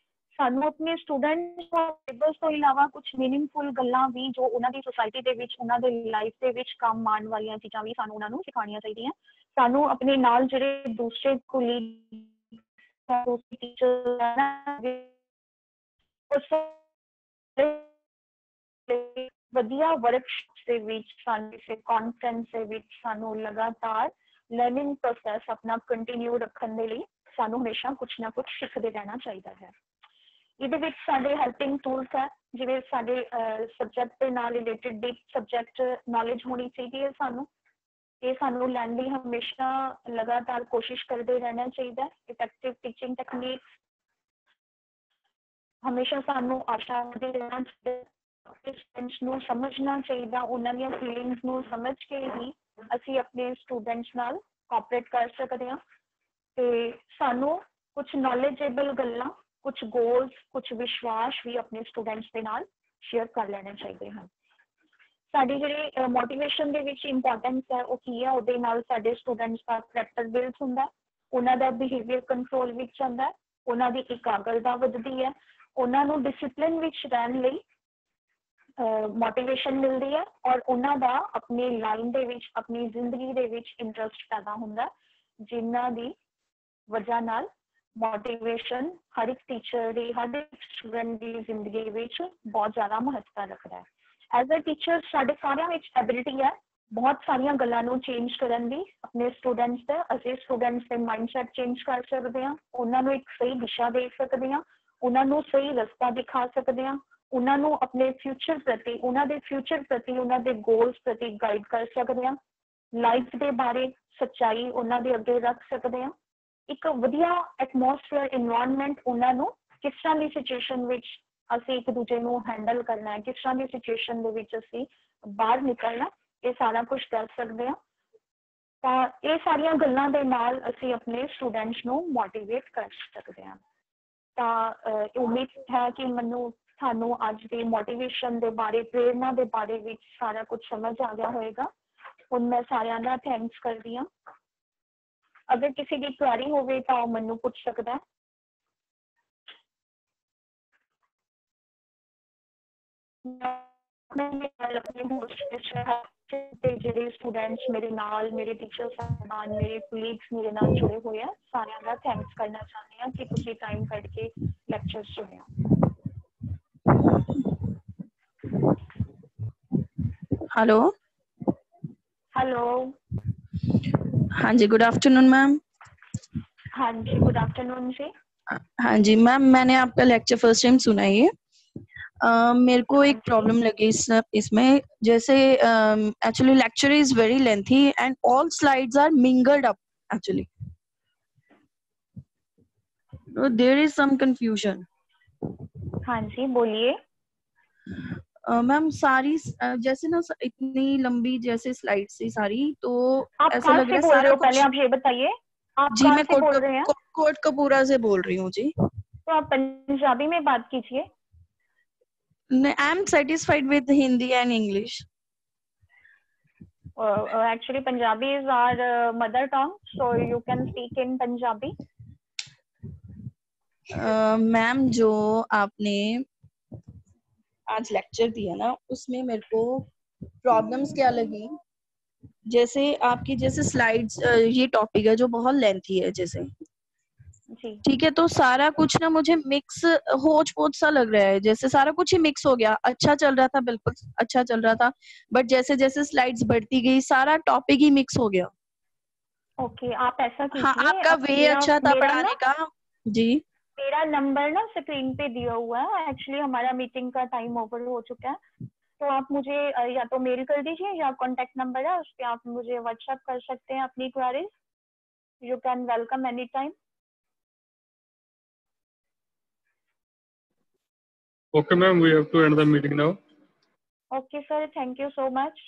ਸਾਨੂੰ ਆਪਣੇ ਸਟੂਡੈਂਟਸ ਤੋਂ ਇਲਾਵਾ ਕੁਝ ਮੀਨਿੰਗਫੁਲ ਗੱਲਾਂ ਵੀ ਜੋ ਉਹਨਾਂ ਦੀ ਸੋਸਾਇਟੀ ਦੇ ਵਿੱਚ, ਉਹਨਾਂ ਦੇ ਲਾਈਫ ਦੇ ਵਿੱਚ ਕੰਮ ਆਉਣ ਵਾਲੀਆਂ ਚੀਜ਼ਾਂ ਵੀ ਸਾਨੂੰ ਉਹਨਾਂ ਨੂੰ ਸਿਖਾਉਣੀਆਂ ਚਾਹੀਦੀਆਂ। ਸਾਨੂੰ ਆਪਣੇ ਨਾਲ ਜਿਹੜੇ ਦੂਸਰੇ ਕੋਲੀਗ, ਟੀਚਰ ਵਧੀਆ ਵਰਕਸ਼ਾਪ ਦੇ ਵਿੱਚ, ਸਾਨੂੰ ਕਿਸੇ ਕਾਨਫਰੰਸ ਦੇ ਵਿੱਚ ਸਾਨੂੰ ਲਗਾਤਾਰ ਲਰਨਿੰਗ ਪ੍ਰੋਸੈਸ ਆਪਣਾ ਕੰਟੀਨਿਊ ਰੱਖਣ ਦੇ ਲਈ ਸਾਨੂੰ ਹਮੇਸ਼ਾ ਕੁਛ ਨਾ ਕੁਛ ਸਿੱਖਦੇ ਰਹਿਣਾ ਚਾਹੀਦਾ ਹੈ। ਇਹਦੇ ਵਿੱਚ ਸਾਡੇ ਹੈਲਪਿੰਗ ਟੂਲਸ ਹੈ, ਜਿਵੇਂ ਸਾਡੇ ਸਬਜੈਕਟ ਦੇ ਨਾਲ ਰਿਲੇਟਡ ਡੀਪ ਸਬਜੈਕਟ ਨੌਲੇਜ ਹੋਣੀ ਚਾਹੀਦੀ ਹੈ। ਇਹ ਸਾਨੂੰ ਲੈਣ ਲਈ ਹਮੇਸ਼ਾ ਲਗਾਤਾਰ ਕੋਸ਼ਿਸ਼ ਕਰਦੇ ਰਹਿਣਾ ਚਾਹੀਦਾ। ਇਫੈਕਟਿਵ ਟੀਚਿੰਗ ਟੈਕਨੀਕਸ ਹਮੇਸ਼ਾ ਸਾਨੂੰ ਆਸ਼ਾ ਦੇ ਰਹਿਣਾ ਚਾਹੀਦਾ, ਸਟੂਡੈਂਟਸ ਨੂੰ ਸਮਝਣਾ ਚਾਹੀਦਾ, ਉਹਨਾਂ ਦੀਆਂ ਫੀਲਿੰਗਸ ਨੂੰ ਸਮਝ ਕੇ ਹੀ ਅਸੀਂ ਆਪਣੇ ਸਟੂਡੈਂਟਸ ਨਾਲ ਕੋਆਪਰੇਟ ਕਰ ਸਕਦੇ ਹਾਂ। ਤੇ ਸਾਨੂੰ ਕੁਝ ਨੌਲੇਜੇਬਲ ਗੱਲਾਂ, ਕੁਝ ਗੋਲਸ, ਕੁਝ ਵਿਸ਼ਵਾਸ ਵੀ ਆਪਣੇ ਸਟੂਡੈਂਟਸ ਦੇ ਨਾਲ ਸ਼ੇਅਰ ਕਰ ਲੈਣੇ ਚਾਹੀਦੇ ਹਨ। ਸਾਡੀ ਜਿਹੜੀ ਮੋਟੀਵੇਸ਼ਨ ਦੇ ਵਿੱਚ ਇੰਪੋਰਟੈਂਸ ਹੈ ਉਹ ਕੀ ਹੈ? ਉਹਦੇ ਨਾਲ ਸਾਡੇ ਸਟੂਡੈਂਟਸ ਦਾ ਕਰੈਕਟਰ ਬਿਲਡ ਹੁੰਦਾ, ਉਹਨਾਂ ਦਾ ਬਿਹੇਵੀਅਰ ਕੰਟਰੋਲ ਵਿੱਚ ਆਉਂਦਾ, ਉਹਨਾਂ ਦੀ ਇਕਾਗਰਤਾ ਵੱਧਦੀ ਹੈ, ਉਹਨਾਂ ਨੂੰ ਡਿਸਿਪਲਿਨ ਵਿੱਚ ਰਹਿਣ ਲਈ ਮੋਟੀਵੇਸ਼ਨ ਮਿਲਦੀ ਹੈ, ਔਰ ਉਹਨਾਂ ਦਾ ਆਪਣੀ ਲਾਈਨ ਦੇ ਵਿੱਚ, ਆਪਣੀ ਜ਼ਿੰਦਗੀ ਦੇ ਵਿੱਚ ਇੰਟਰਸਟ ਪੈਦਾ ਹੁੰਦਾ, ਜਿਨ੍ਹਾਂ ਦੀ ਵਜ੍ਹਾ ਨਾਲ ਮੋਟੀਵੇਸ਼ਨ ਹਰ ਇੱਕ ਟੀਚਰ ਦੀ, ਹਰ ਇੱਕ ਸਟੂਡੈਂਟ ਦੀ ਜ਼ਿੰਦਗੀ ਵਿੱਚ ਬਹੁਤ ਜ਼ਿਆਦਾ ਮਹੱਤਤਾ ਰੱਖਦਾ ਹੈ। ਐਜ਼ ਅ ਟੀਚਰ ਸਾਡੇ ਸਾਰਿਆਂ ਵਿੱਚ ਐਬਿਲਿਟੀ ਹੈ ਬਹੁਤ ਸਾਰੀਆਂ ਗੱਲਾਂ ਨੂੰ ਚੇਂਜ ਕਰਨ ਦੀ। ਆਪਣੇ ਸਟੂਡੈਂਟਸ ਦਾ, ਅਸੀਂ ਸਟੂਡੈਂਟਸ ਦੇ ਮਾਈਂਡਸੈਟ ਚੇਂਜ ਕਰ ਸਕਦੇ ਹਾਂ, ਉਹਨਾਂ ਨੂੰ ਇੱਕ ਸਹੀ ਦਿਸ਼ਾ ਦੇ ਸਕਦੇ ਹਾਂ, ਉਹਨਾਂ ਨੂੰ ਸਹੀ ਰਸਤਾ ਦਿਖਾ ਸਕਦੇ ਹਾਂ, ਉਹਨਾਂ ਨੂੰ ਆਪਣੇ ਫਿਊਚਰ ਪ੍ਰਤੀ, ਉਹਨਾਂ ਦੇ ਫਿਊਚਰ ਪ੍ਰਤੀ, ਉਹਨਾਂ ਦੇ ਗੋਲਸ ਪ੍ਰਤੀ ਗਾਈਡ ਕਰ ਸਕਦੇ ਹਾਂ। ਲਾਈਫ ਦੇ ਬਾਰੇ ਸੱਚਾਈ ਉਹਨਾਂ ਦੇ ਅੱਗੇ ਰੱਖ ਸਕਦੇ ਹਾਂ। ਇੱਕ ਵਧੀਆ ਐਟਮੋਸਫੇਅਰ, ਇਨਵਾਇਰਨਮੈਂਟ, ਉਹਨਾਂ ਨੂੰ ਕਿਸ ਤਰ੍ਹਾਂ ਦੀ ਸਿਚੁਏਸ਼ਨ ਵਿੱਚ ਅਸੀਂ ਇੱਕ ਦੂਜੇ ਨੂੰ ਹੈਂਡਲ ਕਰਨਾ ਹੈ, ਕਿਸ ਤਰ੍ਹਾਂ ਦੀ ਸਿਚੁਏਸ਼ਨ ਦੇ ਵਿੱਚ ਅਸੀਂ ਬਾਹਰ ਨਿਕਲਣਾ, ਇਹ ਸਾਰਾ ਕੁਝ ਕਰ ਸਕਦੇ ਹਾਂ। ਤਾਂ ਇਹ ਸਾਰੀਆਂ ਗੱਲਾਂ ਦੇ ਨਾਲ ਅਸੀਂ ਆਪਣੇ ਸਟੂਡੈਂਟਸ ਨੂੰ ਮੋਟੀਵੇਟ ਕਰ ਸਕਦੇ ਹਾਂ। ਤਾਂ ਉਮੀਦ ਹੈ ਕਿ ਮੈਨੂੰ ਤੁਹਾਨੂੰ ਅੱਜ ਦੀ ਮੋਟੀਵੇਸ਼ਨ ਦੇ ਬਾਰੇ, ਪ੍ਰੇਰਨਾ ਦੇ ਬਾਰੇ ਵਿੱਚ ਸਾਰਾ ਕੁਝ ਸਮਝ ਆ ਗਿਆ ਹੋਏਗਾ। ਹੁਣ ਮੈਂ ਸਾਰਿਆਂ ਦਾ ਥੈਂਕਸ ਕਰਦੀ ਹਾਂ। ਅਗਰ ਕਿਸੇ ਦੀ ਕੁਐਰੀ ਹੋਵੇ ਤਾਂ ਉਹ ਮੈਨੂੰ ਪੁੱਛ ਸਕਦਾ। ਜਿਹੜੇ ਸਟੂਡੈਂਟਸ ਮੇਰੇ ਨਾਲ, ਮੇਰੇ ਟੀਚਰ ਸਾਹਿਬਾਨ, ਮੇਰੇ ਕੁਲੀਗਸ ਮੇਰੇ ਨਾਲ ਜੁੜੇ ਹੋਏ ਆ, ਸਾਰਿਆਂ ਦਾ ਥੈਂਕਸ ਕਰਨਾ ਚਾਹੁੰਦੀ ਹਾਂ ਕਿ ਤੁਸੀਂ ਟਾਈਮ ਕੱਢ ਕੇ ਲੈਕਚਰਸ ਸੁਣਿਆ। हेलो। हेलो। हाँ जी, गुड आफ्टरनून मैम। हाँ जी, गुड आफ्टरनून जी। हाँ जी मैम, मैंने आपका लेक्चर फर्स्ट टाइम सुना है ये। मेरे को एक प्रॉब्लम लगी इसमें, जैसे actually lecture is very lengthy and all slides are mingled up actually, there is some confusion. हाँ जी, बोलिए। मैम सारी जैसे ना इतनी लंबी जैसे स्लाइड्स थी सारी, तो आप ऐसा कहाँ लग से रहा है बोल सारा रहे हो, कुछ। पहले आप ये बताइए, आप जी कहाँ मैं से बोल रहे हैं? कोटकपूरा से बोल रही हूँ जी। तो आप पंजाबी में बात कीजिए। I am satisfied with Hindi and English. Actually, Punjabi is our mother tongue, so you can speak in Punjabi. Ma'am जो आपने आज लेक्चर दिया ना, उसमें मेरे को प्रॉब्लम्स क्या लगी, जैसे आपकी जैसे स्लाइड्स, ये टॉपिक है जो बहुत लेंथी है जैसे, जी। ठीक है, तो सारा कुछ ना मुझे मिक्स होच पोच सा लग रहा है, जैसे सारा कुछ ही मिक्स हो गया। अच्छा चल रहा था, बिल्कुल अच्छा चल रहा था, बट जैसे जैसे स्लाइड्स बढ़ती गई सारा टॉपिक ही मिक्स हो गया। ओके, आप ऐसा हाँ, कीजिए, आपका वे अच्छा था पढ़ाने का जी। मेरा नंबर ना स्क्रीन पे दिया हुआ है। एक्चुअली हमारा मीटिंग का टाइम ओवर हो चुका है, तो आप मुझे या तो मेल कर दीजिए या कॉन्टेक्ट नंबर है उस पर आप मुझे व्हाट्सएप कर सकते हैं अपनी queries. You can welcome any time. Okay, ma'am, we have to end the meeting now. Okay, sir. Thank you so much.